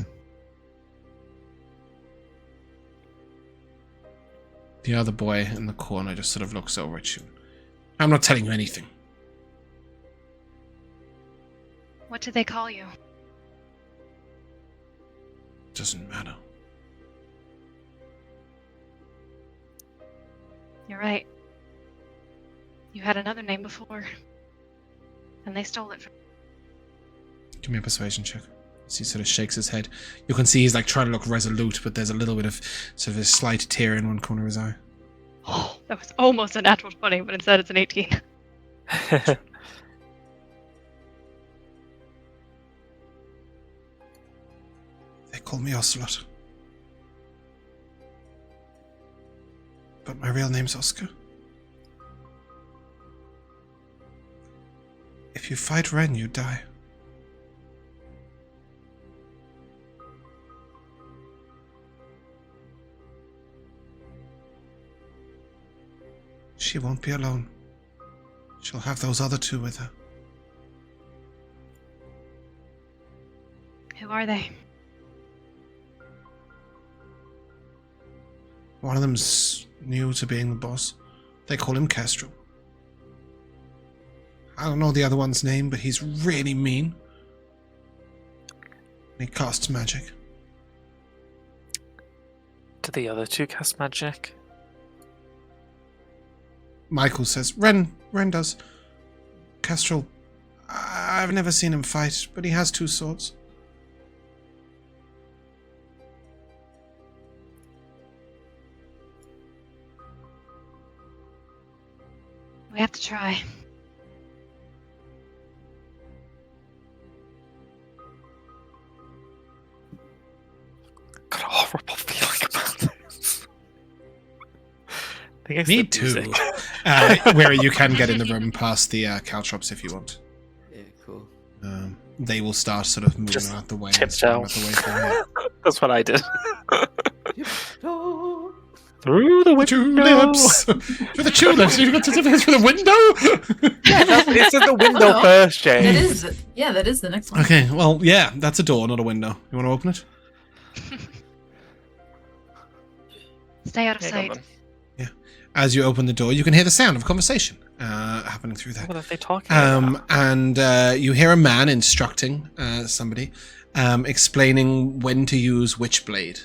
The other boy in the corner just sort of looks over at you. "I'm not telling you anything." What do they call you? Doesn't matter. You're right. You had another name before. And they stole it from you. Give me a persuasion check. As he sort of shakes his head. You can see he's like trying to look resolute, but there's a little bit of sort of a slight tear in one corner of his eye. Oh, that was almost a natural 20, but instead it's an 18. They call me Ocelot. But my real name's Oscar. If you fight Ren, you die. She won't be alone. She'll have those other two with her. Who are they? One of them's new to being the boss. They call him Kestrel. I don't know the other one's name, but he's really mean. And he casts magic. Do the other two cast magic? Michael says, Ren does. Kestrel, I've never seen him fight, but he has 2 swords. We have to try. Got a horrible feeling about this. I think it's Me the too. music. Where you can get in the room past the caltrops if you want. Yeah, cool. They will start sort of moving Just out the way. tiptoe. Out the way from here. That's what I did. Oh, Through the window. Tulips! Through the tulips! You got to through the window? It's in the window Oh, first, That James. is the next one. Okay, well, yeah, that's a door, not a window. You want to open it? Stay out of Hang sight. on, then. As you open the door, you can hear the sound of conversation happening through there. What are they talking about? And you hear a man instructing somebody, explaining when to use which blade.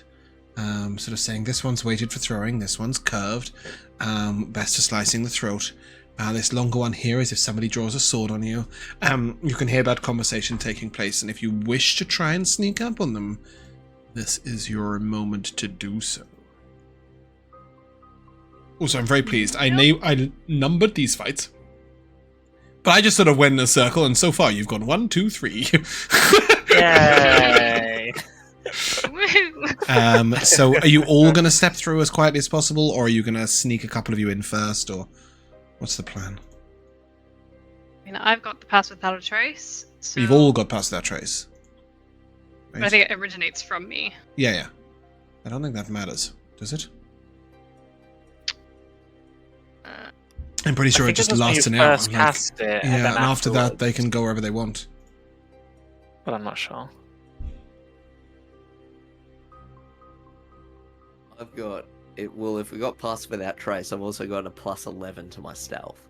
Sort of saying, this one's weighted for throwing, this one's curved, best for slicing the throat. This longer one here is if somebody draws a sword on you. You can hear that conversation taking place, and if you wish to try and sneak up on them, this is your moment to do so. Also, I'm very pleased. I numbered these fights, but I just sort of went in a circle, and so far you've gone 1, 2, 3. Yay! So are you all going to step through as quietly as possible, or are you going to sneak a couple of you in first, or what's the plan? I mean, I've got the pass without a trace. So... You've all got past that trace. But I think it originates from me. Yeah. I don't think that matters, does it? I'm pretty sure it just lasts an hour. First cast it, Yeah, and, then and after that afterwards. they can go wherever they want. But I'm not sure. I've got it. Well, if we got past without trace, I've also got a plus 11 to my stealth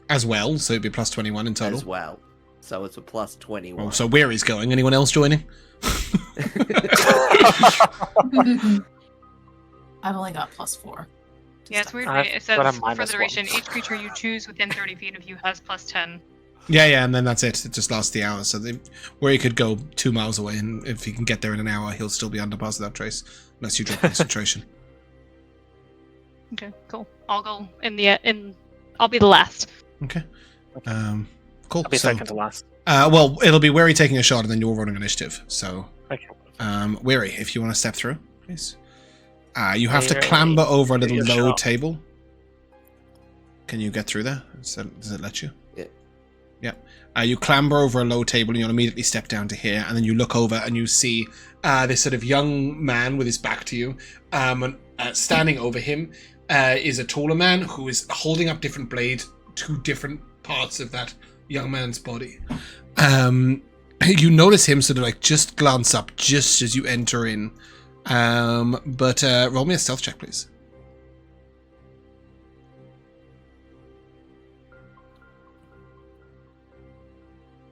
As well, so it'd be plus 21 in total. as well. So it's a plus 21. Oh, so where he's going? Anyone else joining? I've only got +4. Yeah, it's weird. I've Right? It says got a for minus the duration, one. each creature you choose within 30 feet of you has +10. Yeah, and then that's it. It just lasts the hour. So where he could go 2 miles away, and if he can get there in an hour, he'll still be under pass without trace, unless you drop concentration. Okay, cool. I'll go in. I'll be the last. Okay. Cool. I'll be So, second to last. well, it'll be Weary taking a shot, and then you're rolling initiative. So, Okay. Weary, if you want to step through, please. You have to Weary, clamber over a little take a low shot. table. Can you get through there? Does it let you? Yeah. Yeah. You clamber over a low table, and you'll immediately step down to here, and then you look over and you see this sort of young man with his back to you. And, standing over him is a taller man who is holding up different blades to different parts of that young man's body. You notice him sort of like just glance up just as you enter in. But roll me a stealth check, please.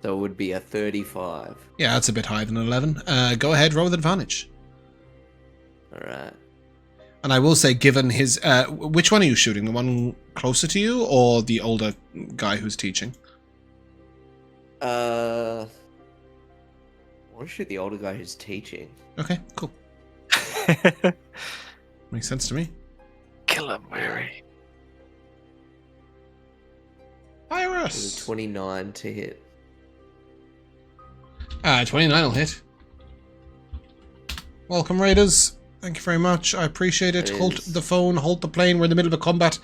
So it would be a 35. Yeah, that's a bit higher than an 11. Go ahead, roll with advantage. Alright. And I will say, given his... which one are you shooting? The one closer to you, or the older guy who's teaching? I want to shoot the older guy who's teaching. Okay, cool. Makes sense to me. Kill him, Weary. Fire It was us! 29 to hit. 29 will hit. Welcome, Raiders. Thank you very much. I appreciate it. It Hold is. the phone, hold the plane. We're in the middle of a combat.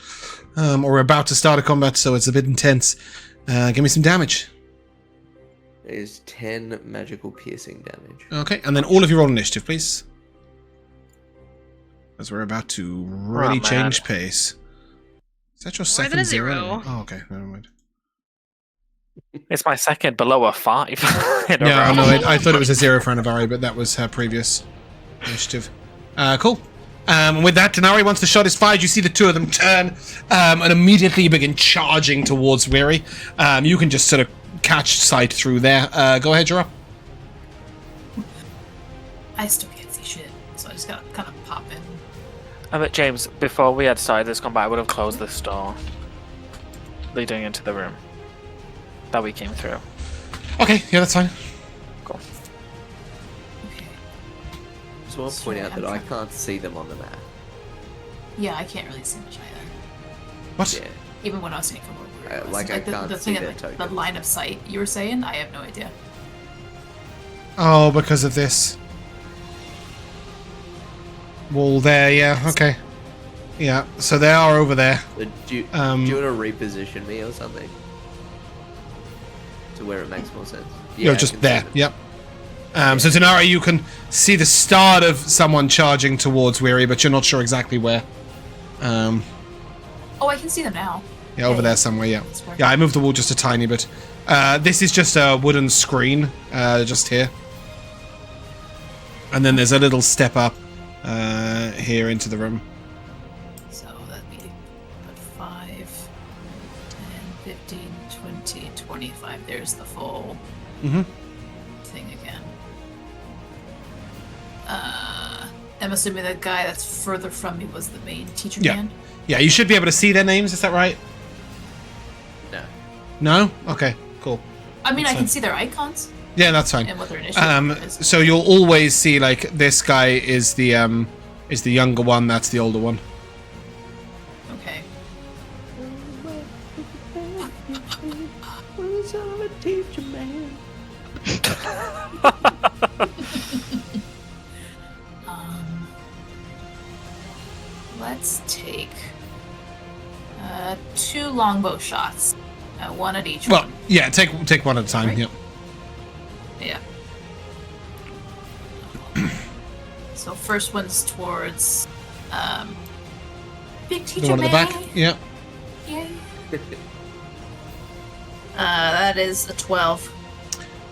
Or we're about to start a combat, so it's a bit intense. Give me some damage. It is 10 magical piercing damage. Okay, and then all of you roll initiative, please. As we're about to really man. change pace. Is that your More second than a zero? zero. Oh, okay, never mind. It's my second below a 5. in a Yeah, row. no, I thought it was a 0 for Anivari, but that was her previous initiative. Cool. With that, Dinari, once the shot is fired, you see the two of them turn and immediately begin charging towards Weary. You can just sort of catch sight through there. Go ahead, you're up. I still can't see shit. so I just gotta kind of pop in. But James, before we had started this combat, I would have closed this door leading into the room that we came through. Okay, yeah, that's fine. Cool. Okay. So I'll point out that I can't see them on the map. Yeah, I can't really see much either. What? Yeah. Even when I was saying from where it was. Like, I can't the see thing their of, the tokens. line of sight you were saying, I have no idea. Oh, because of this wall there. Yeah. Okay. Yeah. So they are over there. Do you want to reposition me or something? To where it makes more sense. You're I just can there. see them. Yep. So Dinari, you can see the start of someone charging towards Weary, but you're not sure exactly where. Oh, I can see them now. Yeah, over there somewhere. Yeah. That's where- Yeah, I moved the wall just a tiny bit. This is just a wooden screen, just here. And then there's a little step up here into the room. So that'd be about 5, 10, 15, 20, 25. There's the full Mm-hmm. thing again. I'm assuming the guy that's further from me was the main teacher Yeah. man. Yeah, you should be able to see their names. Is that right? No. No? Okay, cool. I mean, That's I can fine. see their icons Yeah, that's fine. and what their initiative is. So you'll always see like this guy is the younger one. That's the older one. Okay. Let's take 2 longbow shots, 1 at each Well, one. yeah. Take one at a time. Right. Yep. Yeah. So first one's towards big teacher The one at the man. back. Yep. Yay. That is a 12.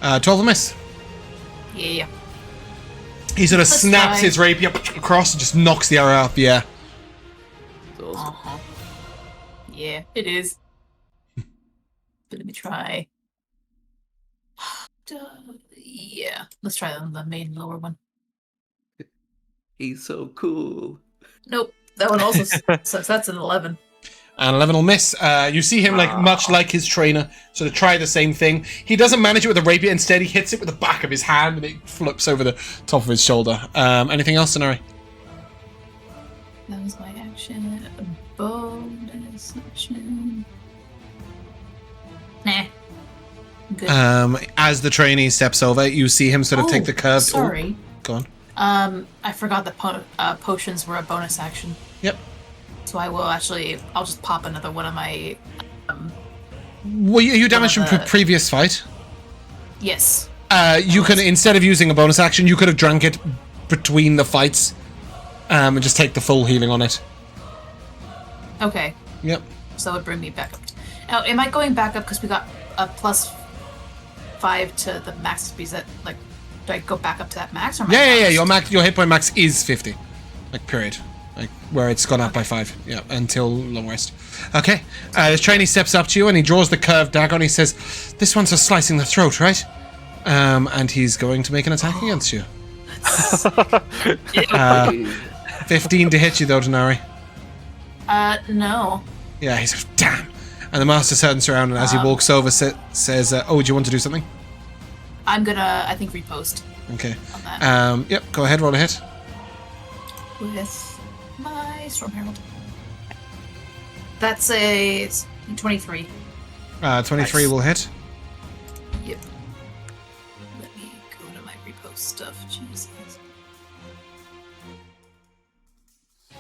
12 will miss. Yeah. He sort of Let's snaps try. his rapier across and just knocks the arrow out of the air. It's awesome. Uh-huh. Yeah, it is. But let me try. Yeah, let's try the main lower one. He's so cool. Nope, that one also so that's an 11. And 11 will miss. You see him, like much like his trainer, sort of try the same thing. He doesn't manage it with a rapier. Instead, he hits it with the back of his hand, and it flips over the top of his shoulder. Anything else, Dinari? That was my action. Bonus action. Nah. I'm good. As the trainee steps over, you see him sort of take the curved... Oh, Sorry. go on. I forgot that potions were a bonus action. Yep. So I will actually... I'll just pop another one of my... Well, you damaged from the- previous fight. Yes. You can, instead of using a bonus action, you could have drank it between the fights. And just take the full healing on it. Okay. Yep. So that would bring me back up. Now, am I going back up because we got a +5 to the max speed? That like, do I go back up to that max? Or am I Yeah. maxed? Your hit point max is 50. Like, period. Like, where it's gone up by 5. Yeah, until long rest. Okay. This trainee steps up to you and he draws the curved dagger and he says, "This one's for slicing the throat, right?" And he's going to make an attack against you. 15 to hit you, though, Dinari. No. Yeah, he's like, "Damn." And the master turns around and as he walks over says, "Oh, do you want to do something?" I'm gonna, I think, repost Okay. on that Yep, go ahead, roll a hit. with my Storm Herald. That's a 23. 23 Nice. will hit. Yep. Let me go to my repost stuff. Jesus. There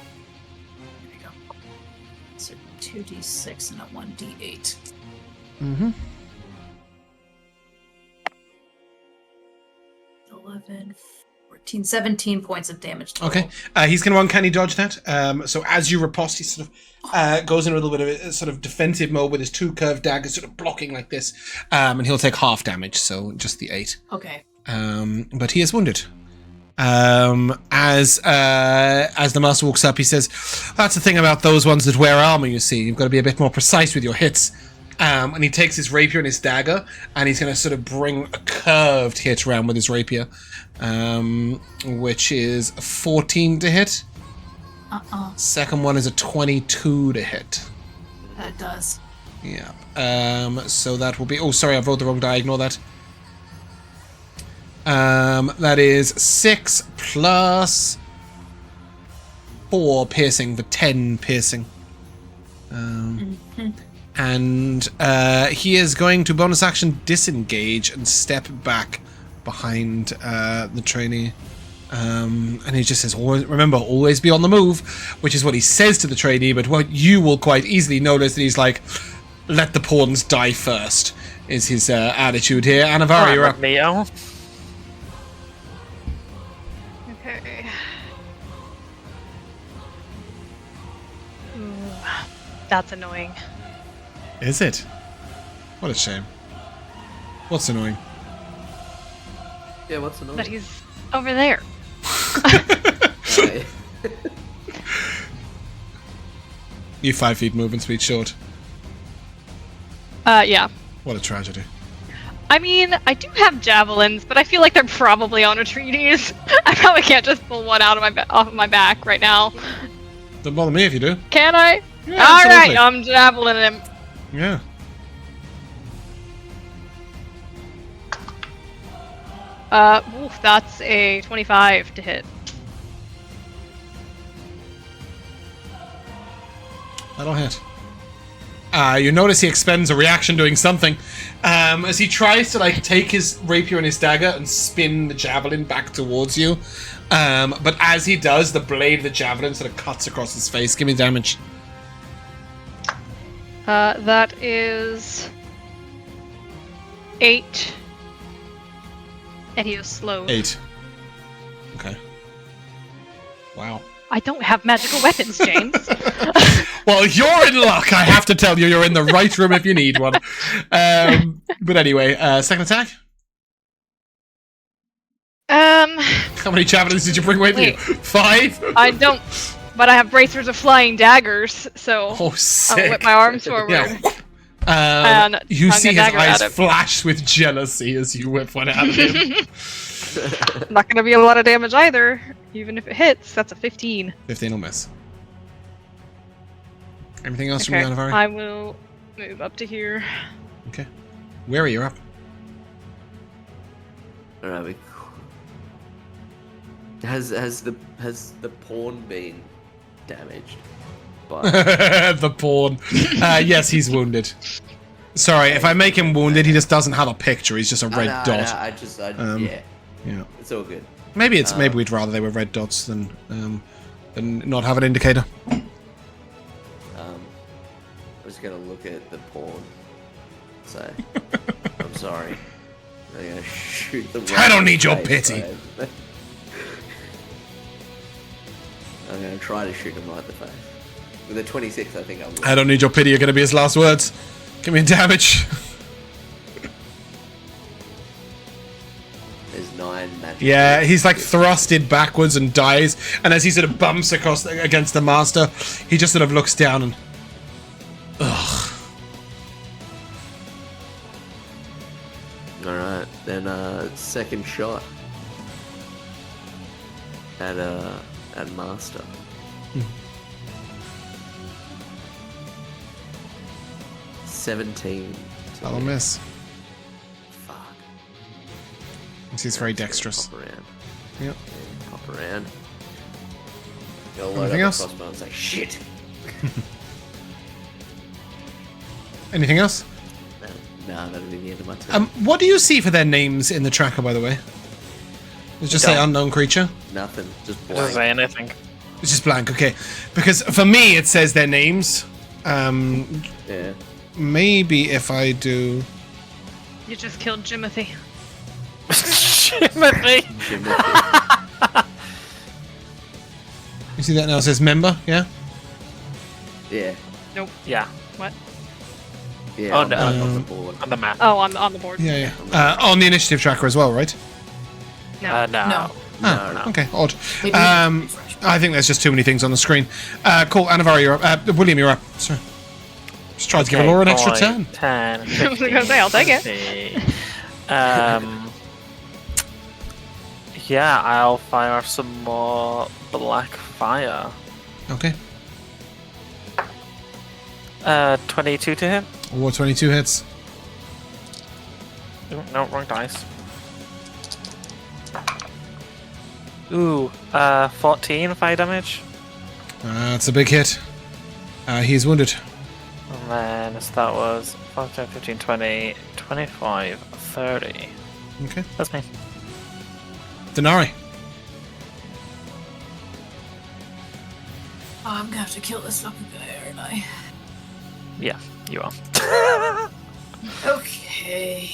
we go. So 2d6 and a 1d8. Mm-hmm. 11, 14, 17 points of damage total. Okay. He's going to uncanny dodge that. So as you riposte, he sort of goes in a little bit of a sort of defensive mode with his 2 curved daggers sort of blocking like this. And he'll take half damage, so just the 8. Okay. But he is wounded. As the master walks up, he says, "That's the thing about those ones that wear armor, you see. You've got to be a bit more precise with your hits. And he takes his rapier and his dagger, and he's going to sort of bring a curved hit around with his rapier, which is a 14 to hit. Second one is a 22 to hit. That does. Yeah. So that will be... Oh, sorry, I've rolled the wrong die. Ignore that. That is 6 plus 4 piercing, for 10 piercing. And he is going to bonus action disengage and step back behind the trainee. And he just says, remember, always be on the move, which is what he says to the trainee, but what you will quite easily notice that he's like, let the pawns die first, is his attitude here. Anivari, you're up. Leo. Okay. Ooh, that's annoying. Is it? What a shame. What's annoying? Yeah, what's annoying? That he's over there. You 5 feet movement speed short. Yeah. What a tragedy. I mean, I do have javelins, but I feel like they're probably on a treaties. I probably can't just pull one out of off of my back right now. Don't bother me if you do. Can I? Yeah, All absolutely. right, I'm javelin him. Yeah. Oof, that's a 25 to hit. That'll hit. You notice he expends a reaction doing something. As he tries to like take his rapier and his dagger and spin the javelin back towards you. But as he does, the blade of the javelin sort of cuts across his face. Give me damage. That is 8. And he is slowed. 8. Okay. Wow. I don't have magical weapons, James. Well, you're in luck, I have to tell you. You're in the right room if you need one. But anyway, second attack? How many javelins did you bring with you? 5? I don't, but I have bracers of flying daggers, so Oh, sick. I'll whip my arms forward. Yeah. And You tongue see a his dagger eyes at him. flash with jealousy as you whip one out of him. Not gonna be a lot of damage either, even if it hits. That's a 15. 15 will miss. Anything else Okay, from you, Anivari? I will move up to here. Okay. Where are you up? Alright, has the pawn been damaged? The pawn. Yes, he's wounded. Sorry, if I make him wounded, he just doesn't have a picture. He's just a red dot. Yeah, Yeah. it's all good. Maybe we'd rather they were red dots than not have an indicator. I was gonna look at the pawn. Say, I'm sorry. I'm gonna shoot the. I don't need your pity. I'm gonna try to shoot him right in the face. With a 26, I think I will. I don't need your pity. Are going to be his last words. Give me damage. There's 9 magic. Yeah, he's like thrusted backwards and dies. And as he sort of bumps across against the master, he just sort of looks down and. Ugh. Alright, then second shot at master. 17. That'll miss. Fuck. He's very dexterous. Pop around. Yep. Yeah, pop around. You'll load Anything up else? the crossbow and say, shit! Anything else? Nah, that'll be the end of my turn. What do you see for their names in the tracker, by the way? Does it just say unknown creature? Nothing. Just It doesn't blank. say anything. It's just blank, okay. Because for me, it says their names. Yeah. Maybe if I do... You just killed Jimothy. Timothy. You see that now? It says member, yeah? Yeah. Nope. Yeah, What? Yeah. Oh, on no. the- on the board. on the map. Oh, on the board. Yeah, yeah. On the initiative tracker as well, right? No. No. No. Ah, No. okay, odd. Maybe we can refresh. I think there's just too many things on the screen. Cool, Anivari, you're up. William, you're up. Sorry. Just try to give Elora an extra turn. 10, I was gonna say, I'll take it. 20. Yeah, I'll fire off some more black fire. Okay. 22 to hit. Or 22 hits. Ooh, no, wrong dice. Ooh, 14 fire damage. That's a big hit. He's wounded. And then so that was 5, 10, 15, 20, 25, 30. Okay. That's me. Dinari. I'm gonna have to kill this fucking guy, aren't I? Yeah, you are. Okay.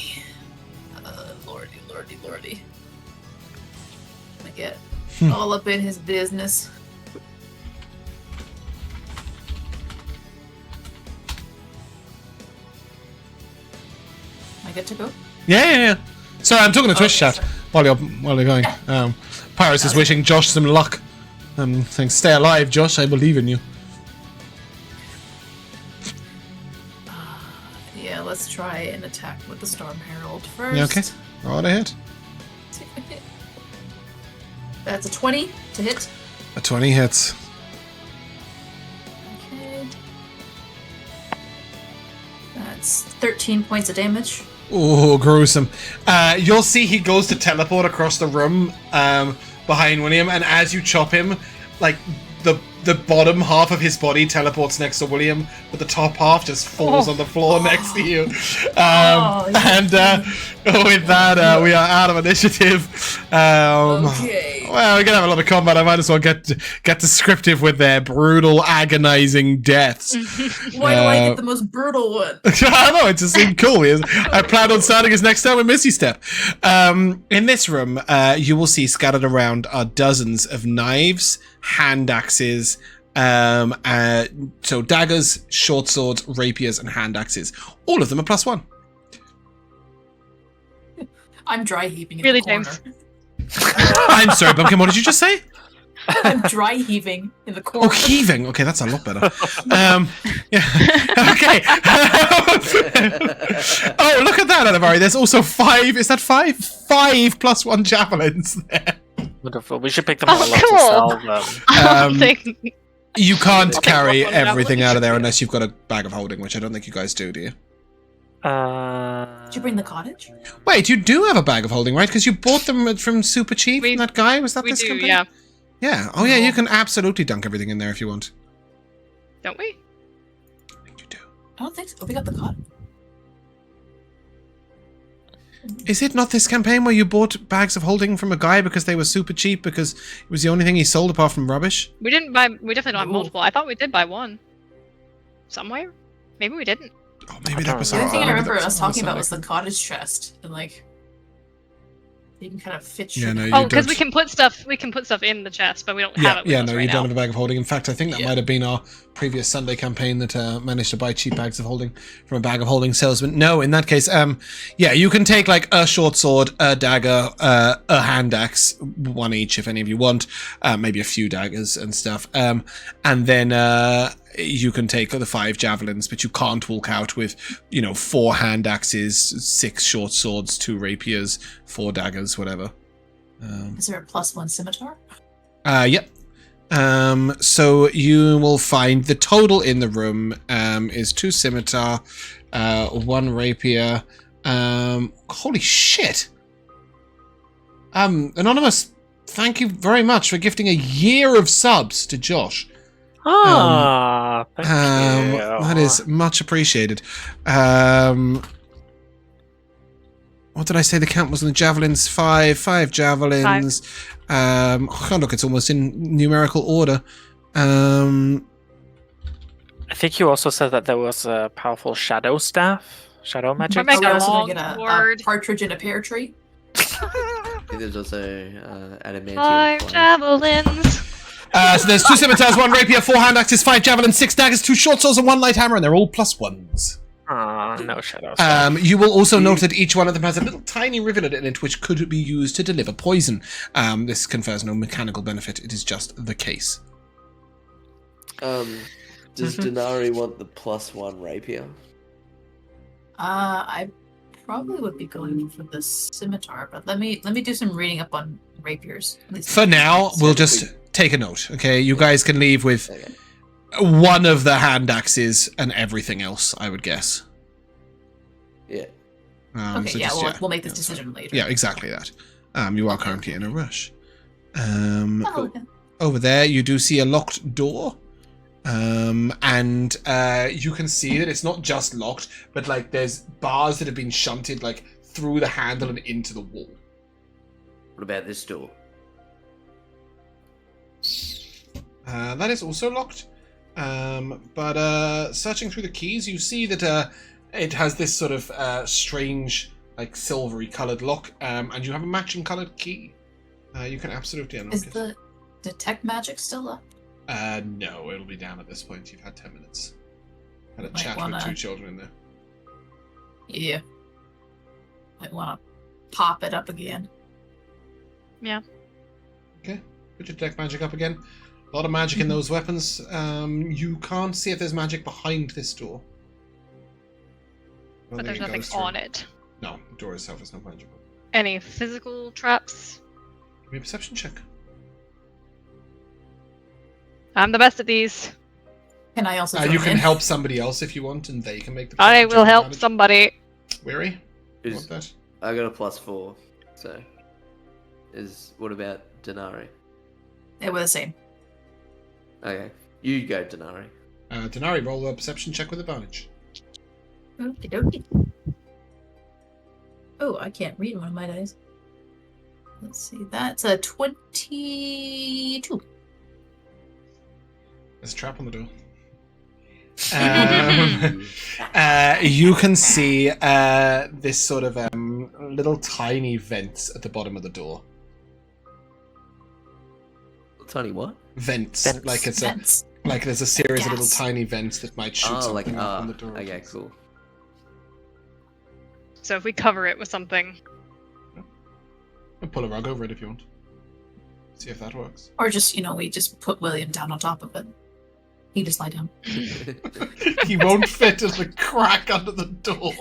Lordy. I get all up in his business. I get to go? Yeah. Sorry, I'm talking to Twitch chat while you're going. Pyrus is wishing Josh some luck. Saying, stay alive, Josh. I believe in you. Yeah, let's try an attack with the Storm Herald first. Yeah, okay. Roll ahead. That's a 20 to hit. A 20 hits. Okay. That's 13 points of damage. Oh, gruesome. You'll see he goes to teleport across the room behind William, and as you chop him, like the bottom half of his body teleports next to William, but the top half just falls on the floor next to you. And with that, we are out of initiative. Okay. Well, we're gonna have a lot of combat. I might as well get descriptive with their brutal, agonizing deaths. Why do I get the most brutal one? I don't know, it just seemed cool. I planned on starting his next turn with Misty Step. In this room, you will see scattered around are dozens of knives, hand axes, so daggers, short swords, rapiers, and hand axes. All of them are +1. I'm dry heaving in Really, the corner. James? I'm sorry, Bumpkin, what did you just say? I'm dry heaving in the corner. Oh, heaving. Okay, that's a lot better. Yeah. Okay. Oh, look at that, Anivari. There's also 5. Is that 5? 5 +1 javelins there. Wonderful. We should pick them all up to cool. sell them. I don't think. You can't Okay, carry well, that everything one out of there should- unless you've got a bag of holding, which I don't think you guys do you? Did you bring the cottage? Wait, you do have a bag of holding, right? Because you bought them from Super Cheap We- from that guy? Was that We this do, campaign? yeah. Yeah. Oh, yeah, you can absolutely dunk everything in there if you want. Don't we? I think you do. I don't think so. We got the cottage. Is it not this campaign where you bought bags of holding from a guy because they were super cheap because it was the only thing he sold apart from rubbish? We didn't buy. We definitely don't have Ooh. multiple. I thought we did buy one. Somewhere? Maybe we didn't. Oh, maybe that was The only thing I maybe remember that us talking about was something. the cottage chest, and like you can kind of fit Yeah, shit. no, in. you Oh, because don't. we can put stuff. We can put stuff in the chest, but we don't have Yeah, it. With yeah, us no, right you now. don't have a bag of holding. In fact, I think that Yeah. might have been our previous Sunday campaign that managed to buy cheap bags of holding from a bag of holding salesman. No, in that case, yeah, you can take like a short sword, a dagger, a hand axe, one each if any of you want, maybe a few daggers and stuff, and then you can take the 5 javelins, but you can't walk out with, 4 hand axes, 6 short swords, 2 rapiers, 4 daggers, whatever. Is there a +1 scimitar? Yep. So you will find the total in the room is 2 scimitar, 1 rapier. Holy shit! Anonymous, thank you very much for gifting a year of subs to Josh. Thank you. That is much appreciated. What did I say the count was on the javelins? 5 javelins. Oh, look, it's almost in numerical order. I think you also said that there was a powerful shadow staff, shadow magic. Or make Oh, we're a also long gonna get a word. partridge in a pear tree. I think there's also adamantium. 5 coin. javelins. So there's 2 scimitars, 1 rapier, 4 hand axes, 5 javelins, 6 daggers, 2 short swords, and 1 light hammer, and they're all +1s. No shadow staff. You will also note that each one of them has a little tiny rivulet in it which could be used to deliver poison. This confers no mechanical benefit, it is just the case. Does Dinari want the +1 rapier? I probably would be going for the scimitar, but let me do some reading up on rapiers. At least For now, we'll just take a note, okay? You guys can leave with one of the hand axes and everything else, I would guess. Yeah. Okay, we'll make this decision later. Yeah, exactly that. You are currently in a rush. Okay. Over there, you do see a locked door. And you can see that it's not just locked, but like there's bars that have been shunted like through the handle and into the wall. What about this door? That is also locked. But searching through the keys, you see that it has this sort of strange, like silvery coloured lock, and you have a matching coloured key. You can absolutely unlock it. Is the detect magic still up? No, it'll be down at this point. You've had 10 minutes. Had a Might chat wanna- with 2 children in there. Yeah. Might want to pop it up again. Okay, put your detect magic up again. A lot of magic in those weapons. You can't see if there's magic behind this door. But there's nothing on it. No, the door itself is not magical. Any physical traps? Give me a perception check. I'm the best at these. Can I also? You join can in? help somebody else if you want, and they can make the. I perception will check help advantage. somebody. Weary? Is- Want that? I got a +4. So, what about Dinari? They were the same. Okay, you go, Dinari. Dinari, roll a perception check with advantage. Okie dokie. Oh, I can't read one of my dice. Let's see. That's a 22. There's a trap on the door. You can see this sort of little tiny vents at the bottom of the door. Tiny what? Vents. Vents. Like it's Vents. like there's a series of little Gas. tiny vents that might shoot Oh, like something up when the door okay, opens. cool. So if we cover it with something, And pull a rug over it if you want. See if that works. Or just, we just put William down on top of it. He just lie down. He won't fit in the crack under the door.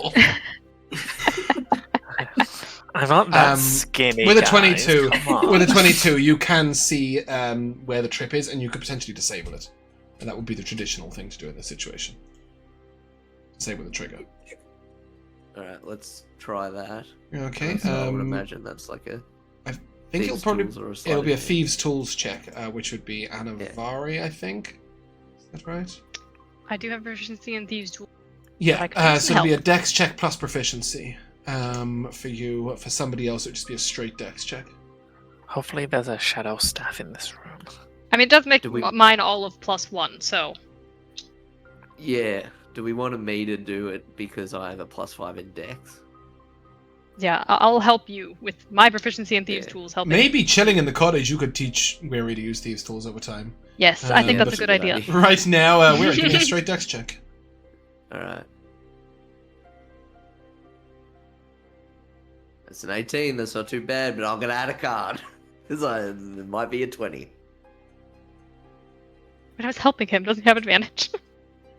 I'm not that skinny. With a guys, 22, come on. with a 22, you can see where the trip is, and you could potentially disable it, and that would be the traditional thing to do in this situation. Disable the trigger. All right, let's try that. Okay. So I would imagine that's like a. I think Thieves' it'll tools or a it'll be a sliding thieves' tools check, which would be Anivari, I think. Is that right? I do have proficiency in thieves' tools. Yeah. I can So it'll be a help. dex check plus proficiency. For you, for somebody else, it would just be a straight dex check. Hopefully there's a shadow staff in this room. I mean, it does make Do we- mine all of +1, so Yeah. Do we want me to do it because I have a +5 in Dex? yeah, I'll help you with my proficiency in thieves' Yeah. tools. Helping. Maybe chilling in the cottage, you could teach Weary to use thieves' tools over time. Yes, I think Yeah, that's a good idea. Right now, Weary, give me a straight dex check. All right. That's an 18. That's not too bad, but I'm gonna add a card. It might be a 20. But I was helping him. Doesn't he have advantage?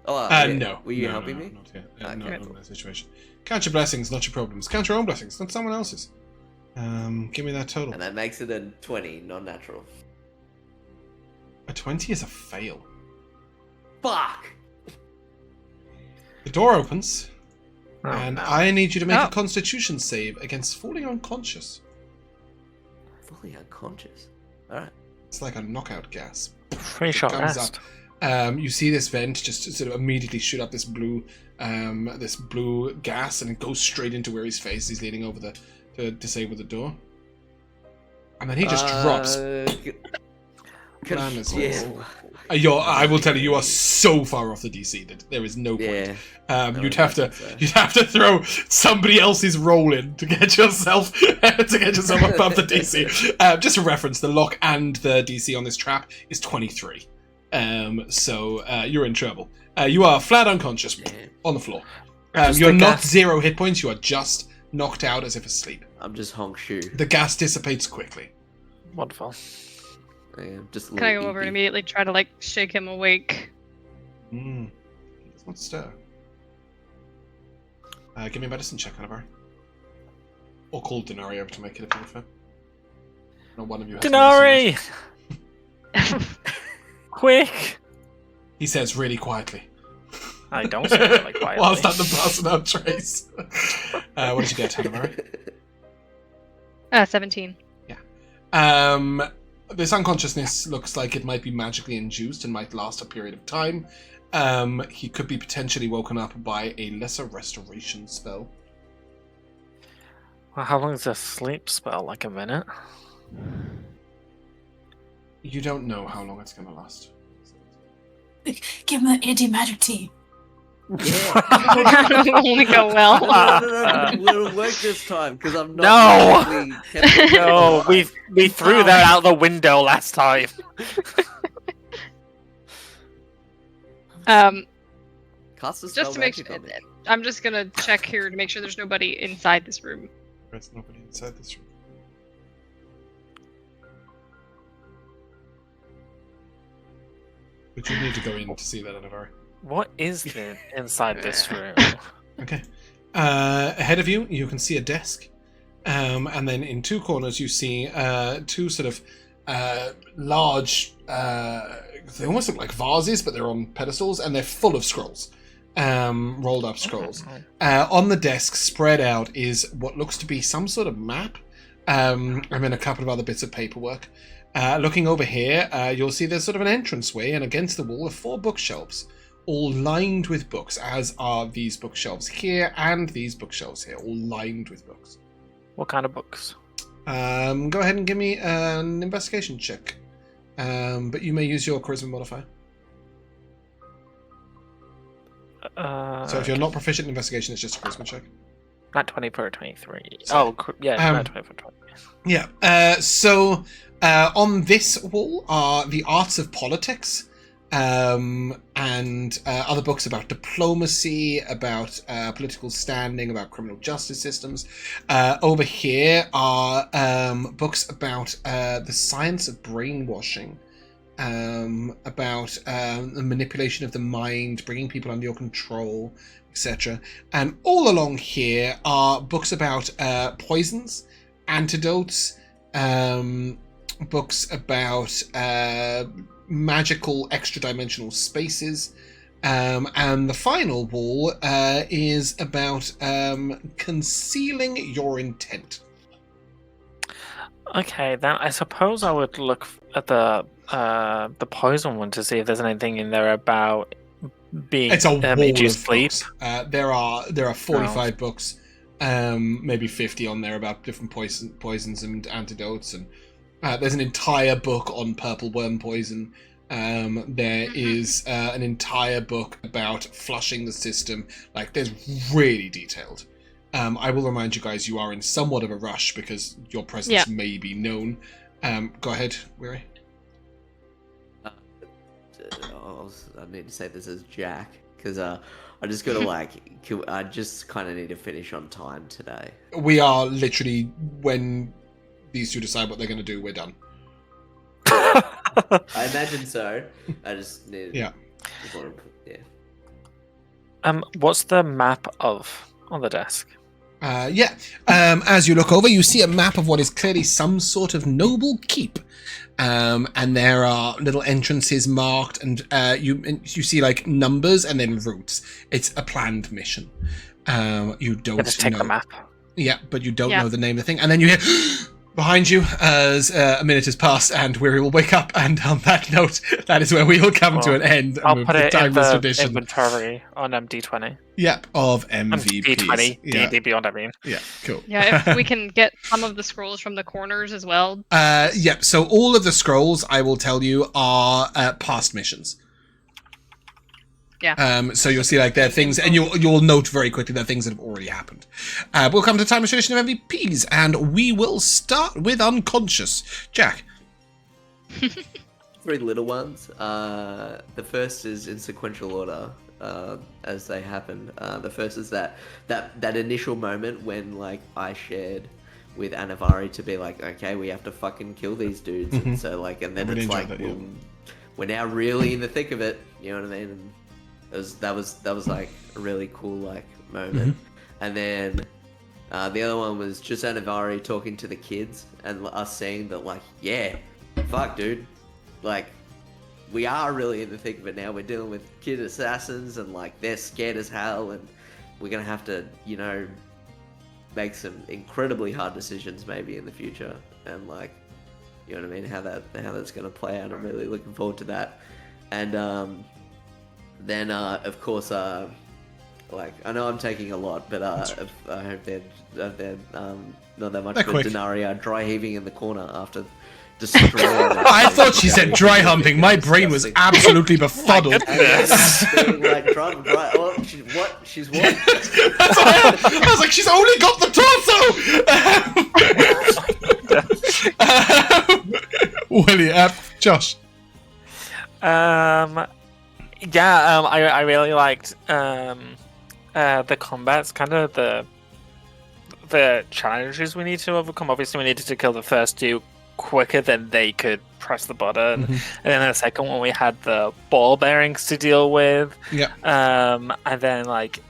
Oh, yeah. No. Were you No, helping no, me? Not yet. Okay, Not cool. in that situation. Count your blessings, not your problems. Count your own blessings, not someone else's. Give me that total. And that makes it a 20, non-natural. A 20 is a fail. Fuck! The door opens, Oh, and no. I need you to make Oh. a Constitution save against falling unconscious. Fully unconscious. Alright. It's like a knockout gas. Pretty short comes rest. You see this vent just sort of immediately shoot up this blue gas, and it goes straight into Weary's face. He's leaning over to disable the door, and then he just drops. Plan as Yeah. I will tell you, you are so far off the DC that there is no point. Yeah. You'd have to throw somebody else's roll in to get yourself above the DC. Just a reference: the lock and the DC on this trap is 23. So you're in trouble. You are flat unconscious on the floor. Just You're the not gas. 0 hit points. You are just knocked out as if asleep. I'm just honk shoe. The gas dissipates quickly. Wonderful. I am just a Can I little go over and eepy. immediately try to shake him awake? He does not stir. Give me a medicine check, Anivari. Or call Dinari over to make it if you prefer. No, one of you has Dinari! Quick! He says really quietly. I don't say really quietly. Whilst I'm the passing out trace. What did you get, Anivari? 17. This unconsciousness looks like it might be magically induced and might last a period of time. He could be potentially woken up by a lesser restoration spell. Well, how long is a sleep spell? Like a minute? You don't know how long it's going to last. Give him the anti-magic tea. That won't go well. No, it'll work this time because I'm No! not. Actually No, we threw that out the window last time. Cast a Just spell to make magic sure, on me. I'm just gonna check here to make sure there's nobody inside this room. There's nobody inside this room. But you need to go in to see that, Anivari. What is inside this room? Okay. Ahead of you, you can see a desk. And then in two corners, you see two sort of large... they almost look like vases, but they're on pedestals, and they're full of scrolls. Rolled up scrolls. On the desk, spread out, is what looks to be some sort of map. And then a couple of other bits of paperwork. Looking over here, you'll see there's sort of an entranceway, and against the wall are 4 bookshelves, all lined with books, as are these bookshelves here and these bookshelves here, all lined with books. What kind of books? Go ahead and give me an investigation check. But you may use your charisma modifier. So if you're not proficient in investigation, it's just a charisma check. Not 20 per 23. So, not 20 per 20. Yeah. So on this wall are the arts of politics, and other books about diplomacy, about political standing, about criminal justice systems. Over here are books about the science of brainwashing, about the manipulation of the mind, bringing people under your control, etc. And all along here are books about poisons, antidotes, books about magical extra-dimensional spaces, and the final wall is about concealing your intent. Okay, then I suppose I would look at the poison one to see if there's anything in there about being It's a wall made you of sleep. books. There are 45 books, maybe 50 on there about different poisons and antidotes, and there's an entire book on purple worm poison. There is an entire book about flushing the system. Like, there's really detailed. I will remind you guys, you are in somewhat of a rush because your presence may be known. Go ahead, Weary. I need to say this as Jack because I just gotta I just kind of need to finish on time today. We are literally, when these two decide what they're going to do, we're done. I imagine so. I just need. Yeah. What's the map of on the desk? As you look over, you see a map of what is clearly some sort of noble keep. And there are little entrances marked, and you see like numbers and then routes. It's a planned mission. You don't Just take know. the map. Yeah, but you don't know the name of the thing. And then you hear behind you as a minute has passed, and Weary will wake up. And on that note, that is where we will come to an end. I'll put it in the tradition. inventory on D20. Yep, of MVPs. D20, Yeah. D&D Beyond, I mean. Yeah, cool. Yeah, if we can get some of the scrolls from the corners as well. Yep, so all of the scrolls, I will tell you, are past missions. Yeah. So you'll see like there are things, and you'll note very quickly there are things that have already happened. We'll come to time tradition of MVPs, and we will start with unconscious. Jack. 3 little ones. The first is in sequential order as they happen. The first is that initial moment when like I shared with Anivari to be like, okay, we have to fucking kill these dudes, and so like, and then Really it's enjoyed like that, yeah. we're now really in the thick of it. You know what I mean? that was like a really cool like moment. And then the other one was just Anivari talking to the kids and us saying that like, yeah, fuck, dude, like we are really in the thick of it now. We're dealing with kid assassins and like they're scared as hell, and we're gonna have to, you know, make some incredibly hard decisions maybe in the future, and like, you know what I mean, how that's gonna play out. I'm really looking forward to that. And then of course like I know I'm taking a lot, but I hope they're not that much. But Dinari are dry heaving in the corner after destroying. I thought she said dry humping. My brain was absolutely befuddled. Like dry, oh, she's what? I was like, she's only got the torso. Willie, Josh. I really liked the combats, kind of the challenges we need to overcome. Obviously, we needed to kill the first two quicker than they could press the button, and then the second one we had the ball bearings to deal with. And then like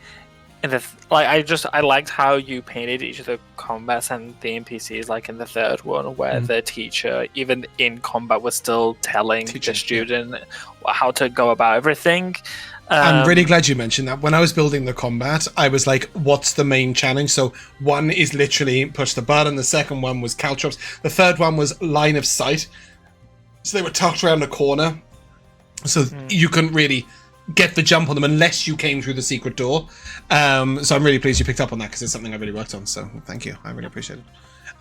in the I liked how you painted each of the combats and the NPCs. Like in the third one, where the teacher, even in combat, was still telling the student how to go about everything. I'm really glad you mentioned that. When I was building the combat, I was like, what's the main challenge? So one is literally push the button. The second one was caltrops. The third one was line of sight. So they were tucked around a corner. So you couldn't really get the jump on them unless you came through the secret door. So I'm really pleased you picked up on that, because it's something I really worked on. So thank you. I really appreciate it.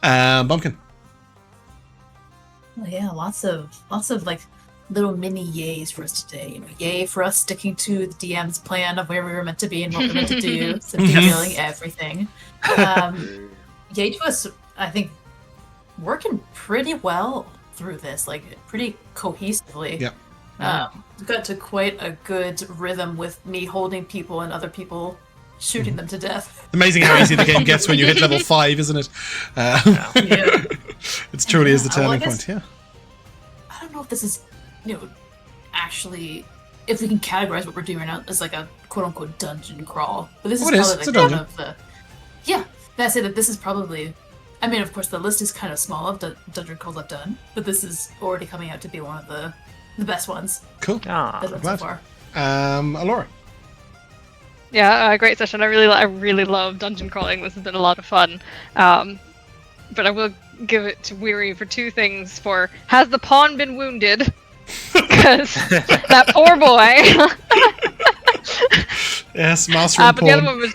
Bumpkin. Well, yeah, lots of like little mini yays for us today. You know, yay for us sticking to the DM's plan of where we were meant to be and what we were meant to do, so detailing everything. Yay to us, I think, working pretty well through this, like pretty cohesively. We got to quite a good rhythm with me holding people and other people shooting them to death. Amazing how easy the game gets when you hit level 5, isn't it? It truly is the turning point. Yeah. I don't know if this is, you know, actually, if we can categorize what we're doing right now as like a quote-unquote dungeon crawl. But this is probably like one of the... Yeah, I say that this is probably... I mean, of course, the list is kind of small of dungeon crawls I've done, but this is already coming out to be one of the best ones. Cool. So far. Elora. Yeah, great session. I really love dungeon crawling. This has been a lot of fun. But I will give it to Weary for two things. For, has the pawn been wounded? Because that poor boy. Yes, master and but the other one was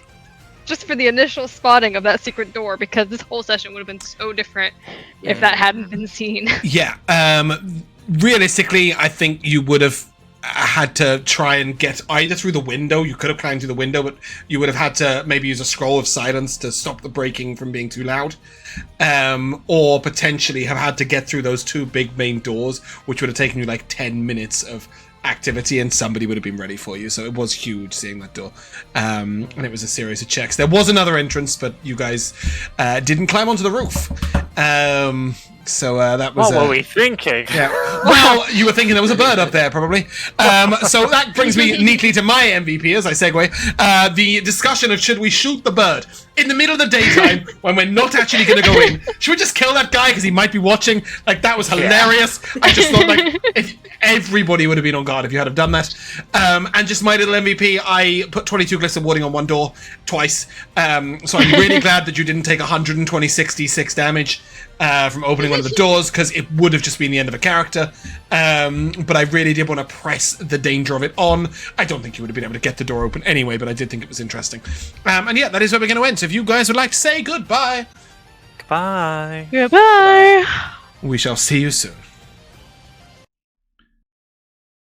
just for the initial spotting of that secret door, because this whole session would have been so different if that hadn't been seen. Yeah. Realistically, I think you would have had to try and get either through the window. You could have climbed through the window, but you would have had to maybe use a scroll of silence to stop the breaking from being too loud, or potentially have had to get through those two big main doors, which would have taken you like 10 minutes of activity, and somebody would have been ready for you. So it was huge seeing that door, and it was a series of checks. There was another entrance, but you guys didn't climb onto the roof. So that was. What were we thinking? Yeah. Well, you were thinking there was a bird up there, probably. So that brings me neatly to my MVP as I segue. The discussion of should we shoot the bird in the middle of the daytime when we're not actually going to go in? Should we just kill that guy because he might be watching? Like, that was hilarious. Yeah. I just thought, like, if everybody would have been on guard if you had have done that. And just my little MVP, I put 22 glyphs of warding on one door twice. So I'm really glad that you didn't take 166 damage from opening one of the doors, because it would have just been the end of a character. But I really did want to press the danger of it on. I don't think you would have been able to get the door open anyway, but I did think it was interesting. And yeah, that is where we're going to end. So if you guys would like to say goodbye. Goodbye. Goodbye. We shall see you soon.